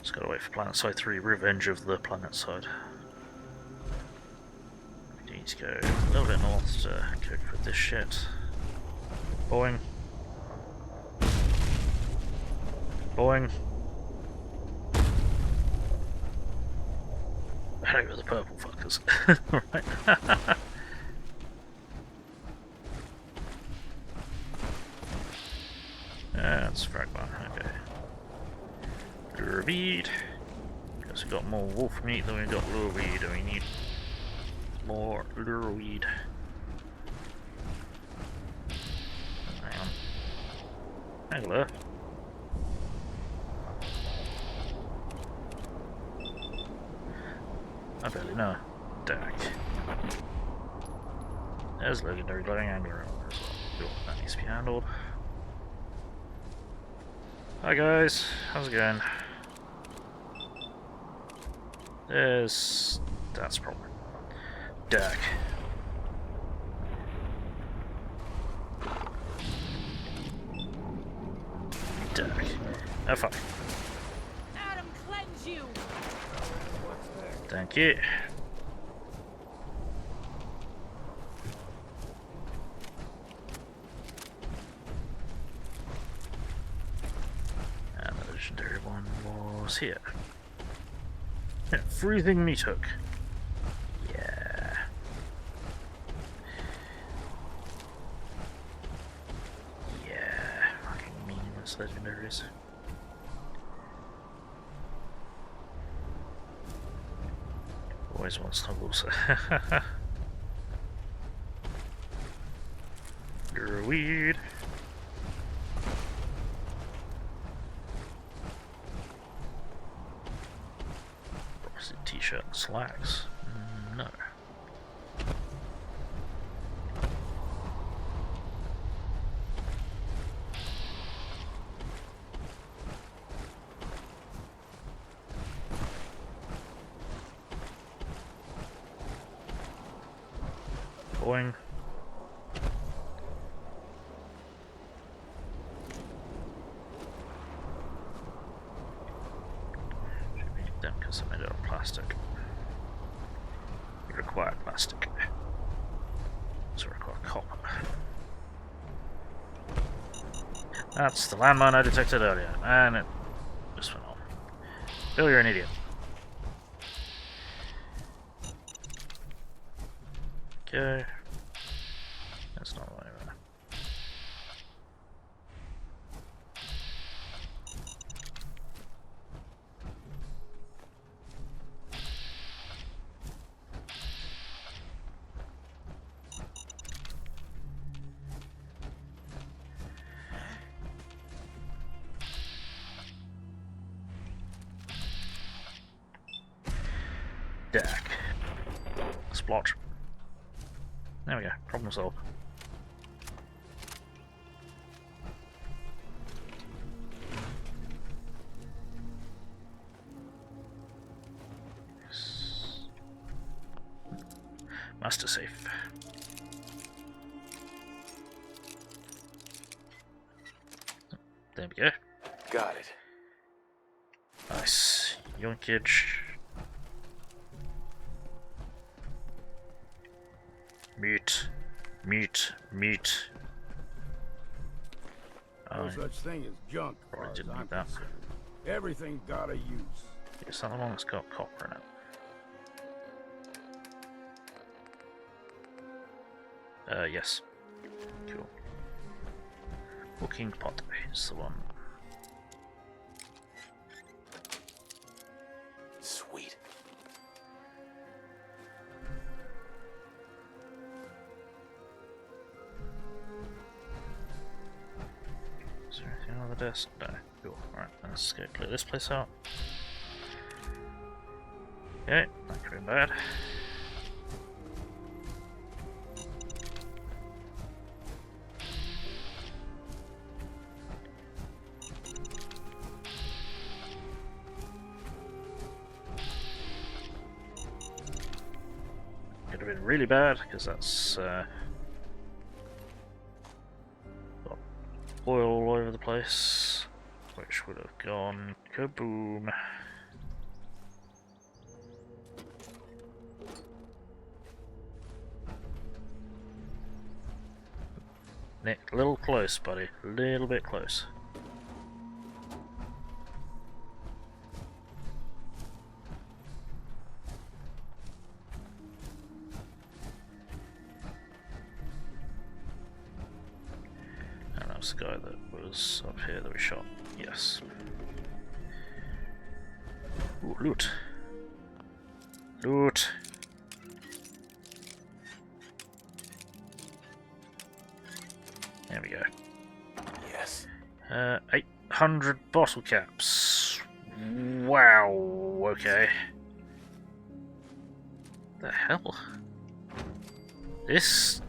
Just gotta wait for planet side 3, Revenge of the Planet Side. We need to go a little bit north to cope with this shit. Boing. Boing. Hello with the purple fuckers. Right. That's fragment, okay. Lure weed. Guess we got more wolf meat than we got lure weed, and we need more lure weed. Hang on. Hello. I barely know. Deck. There's legendary glowing angler armor as well. That needs to be handled. Hi guys, how's it going? That's a problem. Deck. Deck. Oh fuck. Adam, cleanse you. Thank you. And the legendary one was here. Yeah, freezing meat hook. Yeah. Yeah. Fucking meaningless legendaries. Always want snuggles. You're a weed. Frosted t-shirt and slacks. No. Boing. Should be them because they're made out of plastic. We require plastic. So we require copper. That's the landmine I detected earlier, and it just went off. Bill, you're an idiot. Okay. That's not the way around. Deck. Splotch. There we go. Problem solved. Master safe. There we go. Got it. Nice. Yonkage. Meat. Meat. Meat. No such thing as junk. Probably as didn't I'm need that. concerned. Everything got a use. Is that the one that's got copper in it? Yes. Cool. Cooking pot is the one. Sweet. Is there anything on the desk? No. Cool. Alright, let's go clear this place out. Okay, not going bad. Could have been really bad because that's got oil all over the place, which would have gone kaboom. Nick, a little close, buddy. A little bit close. And that was the guy that was up here that we shot. Yes. Ooh, loot. Loot. There we go. Yes. 800 bottle caps. Wow. Okay. The hell? This.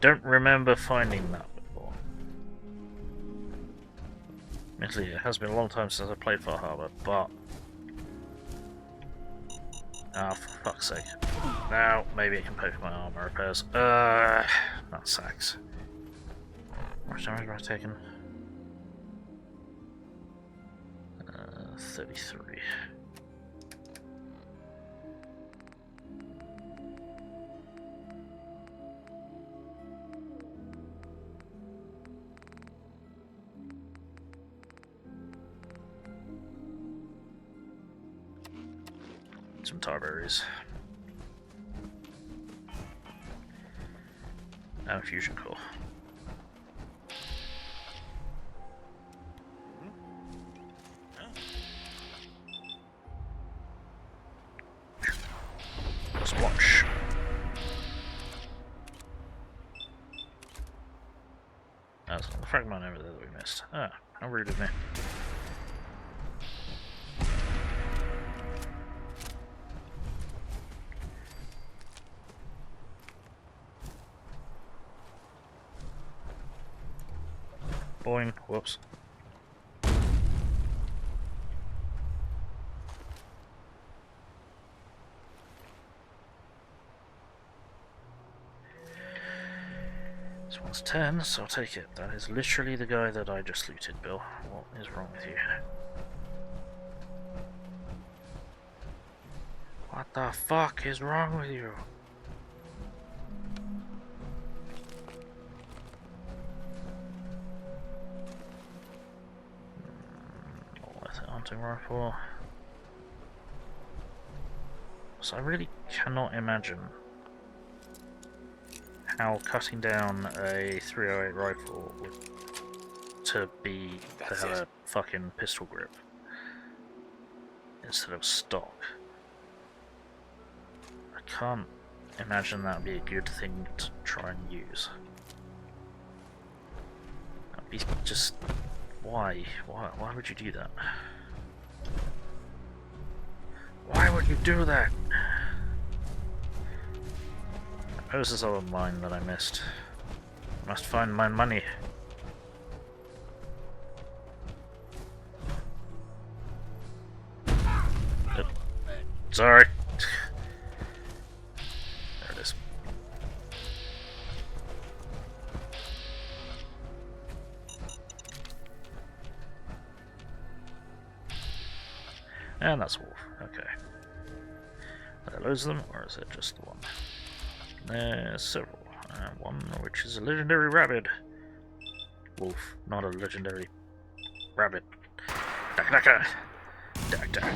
Don't remember finding that before. Admittedly, it has been a long time since I played Far Harbor, but. Ah, oh, for fuck's sake. Now, maybe I can pay for my armour repairs. That sucks. How much damage have I taken? 33. Some tar berries. And a fusion core. Splotch. That's the fragment over there that we missed. Ah, how rude of me. Boing. Whoops. This one's 10, so I'll take it. That is literally the guy that I just looted, Bill. What is wrong with you? What the fuck is wrong with you? Hunting rifle. So I really cannot imagine how cutting down a 308 rifle would to be to have a fucking pistol grip instead of stock. I can't imagine that would be a good thing to try and use. That'd be just why would you do that? Why would you do that? What was this other mine that I missed? I must find my money. Sorry. And that's a wolf. Okay. Are there loads of them, or is it just the one? There's several. One which is a legendary rabbit. Wolf, not a legendary rabbit. Dak dak dak dak.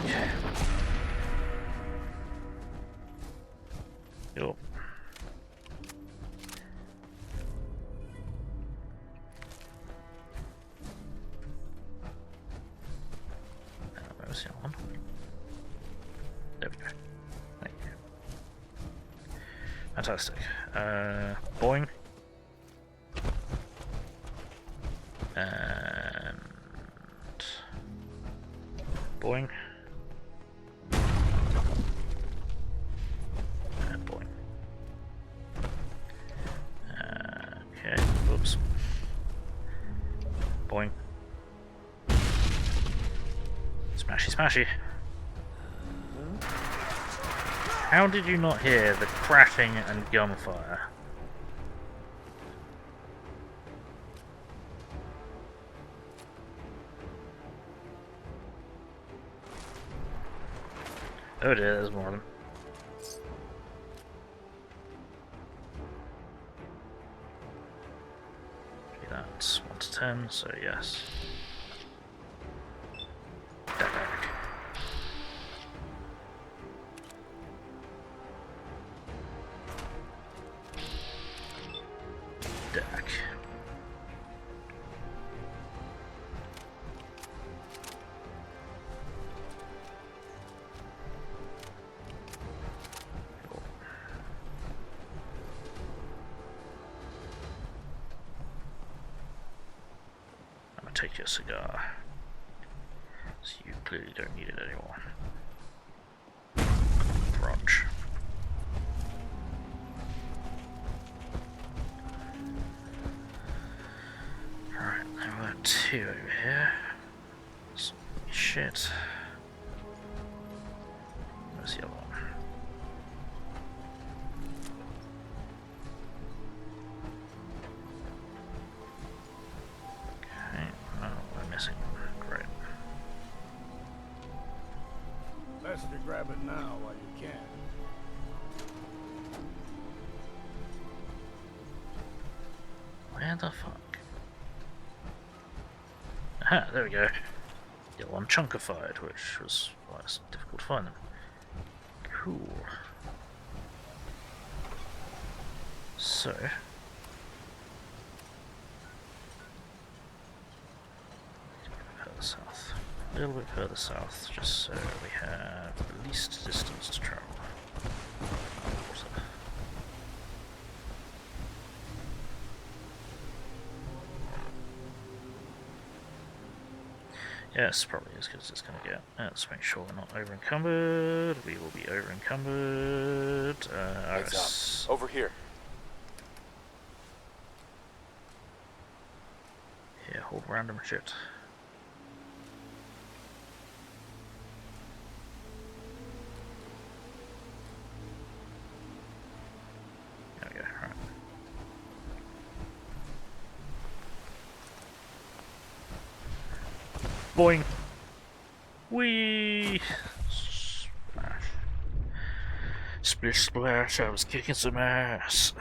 Yo. Where's the other one? There we go. Thank you. Fantastic. Boing. And boing. And boing. Okay, oops. Boing. Smashy, smashy. How did you not hear the crashing and gunfire? Oh dear, there's more of them. Okay, that's 1 to 10, so yes. Deck. I'm gonna take your cigar. So you clearly don't need it anymore. Crunch. Alright, I've got 2 over here. Some shit. Where's the other one? Okay, oh, we're missing one. Great. Best to grab it now while you can. Where the fuck? Aha, there we go. The other one chunkified, which was why it's difficult to find them. Cool. So. Further south. A little bit further south, just so we have the least distance to travel. Water. Yes, probably as good as it's going to get. Let's make sure we're not over encumbered. We will be over encumbered. Heads up. Over here. Yeah, hold random shit. There we go, right. Boing! Whee! Splash. Splish splash, I was kicking some ass.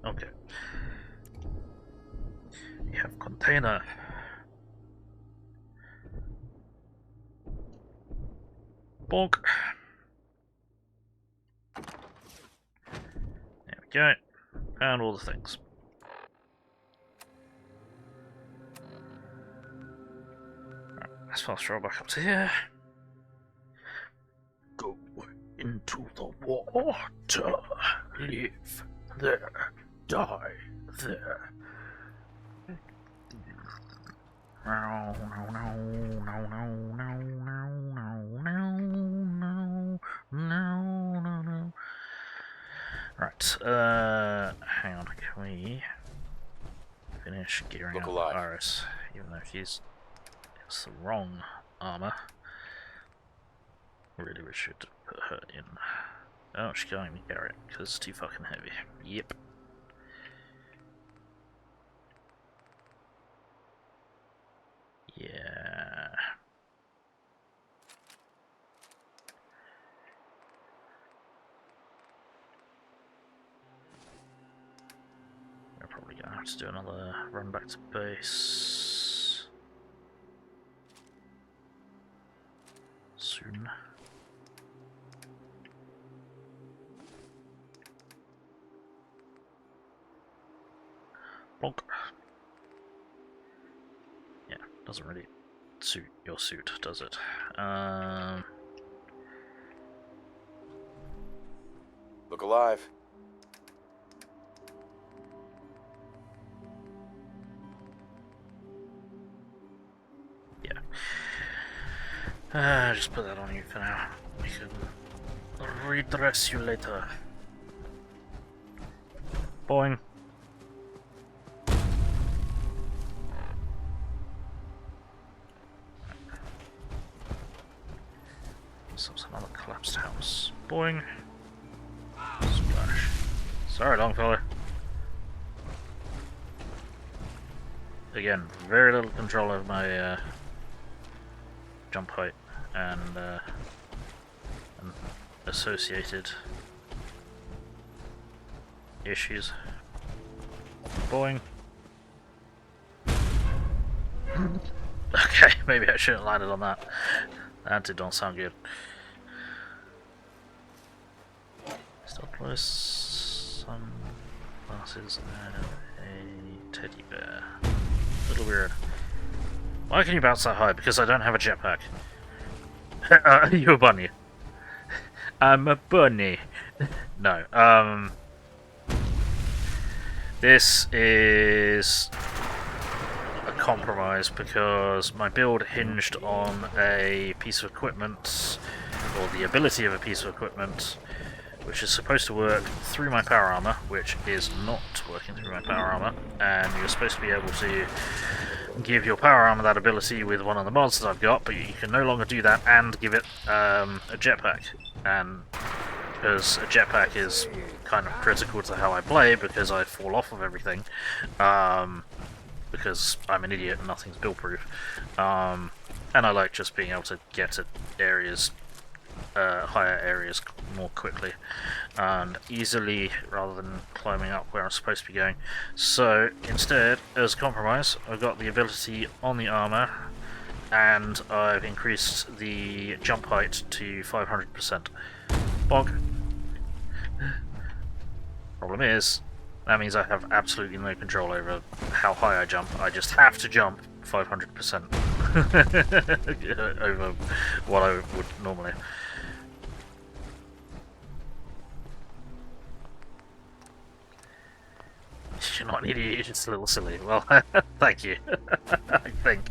Okay. We have container. Bonk. There we go. Found all the things. Right, let's fast roll back up to here. Go into the water. Live there. Die there. No, no, no, no, no, no, no, no, no, no, Right, hang on, can we finish gearing up Iris, even though it's the wrong armor. Really, we should put her in. Oh, she can't even carry it, because it's too fucking heavy. Yep. Yeah. We're probably gonna have to do another run back to base soon. Bonk. Yeah, doesn't really suit your suit, does it? Look alive. Yeah. Just put that on you for now. We can redress you later. Boing. So it's another collapsed house. Boing. Splash. Sorry, Longfellow. Again, very little control over my jump height and associated issues. Boing. Okay, maybe I shouldn't have landed on that. That did not sound good. Still close. Some glasses and a teddy bear. A little weird. Why can you bounce that high? Because I don't have a jetpack. Are you a bunny? I'm a bunny. No. This is a compromise because my build hinged on a piece of equipment, or the ability of a piece of equipment, which is supposed to work through my power armor, which is not working through my power armor, and you're supposed to be able to give your power armor that ability with one of the mods that I've got, but you can no longer do that and give it a jetpack. And because a jetpack is kind of critical to how I play, because I fall off of everything, because I'm an idiot and nothing's build proof, and I like just being able to get to areas, higher areas more quickly and easily, rather than climbing up where I'm supposed to be going. So instead, as a compromise, I've got the ability on the armor, and I've increased the jump height to 500%. Bonk. Problem is, that means I have absolutely no control over how high I jump. I just have to jump 500% over what I would normally. You're not an idiot, you're just a little silly. Well, thank you. I think.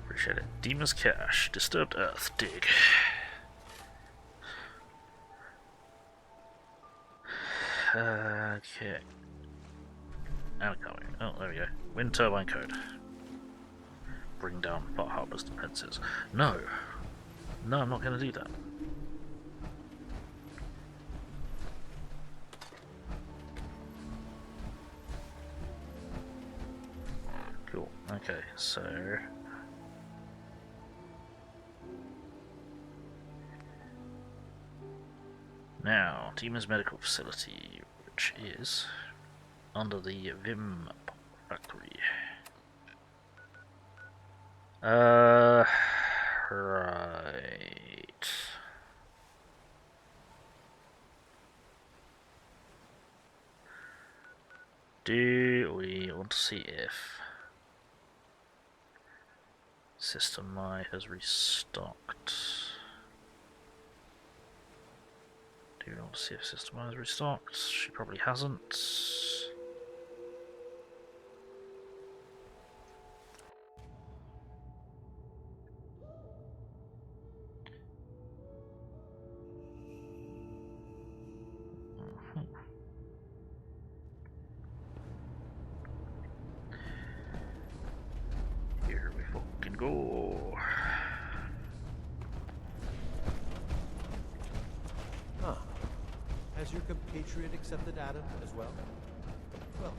Appreciate it. DiMA's cache. Disturbed Earth. Dig. Okay. And coming. Oh, there we go. Wind turbine code. Bring down Pot Harbor's defenses. No. No, I'm not going to do that. Cool. Okay, so... now, DiMA's medical facility, which is under the Vim factory. Right. Do we want to see if System I has restocked? Do we want to see if System I has restocked? She probably hasn't. Has your compatriot accepted Adam as well? Welcome.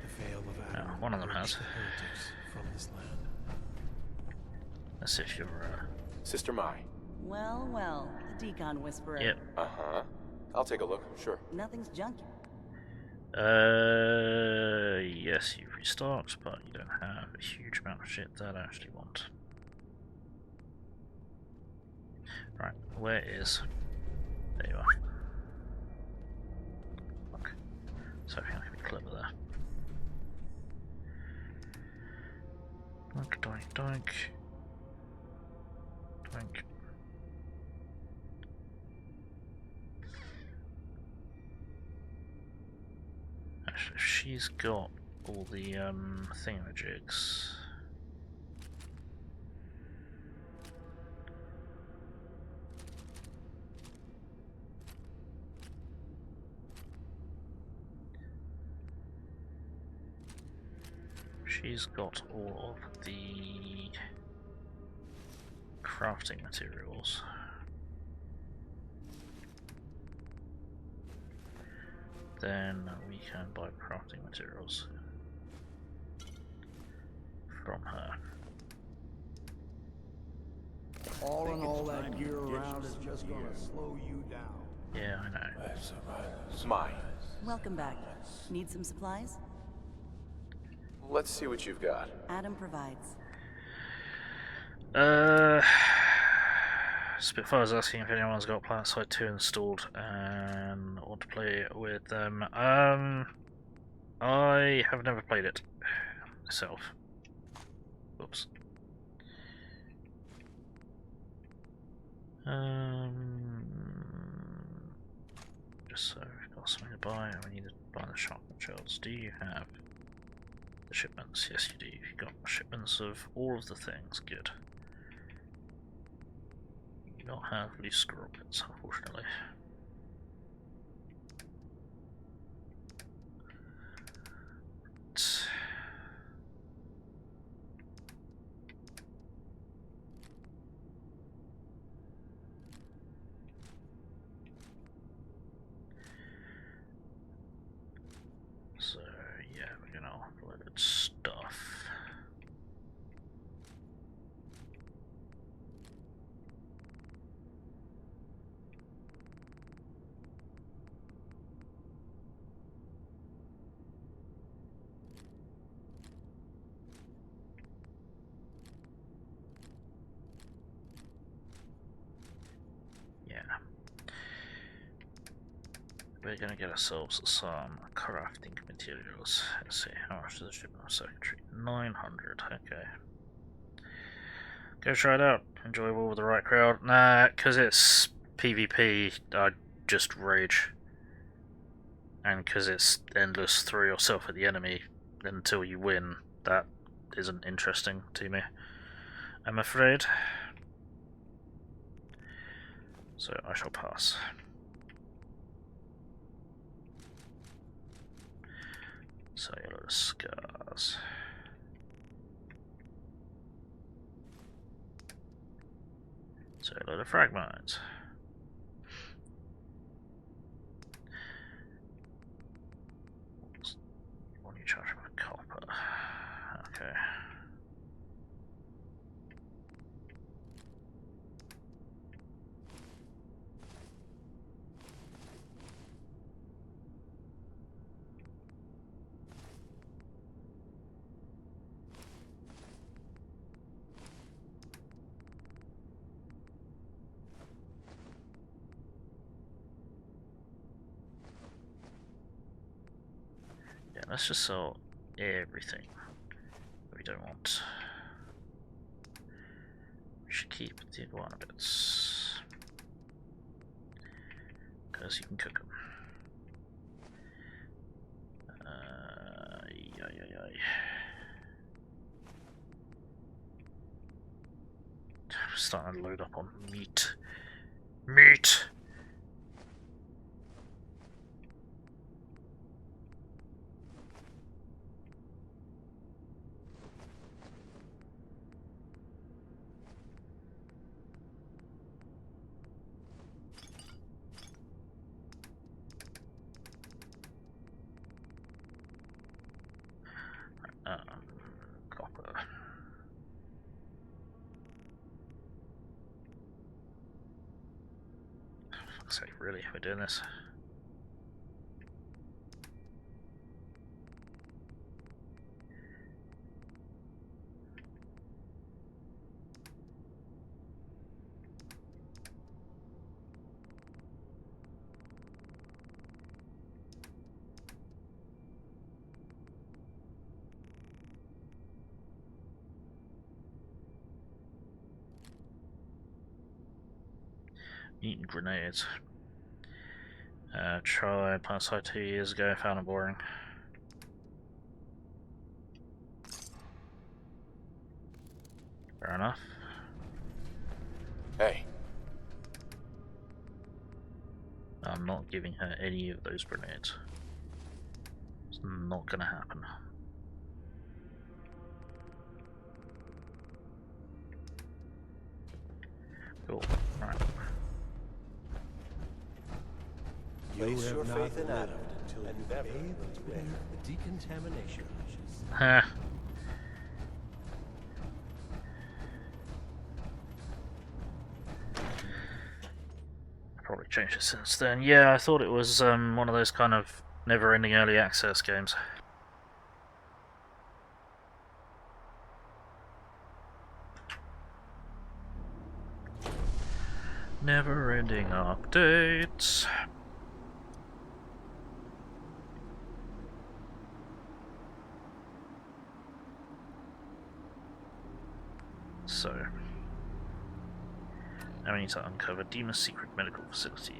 The Vale of Adam. One of them has. The heretics from this land. Let's see if you're. Sister Mai. Well, well, the Decon Whisperer. Yep. Uh-huh. I'll take a look, sure. Nothing's junk. Yes, you've restocked, but you don't have a huge amount of shit that I actually want. Right, where is... There you are. Look. So I can be clever there. Doink, doink, doink. Doink. Actually, she's got all the thingamajigs. She's got all of the crafting materials. Then we can buy crafting materials from her. All in all, that gear around is just gonna slow you down. Yeah, I know. Mai. Welcome back. Need some supplies? Let's see what you've got. Adam provides. Spitfire's asking if anyone's got PlanetSide 2 installed and want to play with them. I have never played it myself. Oops. Just so we've got something to buy, we need to buy the shotgun shells. Do you have the shipments? Yes, you do. You've got shipments of all of the things. Good. You don't have loose rockets, unfortunately. So yeah, we're gonna offload stuff. Yeah. We're gonna get ourselves some crafting materials. Let's see, how much does the shipment circuitry? 900, okay. Go try it out. Enjoyable with the right crowd. Nah, because it's PvP, I just rage. And because it's endless, throw yourself at the enemy until you win, that isn't interesting to me, I'm afraid. So I shall pass. Cellular scars. Cellular fragments. What do you charge for copper? Okay. Yeah, let's just sell everything we don't want. We should keep the iguana bits, because you can cook them. I'm starting to load up on meat. Meat! fuck's sake, really? We're doing this? Eating grenades. Tried past site 2 years ago, found it boring. Fair enough. Hey. I'm not giving her any of those grenades. It's not gonna happen. Cool. Alright. Place your faith in Adam until you never wear the decontamination ashes. Ha. Probably changed it since then. Yeah, I thought it was one of those kind of never-ending early access games. Never-ending updates. So, now we need to uncover DiMA's secret medical facility.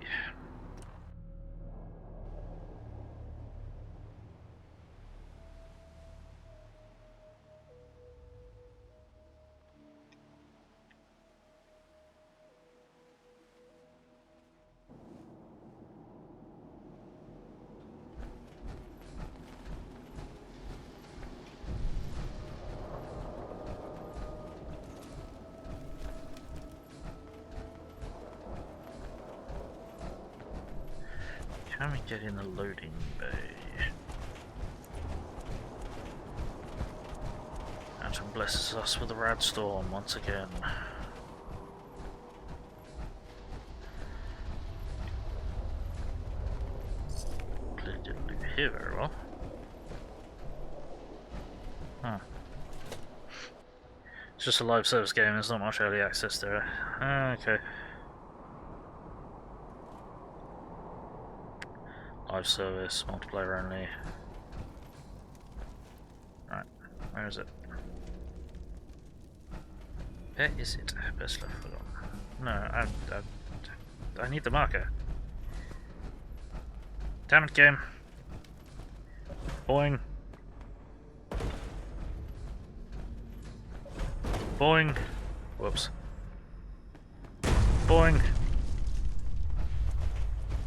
Can we get in the loading bay? Atom blesses us with a rad storm once again. Clearly didn't do here very well. Huh. It's just a live service game, there's not much early access there. Okay. Live service, multiplayer only. Right, where is it? Where is it? Best left forgotten. No, I need the marker. Damn it, game. Boing. Boing. Whoops. Boing.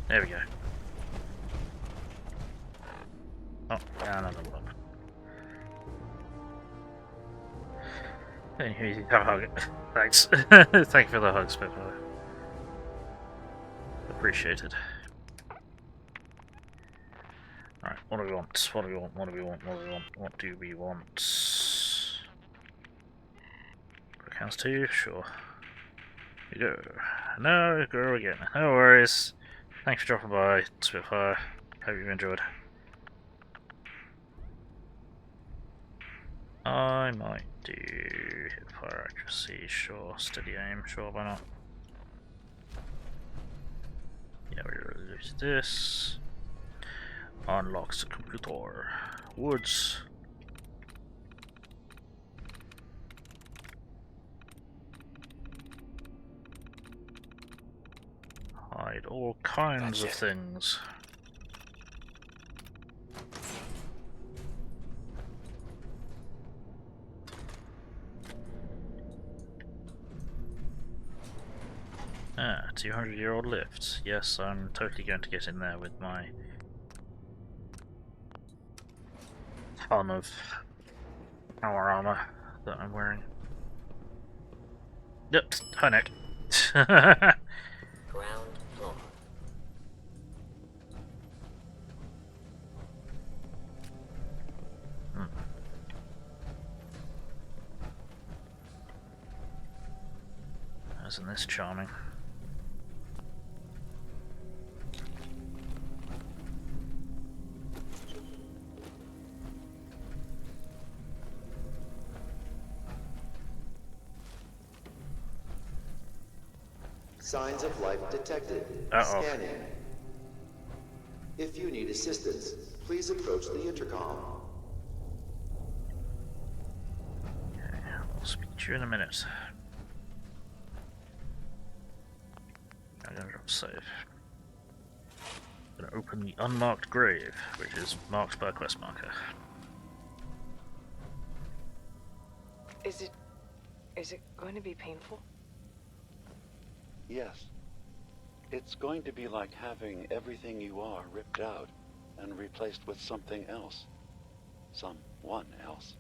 There we go. Oh, yeah, another one. Anyway, have a hug. Thanks. Thank you for the hug, Spitfire. Appreciated. Alright, what do we want? What do we want? What do we want? What do we want? What do we want? Counts 2? Sure. Here we go. No, go again. No worries. Thanks for dropping by, Spitfire. Hope you enjoyed. I might do hit fire accuracy, sure. Steady aim, sure, why not? Yeah, we release this. Unlocks the computer. Woods. Hide all kinds of things. Ah, 200-year-old lift. Yes, I'm totally going to get in there with my ton of power armor that I'm wearing. Yep, hi Nick. Ground floor. Isn't this charming? Signs of life detected. Uh-oh. Scanning. If you need assistance, please approach the intercom. Okay, I'll speak to you in a minute. I'm gonna drop save. I'm gonna open the unmarked grave, which is marked by a quest marker. Is it going to be painful? Yes. It's going to be like having everything you are ripped out and replaced with something else. Someone else.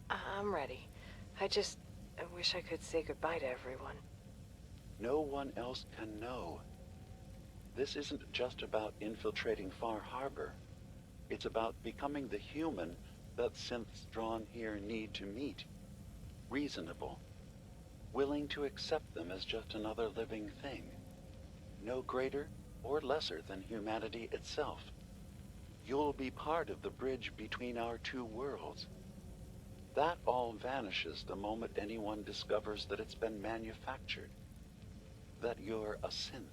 I'm ready. I wish I could say goodbye to everyone. No one else can know. This isn't just about infiltrating Far Harbor. It's about becoming the human that synths drawn here need to meet. Reasonable. Willing to accept them as just another living thing. No greater or lesser than humanity itself. You'll be part of the bridge between our two worlds. That all vanishes the moment anyone discovers that it's been manufactured. That you're a synth.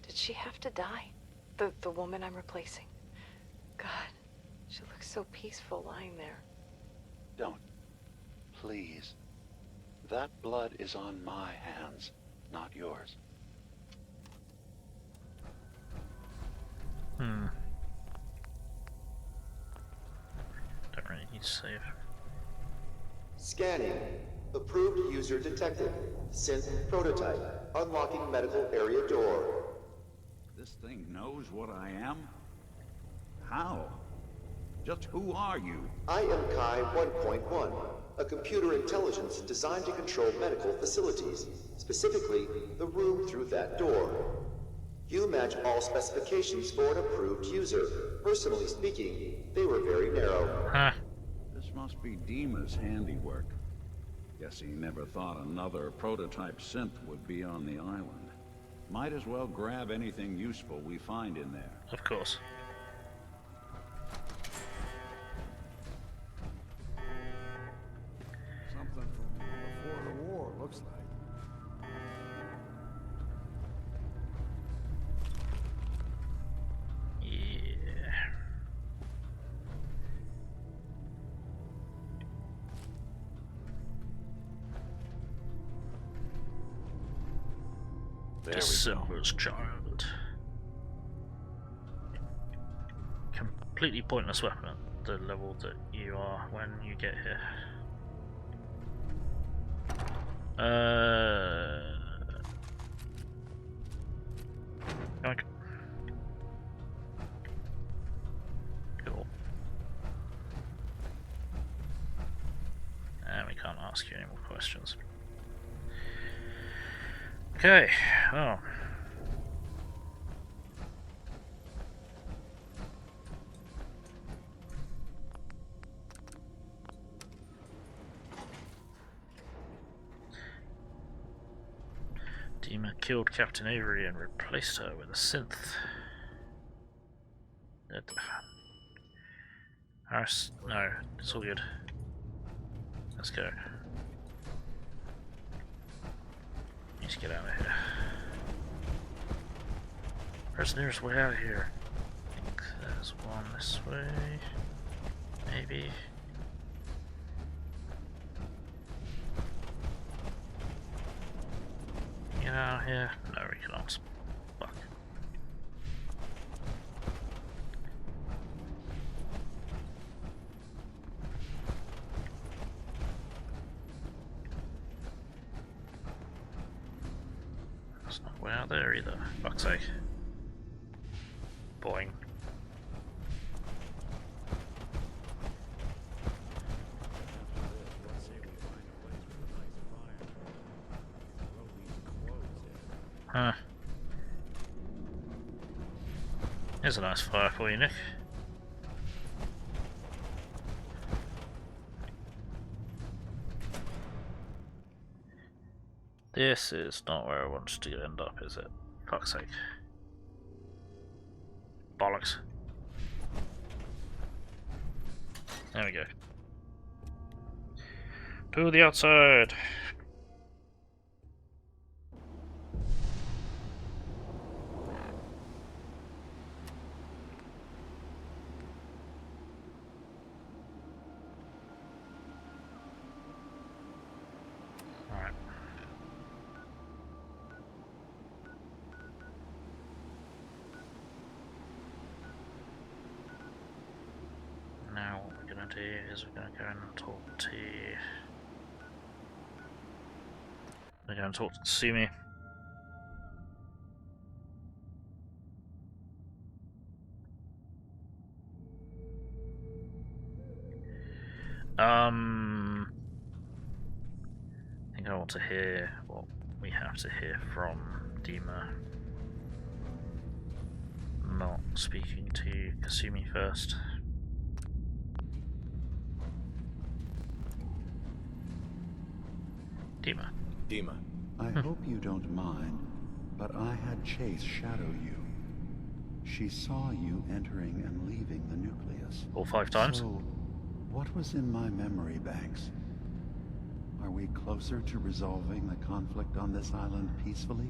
Did she have to die? The woman I'm replacing? God, she looks so peaceful lying there. Don't. Please. That blood is on my hands, not yours. Don't really need to save. Scanning. Approved user detected. Synth prototype. Unlocking medical area door. This thing knows what I am? How? Just who are you? I am Kai 1.1, a computer intelligence designed to control medical facilities, specifically the room through that door. You match all specifications for an approved user. Personally speaking, they were very narrow. This must be DiMA's handiwork. Guess he never thought another prototype synth would be on the island. Might as well grab anything useful we find in there. Of course. Something from before the war, looks like. December's child. Completely pointless weapon at the level that you are when you get here. Okay. Cool. And we can't ask you any more questions. Okay, well. DiMA killed Captain Avery and replaced her with a synth. Harris, no, it's all good. Let's go. Need to get out of here. Where's the nearest way out of here? I think there's one this way. Maybe. Get out of here. No, we cannot. Fuck. There's no way out there either. Fuck's sake. Boing. Huh. Here's a nice fire for you, Nick. This is not where I wanted to end up, is it? Fuck's sake. Bollocks. There we go. To the outside. do is we're going to go and talk to... We're going to talk to Sumi. I think I want to hear what we have to hear from DiMA. Not speaking to Kasumi first. DiMA. DiMA. I hope you don't mind, but I had Chase shadow you. She saw you entering and leaving the nucleus. All 5 times? So, what was in my memory banks? Are we closer to resolving the conflict on this island peacefully?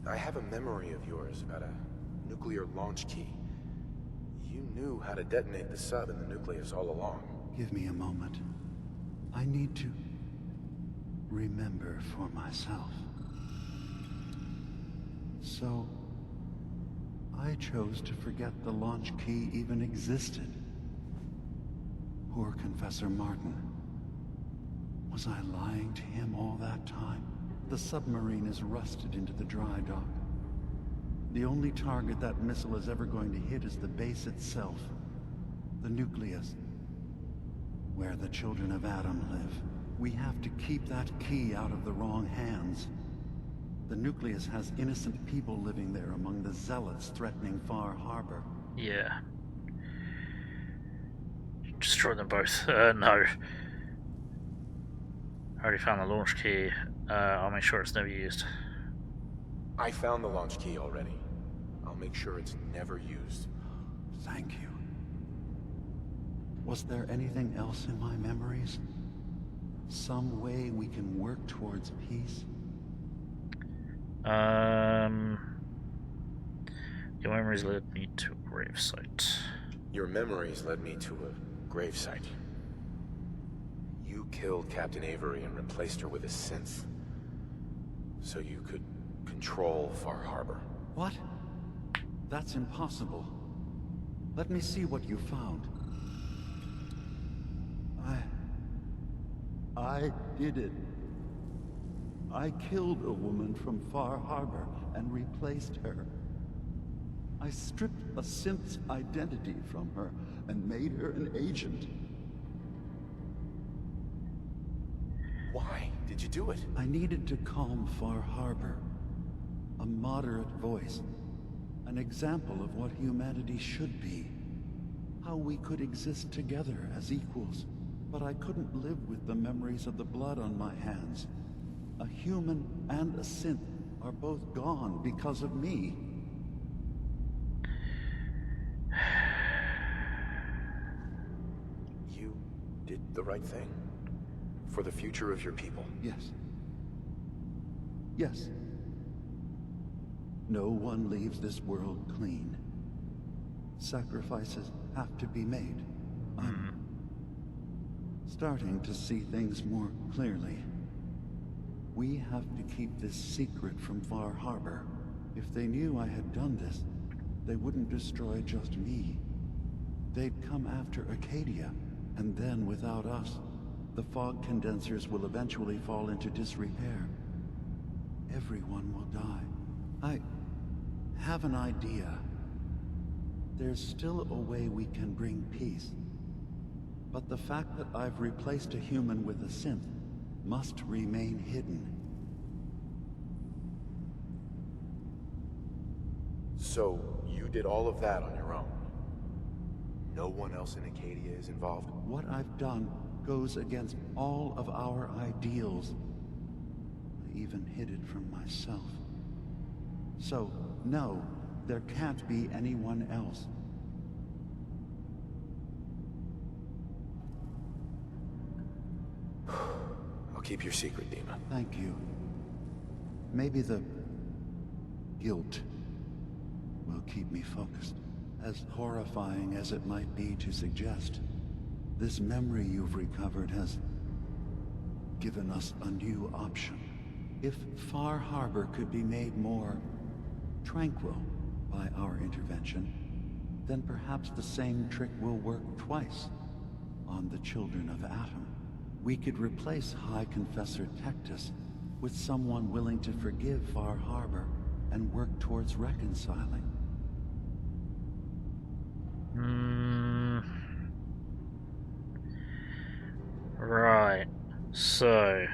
I have a memory of yours about a nuclear launch key. You knew how to detonate the sub in the nucleus all along. Give me a moment. I need to remember for myself. So, I chose to forget the launch key even existed. Poor Confessor Martin. Was I lying to him all that time? The submarine is rusted into the dry dock. The only target that missile is ever going to hit is the base itself. The nucleus. Where the children of Atom live. We have to keep that key out of the wrong hands. The nucleus has innocent people living there among the zealots threatening Far Harbor. Yeah. Destroy them both. No. I already found the launch key. I'll make sure it's never used. I found the launch key already. I'll make sure it's never used. Thank you. Was there anything else in my memories? Some way we can work towards peace? Your memories led me to a gravesite. Your memories led me to a gravesite. You killed Captain Avery and replaced her with a synth. So you could control Far Harbor. What? That's impossible. Let me see what you found. I did it. I killed a woman from Far Harbor and replaced her. I stripped a synth's identity from her and made her an agent. Why did you do it? I needed to calm Far Harbor. A moderate voice. An example of what humanity should be. How we could exist together as equals. But I couldn't live with the memories of the blood on my hands. A human and a synth are both gone because of me. You did the right thing. For the future of your people. Yes. Yes. No one leaves this world clean. Sacrifices have to be made. I'm starting to see things more clearly. We have to keep this secret from Far Harbor. If they knew I had done this, they wouldn't destroy just me. They'd come after Acadia, and then without us, the fog condensers will eventually fall into disrepair. Everyone will die. I have an idea. There's still a way we can bring peace. But the fact that I've replaced a human with a synth must remain hidden. So, you did all of that on your own? No one else in Acadia is involved? What I've done goes against all of our ideals. I even hid it from myself. So, no, there can't be anyone else. I'll keep your secret, DiMA. Thank you. Maybe the guilt will keep me focused. As horrifying as it might be to suggest, this memory you've recovered has given us a new option. If Far Harbor could be made more tranquil by our intervention, then perhaps the same trick will work twice on the children of Atom. We could replace High Confessor Tektus with someone willing to forgive Far Harbor and work towards reconciling. Right. So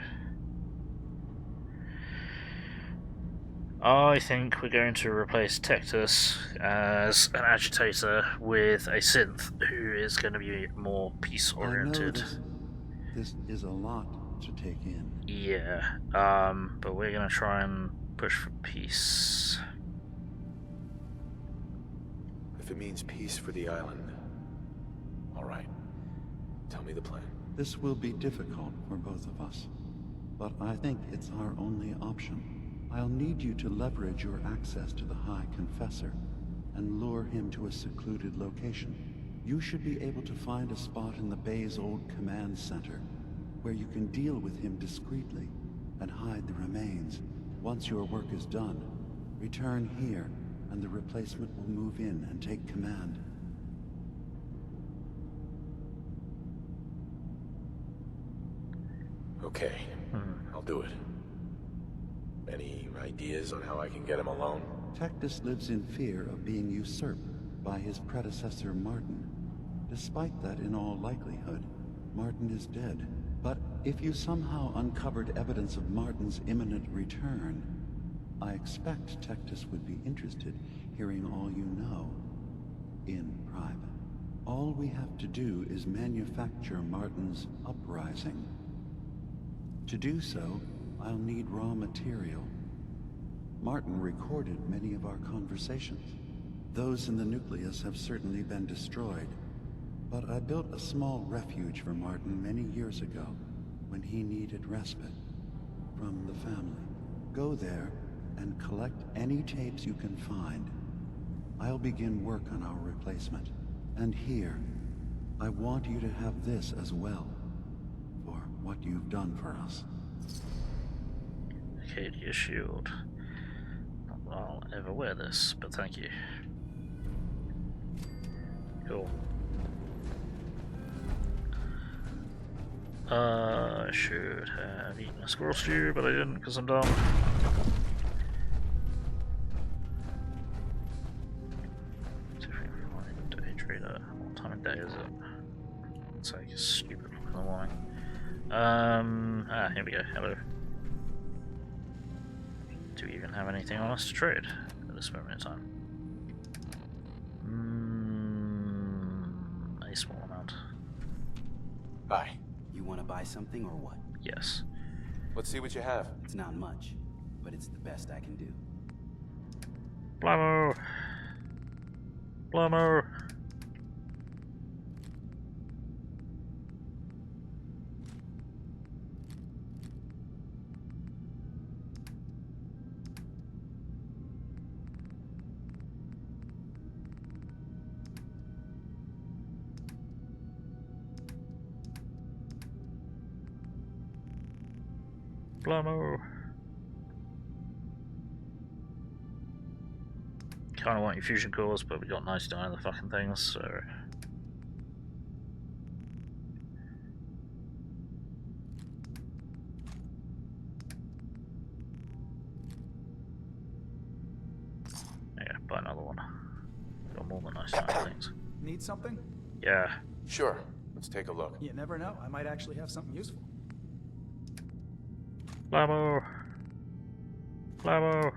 I think we're going to replace Tektus as an agitator with a synth who is going to be more peace-oriented. This is a lot to take in. Yeah, but we're going to try and push for peace. If it means peace for the island, all right. Tell me the plan. This will be difficult for both of us, but I think it's our only option. I'll need you to leverage your access to the High Confessor and lure him to a secluded location. You should be able to find a spot in the Bay's old command center where you can deal with him discreetly and hide the remains. Once your work is done, return here and the replacement will move in and take command. Okay, I'll do it. Any ideas on how I can get him alone? Tektus lives in fear of being usurped by his predecessor Martin. Despite that, in all likelihood, Martin is dead. But if you somehow uncovered evidence of Martin's imminent return, I expect Tektus would be interested hearing all you know in private. All we have to do is manufacture Martin's uprising. To do so, I'll need raw material. Martin recorded many of our conversations. Those in the nucleus have certainly been destroyed, but I built a small refuge for Martin many years ago when he needed respite from the family. Go there and collect any tapes you can find. I'll begin work on our replacement. And here, I want you to have this as well, for what you've done for us. Acadia shield. Not that I'll ever wear this, but thank you. Cool. I should have eaten a squirrel stew, but I didn't because I'm dumb. Day trader. What time of day is it? It's like stupid in the morning. Here we go. Hello. Do we even have anything on us to trade at this moment in time? A small amount. Hi. You want to buy something or what? Yes. Let's see what you have. It's not much, but it's the best I can do. Blammo! Blammo! Blammo! Kinda want your fusion cores, but we got 99 of the fucking things, so... Yeah, buy another one. Got more than 99 things. Need something? Yeah. Sure. Let's take a look. You never know. I might actually have something useful. Blammo! Blammo!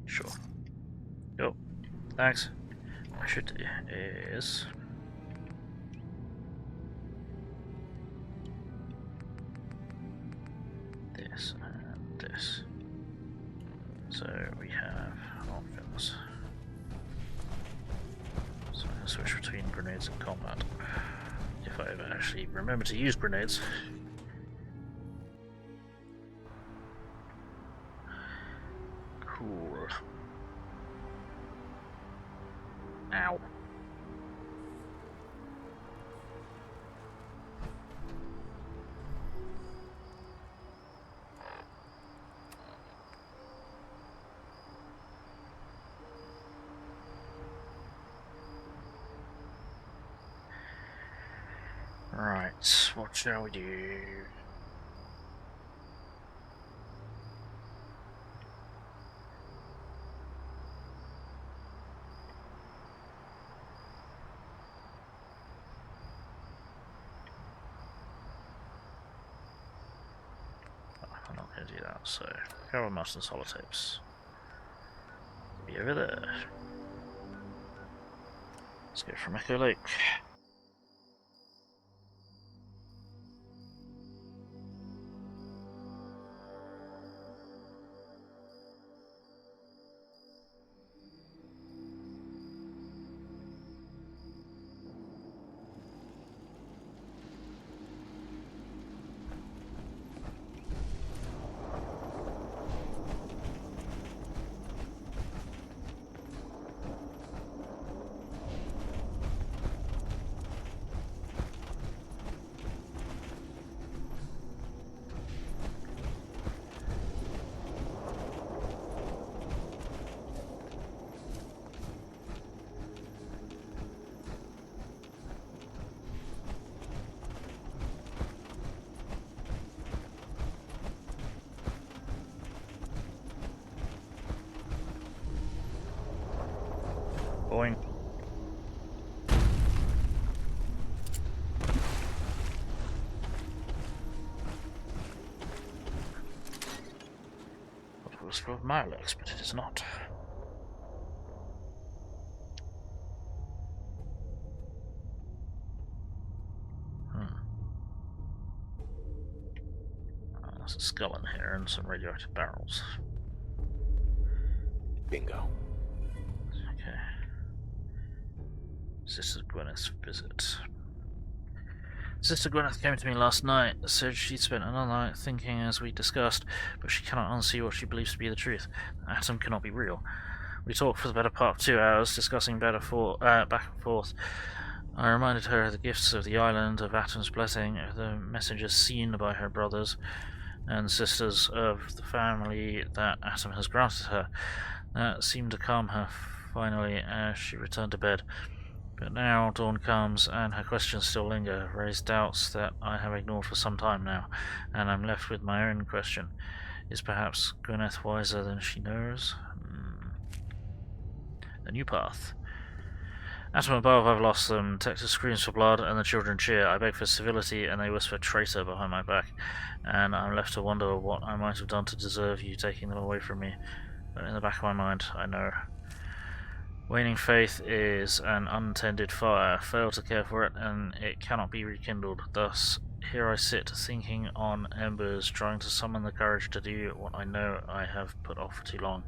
Sure. Yo, thanks. What I should do is this and this. So we have options. So I'm gonna switch between grenades and combat. If I ever actually remember to use grenades. Cool. Ow. Right, what shall we do? I'm not going to do that, so go on Martin's holotapes. Be over there. Let's go from Echo Lake. Boing. It was for mirelurks, but it is not. There's a skull in here and some radioactive barrels. Bingo. Okay. Sister Gwyneth's visit. Sister Gwyneth came to me last night, said she'd spent another night thinking as we discussed, but she cannot unsee what she believes to be the truth. The atom cannot be real. We talked for the better part of 2 hours, discussing back and forth. I reminded her of the gifts of the island, of Atom's blessing, of the messages seen by her brothers and sisters, of the family that Atom has granted her. That seemed to calm her finally as she returned to bed. But now dawn comes, and her questions still linger, raised doubts that I have ignored for some time now, and I'm left with my own question. Is perhaps Gwyneth wiser than she knows? A new path. Atom above, I've lost them. Tektus screams for blood, and the children cheer. I beg for civility, and they whisper traitor behind my back. And I'm left to wonder what I might have done to deserve you taking them away from me. But in the back of my mind, I know. Waning faith is an untended fire. Fail to care for it, and it cannot be rekindled. Thus, here I sit, thinking on embers, trying to summon the courage to do what I know I have put off for too long.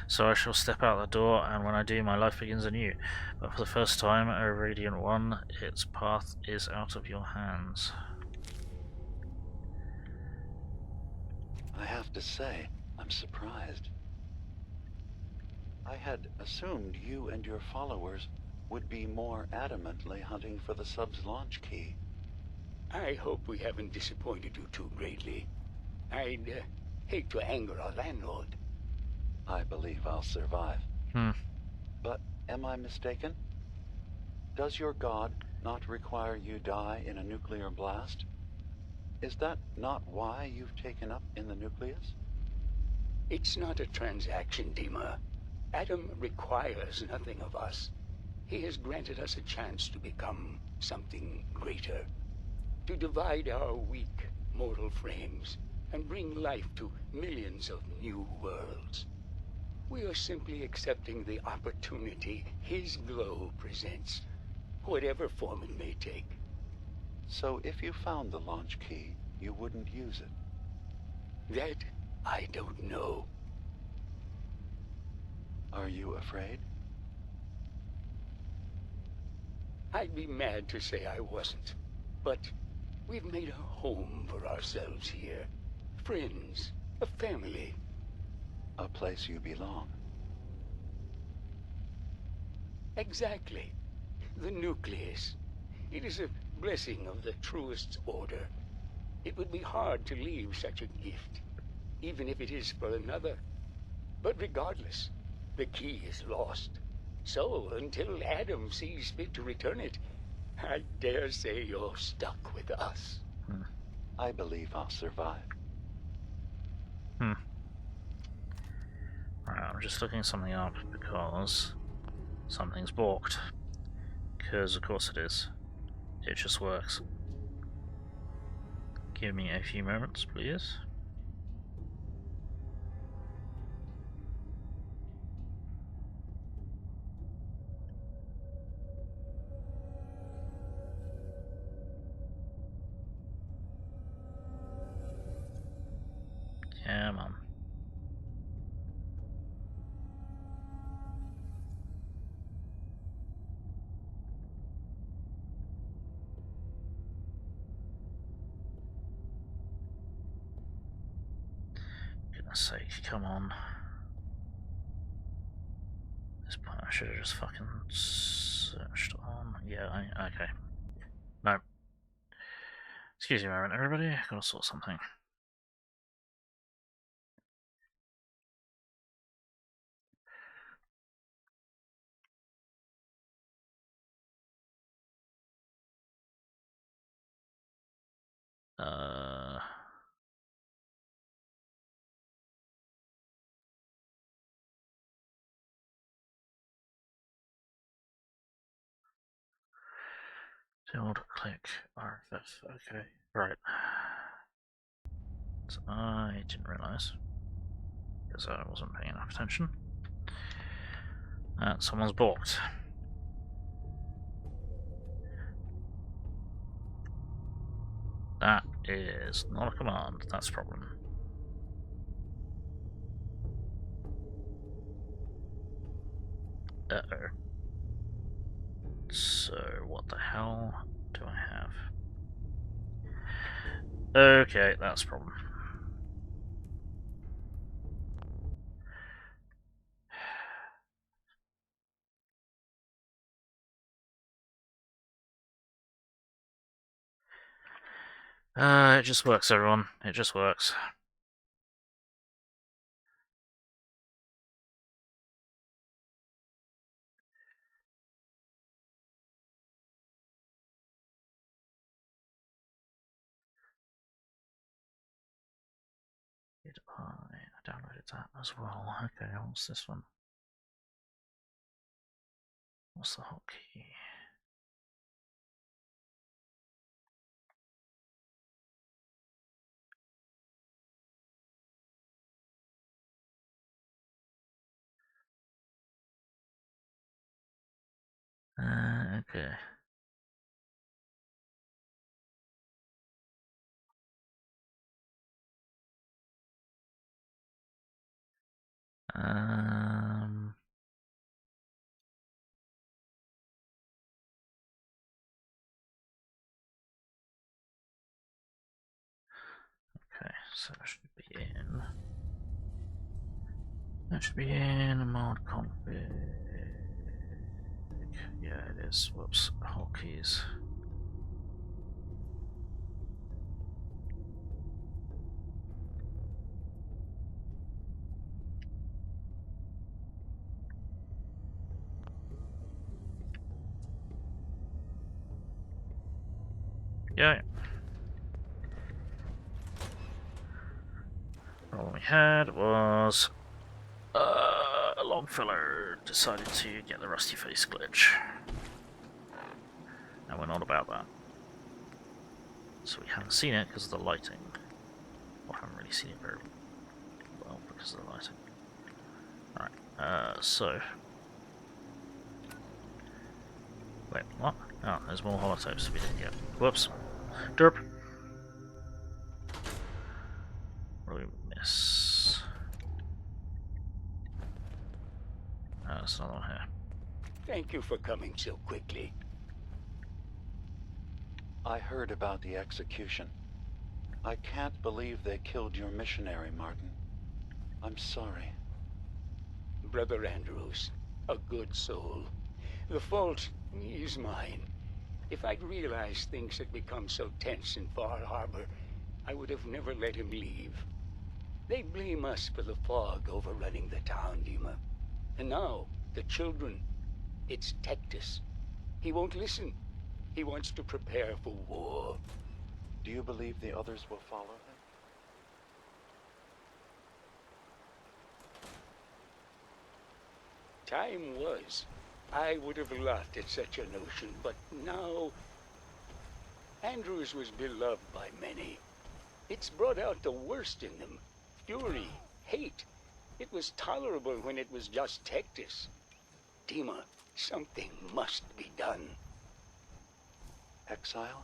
So I shall step out the door, and when I do, my life begins anew. But for the first time, O Radiant One, its path is out of your hands. I have to say, I'm surprised. I had assumed you and your followers would be more adamantly hunting for the sub's launch key. I hope we haven't disappointed you too greatly. I'd hate to anger our landlord. I believe I'll survive. But am I mistaken? Does your god not require you die in a nuclear blast? Is that not why you've taken up in the nucleus? It's not a transaction, DiMA. Atom requires nothing of us. He has granted us a chance to become something greater. To divide our weak, mortal frames and bring life to millions of new worlds. We are simply accepting the opportunity his glow presents, whatever form it may take. So if you found the launch key, you wouldn't use it? That I don't know. Are you afraid? I'd be mad to say I wasn't. But we've made a home for ourselves here. Friends, a family. A place you belong. Exactly. The nucleus. It is a blessing of the truest order. It would be hard to leave such a gift, even if it is for another. But regardless, the key is lost. So, until Adam sees fit to return it, I dare say you're stuck with us. I believe I'll survive. Right, I'm just looking something up because something's balked. Because of course it is. It just works. Give me a few moments, please. Come on. Goodness sake, come on. This point I should have just fucking searched on. Yeah, okay. No. Excuse me a moment, everybody. I gotta sort something. Build, click, RFF, okay, right. So I didn't realise, because I wasn't paying enough attention, that someone's balked. That is not a command, that's a problem. Uh-oh. So, what the hell do I have? Okay, that's a problem. It just works, everyone. It just works. I downloaded that as well. Okay, what's this one? What's the hotkey? Okay. Okay, so that should be in. That should be in mod config. Yeah, it is. Whoops, hotkeys. Yeah. All we had was a Longfellow decided to get the rusty face glitch. And we're not about that. So we haven't seen it because of the lighting. Or haven't really seen it very well because of the lighting. Alright, so... Wait, what? Oh, there's more holotapes we didn't get. Whoops. Derp! What do we miss? There's another one here. Thank you for coming so quickly. I heard about the execution. I can't believe they killed your missionary, Martin. I'm sorry. Brother Andrews, a good soul. The fault is mine. If I'd realized things had become so tense in Far Harbor, I would have never let him leave. They blame us for the fog overrunning the town, DiMA. And now, the children. It's Tektus. He won't listen. He wants to prepare for war. Do you believe the others will follow him? Time was. I would have laughed at such a notion, but now... Andrews was beloved by many. It's brought out the worst in them. Fury, hate. It was tolerable when it was just Tektus. DiMA, something must be done. Exile?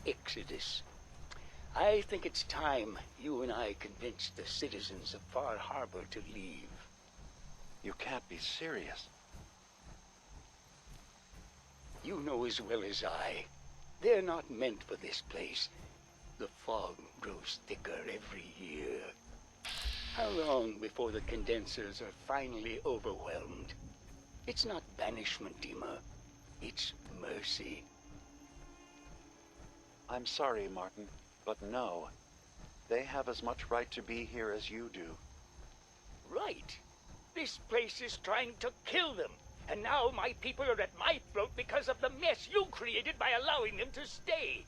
Exodus. I think it's time you and I convinced the citizens of Far Harbor to leave. You can't be serious. You know as well as I. They're not meant for this place. The fog grows thicker every year. How long before the condensers are finally overwhelmed? It's not banishment, DiMA. It's mercy. I'm sorry, Martin, but no. They have as much right to be here as you do. Right. This place is trying to kill them. And now my people are at my throat because of the mess you created by allowing them to stay.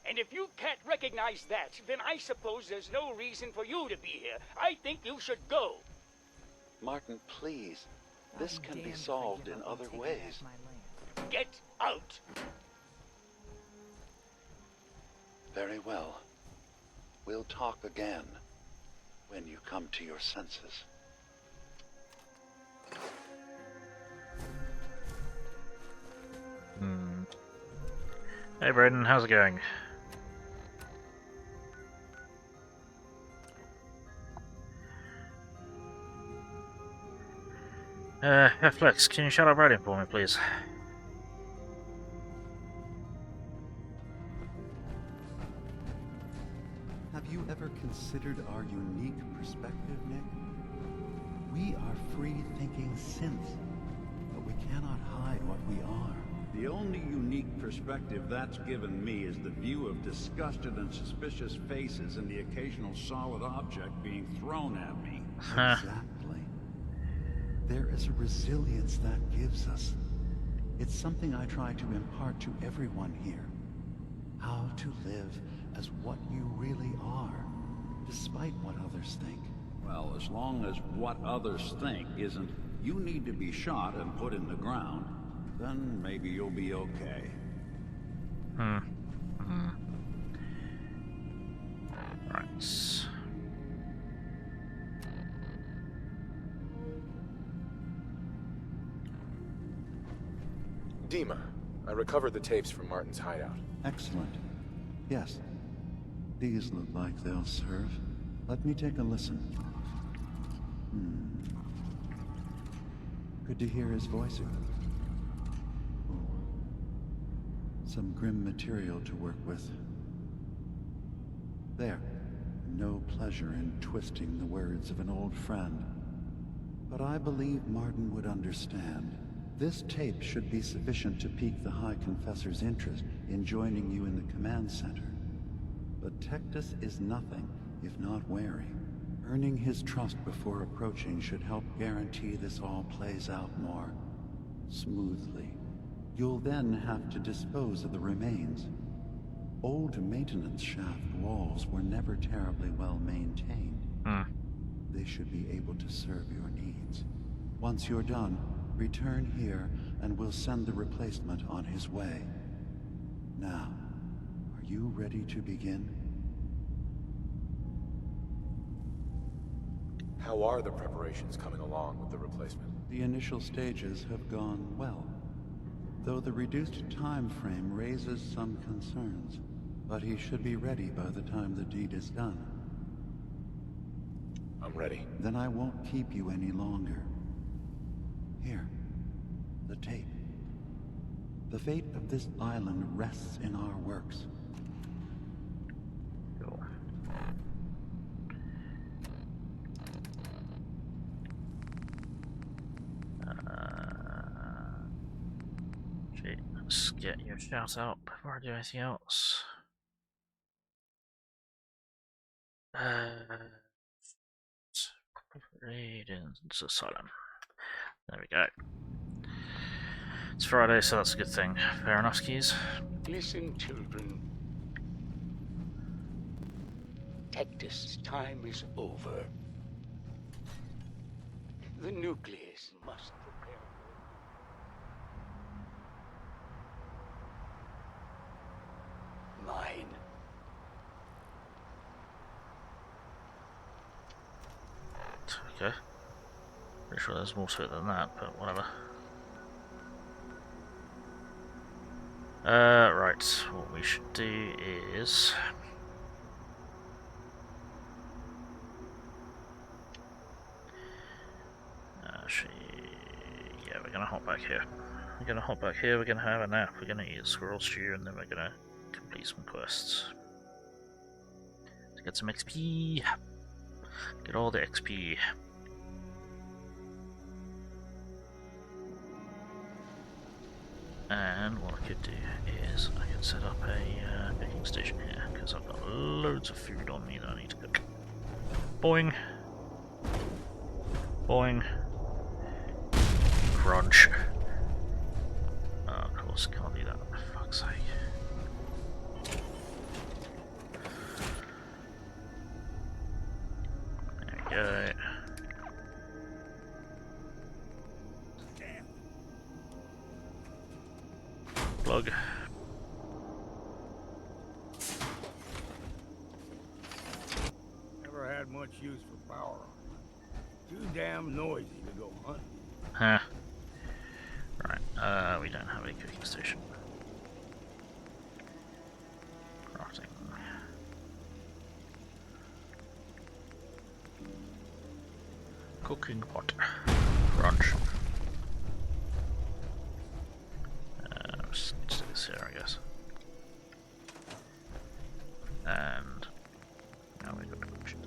And if you can't recognize that, then I suppose there's no reason for you to be here. I think you should go. Martin, please. This can be solved in other ways. Get out! Very well. We'll talk again when you come to your senses. Hey Braden, how's it going? Flex, can you shut up writing for me, please? Have you ever considered our unique perspective, Nick? We are free-thinking synths, but we cannot hide what we are. The only unique perspective that's given me is the view of disgusted and suspicious faces and the occasional solid object being thrown at me. Exactly. There is a resilience that gives us. It's something I try to impart to everyone here. How to live as what you really are, despite what others think. Well, as long as what others think isn't, you need to be shot and put in the ground, then maybe you'll be okay. Right. DiMA, I recovered the tapes from Martin's hideout. Excellent. Yes. These look like they'll serve. Let me take a listen. Good to hear his voice again. Some grim material to work with. There. No pleasure in twisting the words of an old friend. But I believe Martin would understand. This tape should be sufficient to pique the High Confessor's interest in joining you in the command center. But Tektus is nothing if not wary. Earning his trust before approaching should help guarantee this all plays out more smoothly. You'll then have to dispose of the remains. Old maintenance shaft walls were never terribly well maintained. They should be able to serve your needs. Once you're done, return here and we'll send the replacement on his way. Now, are you ready to begin? How are the preparations coming along with the replacement? The initial stages have gone well, though the reduced time frame raises some concerns. But he should be ready by the time the deed is done. I'm ready. Then I won't keep you any longer. Here, the tape. The fate of this island rests in our works. Cool. Gee, let's get your shout out before I do anything else. Read into asylum. There we go. It's Friday, so that's a good thing. Fair enough, keys. Listen, children. Tektus' time is over. The nucleus must prepare for mine. Okay. Pretty sure there's more to it than that, but whatever. Right, what we should do is... Actually, yeah, we're gonna hop back here. We're gonna have a nap, we're gonna eat a squirrel stew, and then we're gonna complete some quests. To get some XP! Get all the XP. And what I could do is I could set up a cooking station here, because I've got loads of food on me that I need to cook. Boing! Boing! Crunch! Oh, of course, can't do that, for fuck's sake. There we go. Plug. Never had much use for power on. Too damn noisy to go hunting. Huh. Right, we don't have a cooking station. Crafting. Cooking pot. Crunch. Let's do this here, I guess. And now we got to cook shit.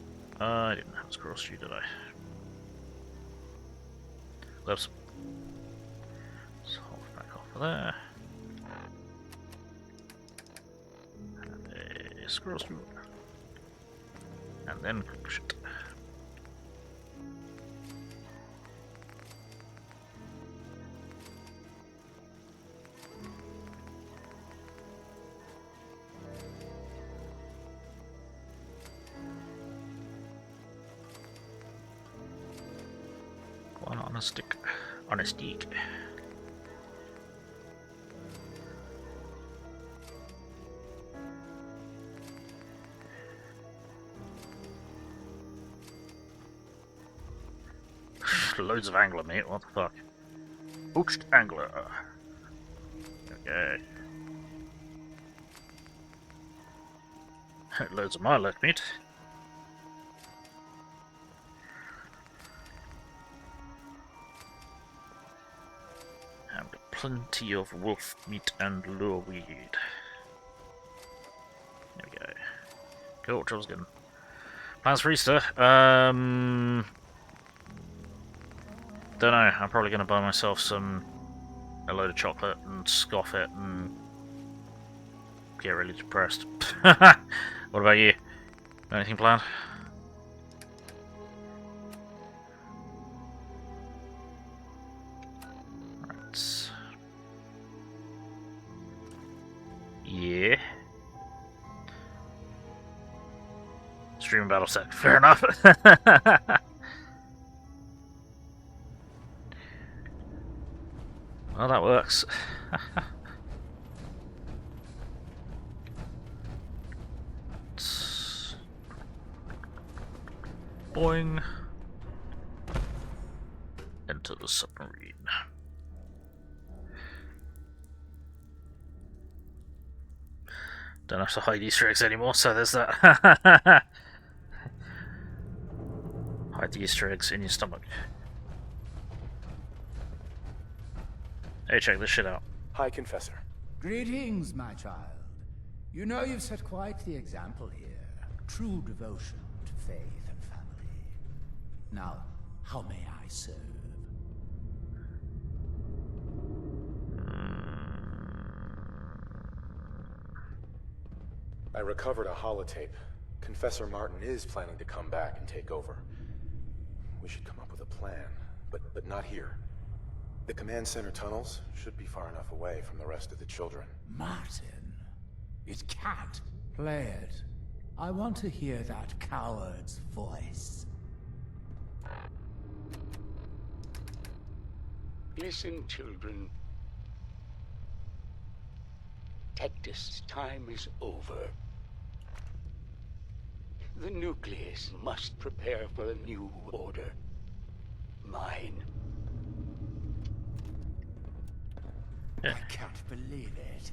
I didn't have a squirrel stew, did I? Whoops. Let's hold back off of there. And a squirrel stew. And then cook shit. One on a stick. On a stick. Loads of angler, mate. What the fuck? Poached angler. Okay. Loads of mirelurk meat. And plenty of wolf meat and lureweed. There we go. Cool, job's good. Plans for Easter? Don't know, I'm probably going to buy myself a load of chocolate and scoff it and get really depressed. What about you? Anything planned? Right. Yeah. Stream battle set. Fair enough. Well, that works. Boing. Enter the submarine. Don't have to hide Easter eggs anymore, so there's that. Hide the Easter eggs in your stomach. Hey, check this shit out. Hi, Confessor. Greetings, my child. You know you've set quite the example here. True devotion to faith and family. Now, how may I serve? I recovered a holotape. Confessor Martin is planning to come back and take over. We should come up with a plan, but not here. The command center tunnels should be far enough away from the rest of the children. Martin, it can't. Play it. I want to hear that coward's voice. Listen, children. Tektus' time is over. The nucleus must prepare for a new order. Mine. I can't believe it.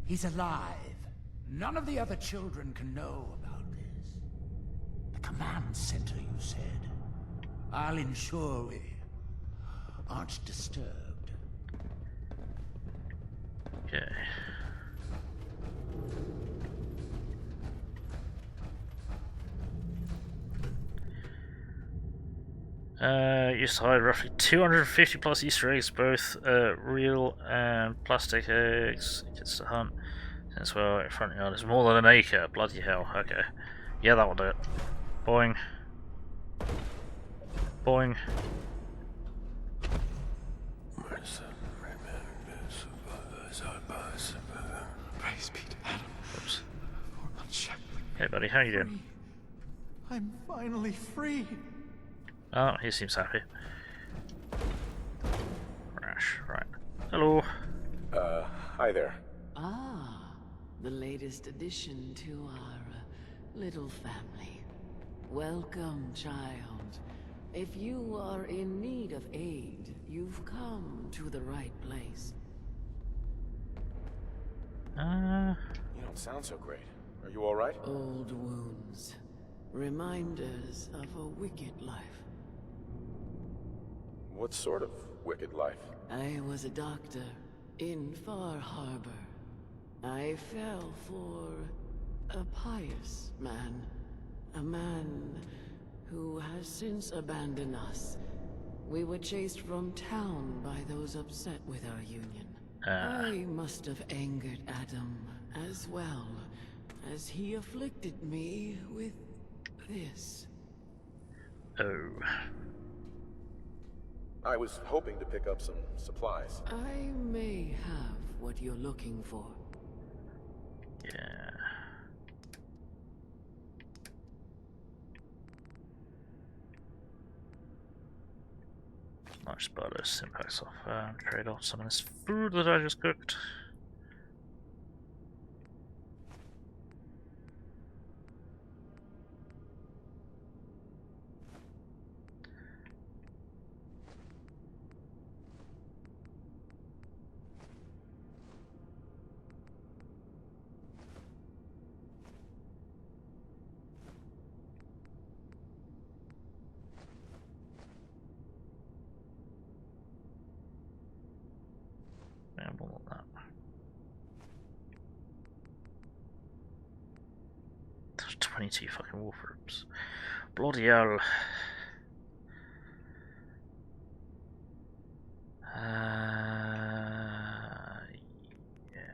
He's alive. None of the other children can know about this. The command center, you said. I'll ensure we aren't disturbed. Okay. Used to hide roughly 250 plus Easter eggs, both real and plastic eggs. Gets to hunt. As well, in front yard is more than an acre. Bloody hell. Okay. Yeah, that will do it. Boing. Boing. Praise be to Adam. Oops. For unshackling. Hey buddy, how you doing? I'm finally free. Oh, he seems happy. Rash, right. Hello. Hi there. Ah, the latest addition to our little family. Welcome, child. If you are in need of aid, you've come to the right place. You don't sound so great. Are you all right? Old wounds. Reminders of a wicked life. What sort of wicked life? I was a doctor in Far Harbor. I fell for a pious man. A man who has since abandoned us. We were chased from town by those upset with our union. I must have angered Adam as well, as he afflicted me with this. Oh. I was hoping to pick up some supplies. I may have what you're looking for. Yeah. Large spiders impacts off trade off some of this food that I just cooked. And all of that. There's 22 fucking wolf rooms. Bloody hell. Yeah.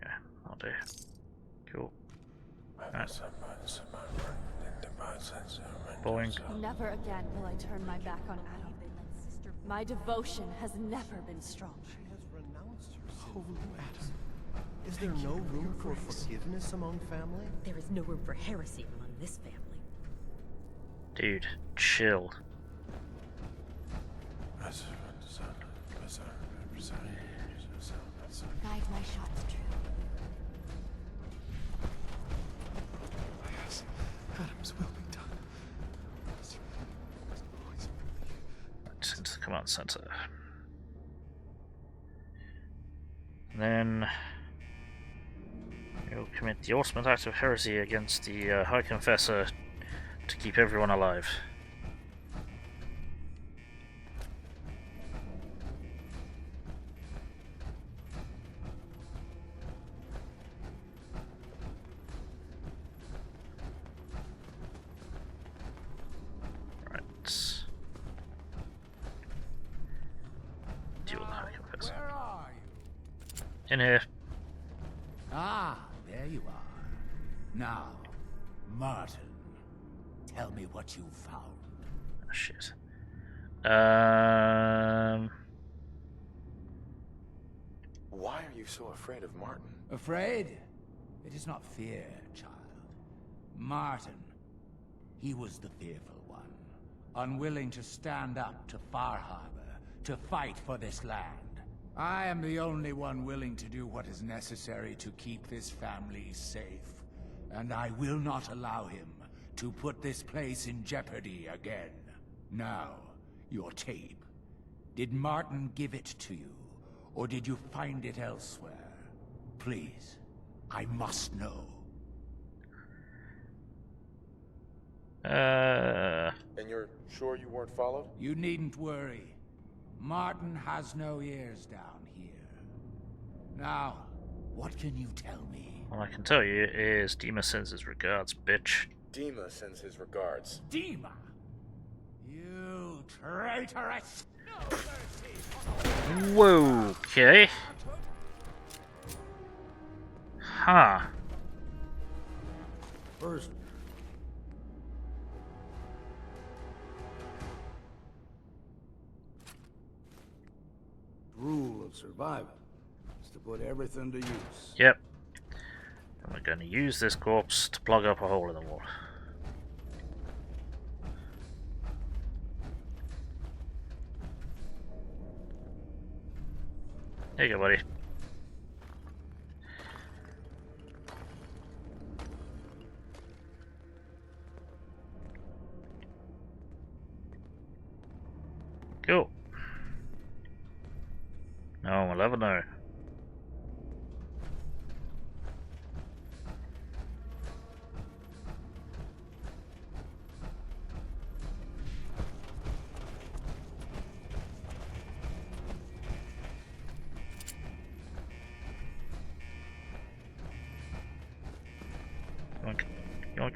Yeah, I'll do. Cool. Right. Boing. Never again will I turn my back on Adam. My devotion has never been stronger. She has renounced her sin. Oh, Adam. Is there no room for forgiveness among family? There is no room for heresy among this family. Dude, chill. Guide my shots true. Yes, Adam's will be done. Into the command center. And then will commit the ultimate act of heresy against the High Confessor to keep everyone alive. Where are you? In here. Ah, there you are. Now, Martin, tell me what you found. Oh, shit. Why are you so afraid of Martin? Afraid? It is not fear, child. Martin, he was the fearful one, unwilling to stand up to Far Harbor, to fight for this land. I am the only one willing to do what is necessary to keep this family safe, and I will not allow him to put this place in jeopardy again. Now, your tape. Did Martin give it to you, or did you find it elsewhere? Please, I must know. And you're sure you weren't followed? You needn't worry. Martin has no ears down here. Now, what can you tell me? All I can tell you is DiMA sends his regards, bitch. DiMA sends his regards. DiMA! You traitorous! No mercy! Whoa, okay. Huh. First, rule of survival is to put everything to use. Yep. And we're going to use this corpse to plug up a hole in the wall. There you go, buddy. Cool. No, we'll never know. Yoink, yoink.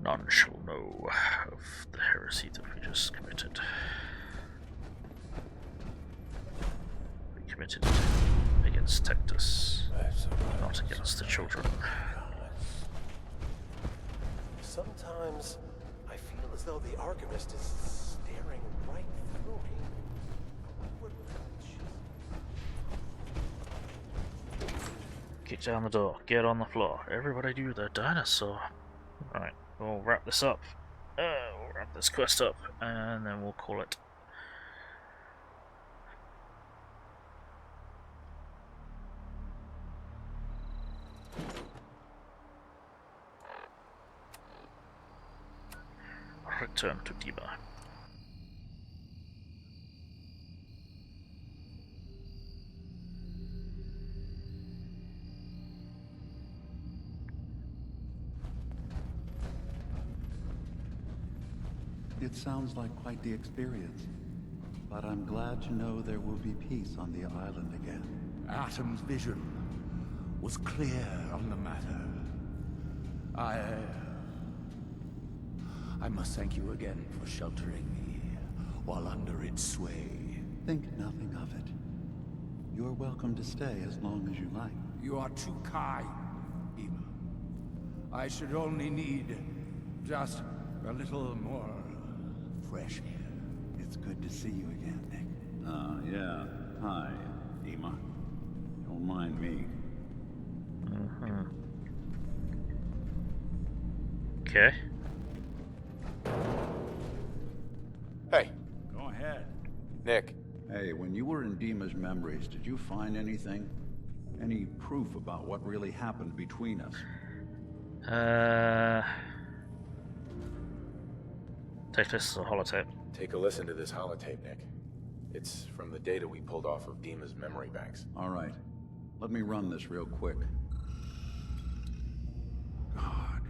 None shall know of the heresy that we just committed. We committed it against Tektus, not against the children. Sometimes I feel as though the Archivist is staring right through me. Kick down the door, get on the floor. Everybody do the dinosaur. Alright, we'll wrap this up. We'll wrap this quest up, and then we'll call it. Return to DiMA. It sounds like quite the experience, but I'm glad to know there will be peace on the island again. Atom's vision was clear on the matter. I must thank you again for sheltering me while under its sway. Think nothing of it. You're welcome to stay as long as you like. You are too kind, DiMA. I should only need just a little more fresh air. It's good to see you again, Nick. Yeah. Hi, DiMA. Don't mind me. Okay. Hey. Go ahead. Nick. Hey, when you were in DiMA's memories, did you find anything? Any proof about what really happened between us? Take this as a holotape. Take a listen to this holotape, Nick. It's from the data we pulled off of DiMA's memory banks. All right. Let me run this real quick. God.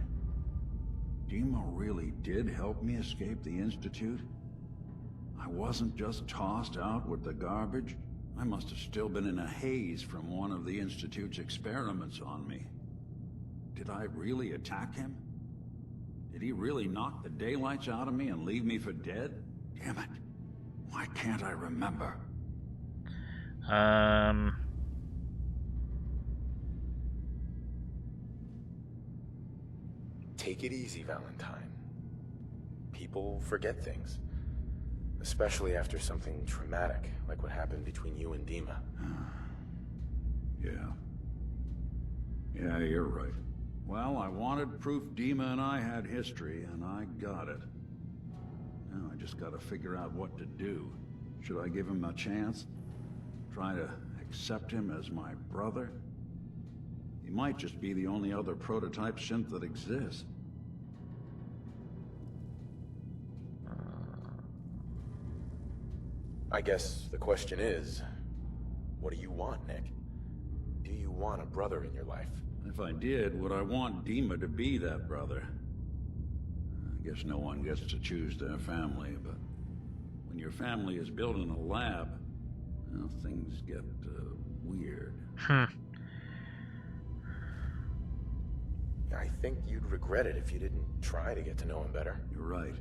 DiMA really did help me escape the Institute? I wasn't just tossed out with the garbage. I must have still been in a haze from one of the Institute's experiments on me. Did I really attack him? Did he really knock the daylights out of me and leave me for dead? Damn it. Why can't I remember? Take it easy, Valentine. People forget things. Especially after something traumatic, like what happened between you and DiMA. Yeah, you're right. Well, I wanted proof DiMA and I had history, and I got it. Now I just gotta figure out what to do. Should I give him a chance? Try to accept him as my brother? He might just be the only other prototype synth that exists. I guess the question is, what do you want, Nick? Do you want a brother in your life? If I did, would I want DiMA to be that brother? I guess no one gets to choose their family, but when your family is built in a lab, well, things get weird. I think you'd regret it if you didn't try to get to know him better. You're right.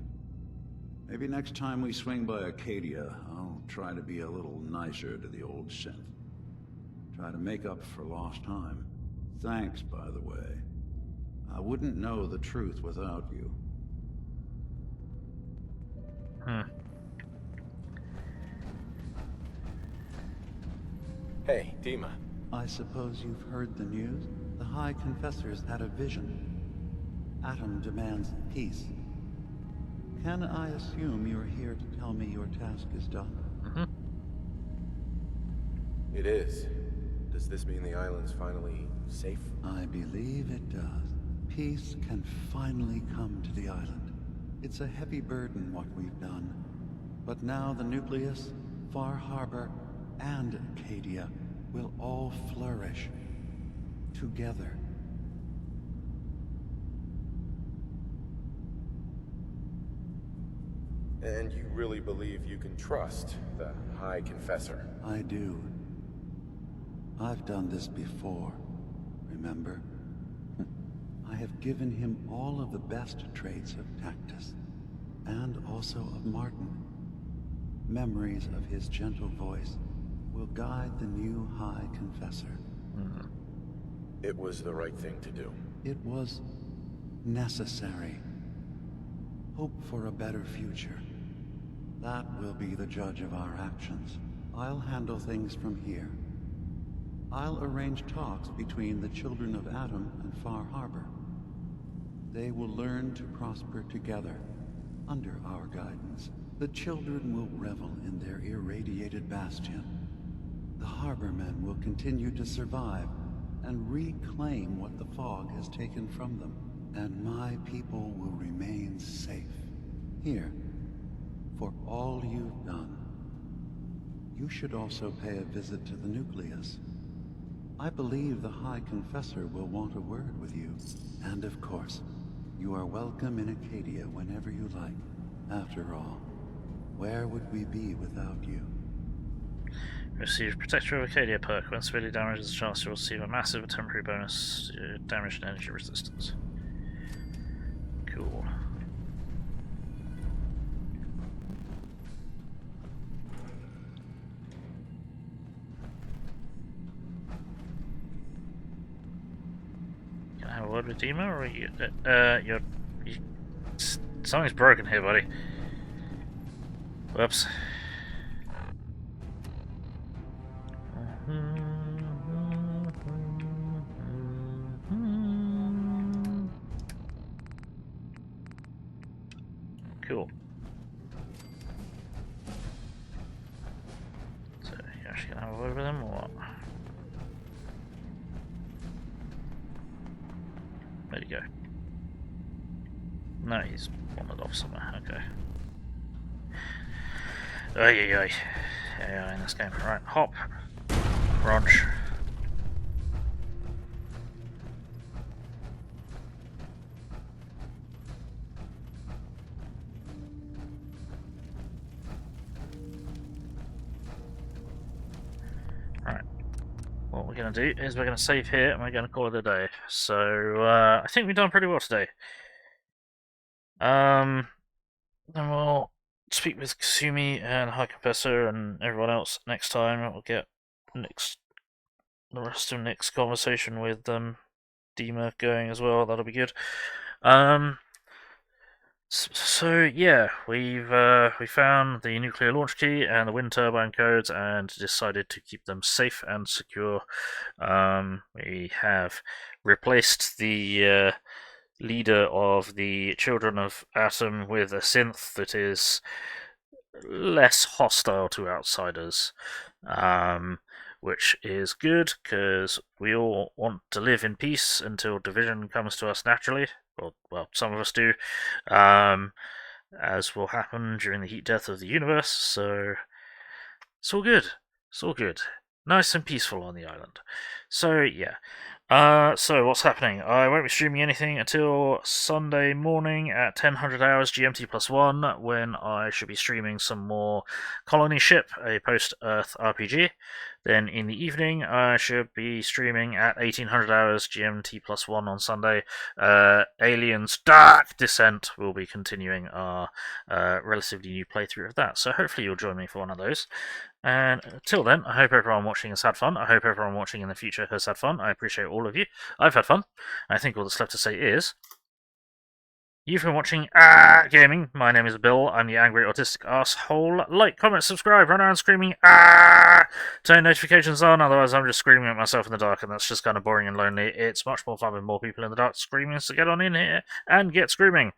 Maybe next time we swing by Acadia, I'll try to be a little nicer to the old synth. Try to make up for lost time. Thanks, by the way. I wouldn't know the truth without you. Hey, DiMA. I suppose you've heard the news? The High Confessor's had a vision. Atom demands peace. Can I assume you're here to tell me your task is done? It is. Does this mean the island's finally safe? I believe it does. Peace can finally come to the island. It's a heavy burden what we've done. But now the nucleus, Far Harbor, and Acadia will all flourish together. And you really believe you can trust the High Confessor? I do. I've done this before, remember? I have given him all of the best traits of Tektus, and also of Martin. Memories of his gentle voice will guide the new High Confessor. It was the right thing to do. It was necessary. Hope for a better future. That will be the judge of our actions. I'll handle things from here. I'll arrange talks between the children of Atom and Far Harbor. They will learn to prosper together, under our guidance. The children will revel in their irradiated bastion. The Harbormen will continue to survive and reclaim what the fog has taken from them. And my people will remain safe. Here, for all you've done. You should also pay a visit to the nucleus. I believe the High Confessor will want a word with you. And of course, you are welcome in Acadia whenever you like. After all, where would we be without you? Receive Protector of Acadia perk. When severely damaged, there's a chance to receive a massive temporary bonus to damage and energy resistance. Cool. Can I have a word with DiMA, or are you, something's broken here, buddy. Whoops. Cool. So, you actually gonna have a word with him, or what? Where'd he go? No, he's wandered off somewhere, okay. Ay. AI in this game. Right, hop. Raj. Right. What we're going to do is we're going to save here and we're going to call it a day. So, I think we've done pretty well today. Then we'll speak with Kasumi and High Confessor and everyone else next time. We'll get the rest of Nick's conversation with DiMA going as well. That'll be good. So yeah, we found the nuclear launch key and the wind turbine codes and decided to keep them safe and secure. We have replaced the leader of the Children of Atom with a synth that is less hostile to outsiders, which is good because we all want to live in peace until division comes to us naturally. Well, some of us do, as will happen during the heat death of the universe, so it's all good. It's all good. Nice and peaceful on the island. So, yeah. So what's happening? I won't be streaming anything until Sunday morning at 10:00 hours GMT +1, when I should be streaming some more Colony Ship, a post-Earth RPG. Then in the evening, I should be streaming at 1800 hours GMT +1 on Sunday. Aliens Dark Descent will be continuing our relatively new playthrough of that. So hopefully you'll join me for one of those. And until then, I hope everyone watching has had fun. I hope everyone watching in the future has had fun. I appreciate all of you. I've had fun. I think all that's left to say is, you've been watching Gaming. My name is Bill. I'm the angry autistic asshole. Like, comment, subscribe, run around screaming turn notifications on, otherwise I'm just screaming at myself in the dark, and that's just kind of boring and lonely. It's much more fun with more people in the dark screaming, so get on in here and get screaming.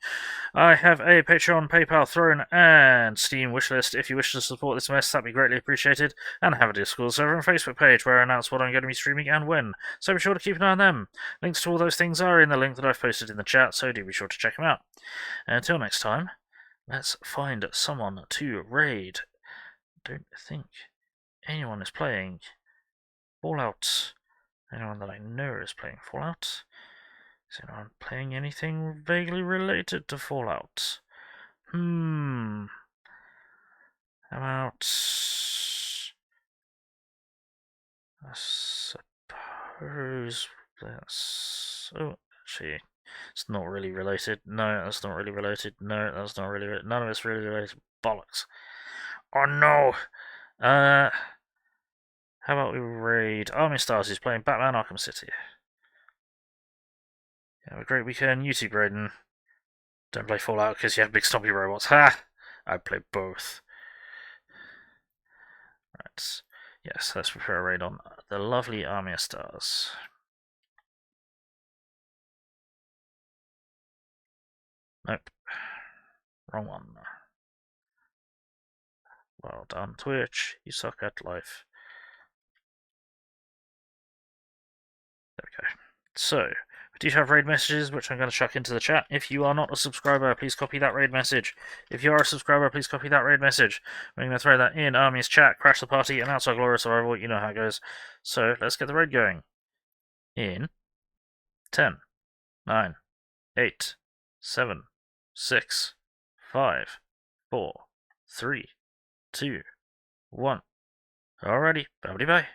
I have a Patreon, PayPal, Throne, and Steam wishlist. If you wish to support this mess, that'd be greatly appreciated. And I have a Discord server and Facebook page where I announce what I'm going to be streaming and when, so be sure to keep an eye on them. Links to all those things are in the link that I've posted in the chat, so do be sure to check them out. Until next time, let's find someone to raid. Don't think anyone is playing Fallout. Anyone that I know is playing Fallout? Is anyone playing anything vaguely related to Fallout? How about... I suppose that's... Oh, actually... It's not really related. No, that's not really related. No, that's not really related. None of it's really related. Bollocks. Oh no! How about we raid Army Stars, who's playing Batman Arkham City. Have a great weekend, YouTube raiding. Don't play Fallout because you have big stompy robots. Ha! I play both. Right. Yes, let's prepare a raid on the lovely Army Stars. Nope. Wrong one. Well done, Twitch. You suck at life. There we go. So, we do have raid messages, which I'm going to chuck into the chat. If you are not a subscriber, please copy that raid message. If you are a subscriber, please copy that raid message. We're going to throw that in Army's chat, crash the party, and outside glorious survival. You know how it goes. So, let's get the raid going. In 10, 9, 8, 7, 6, 5, 4, 3, 2, 1. Alrighty, bye bye.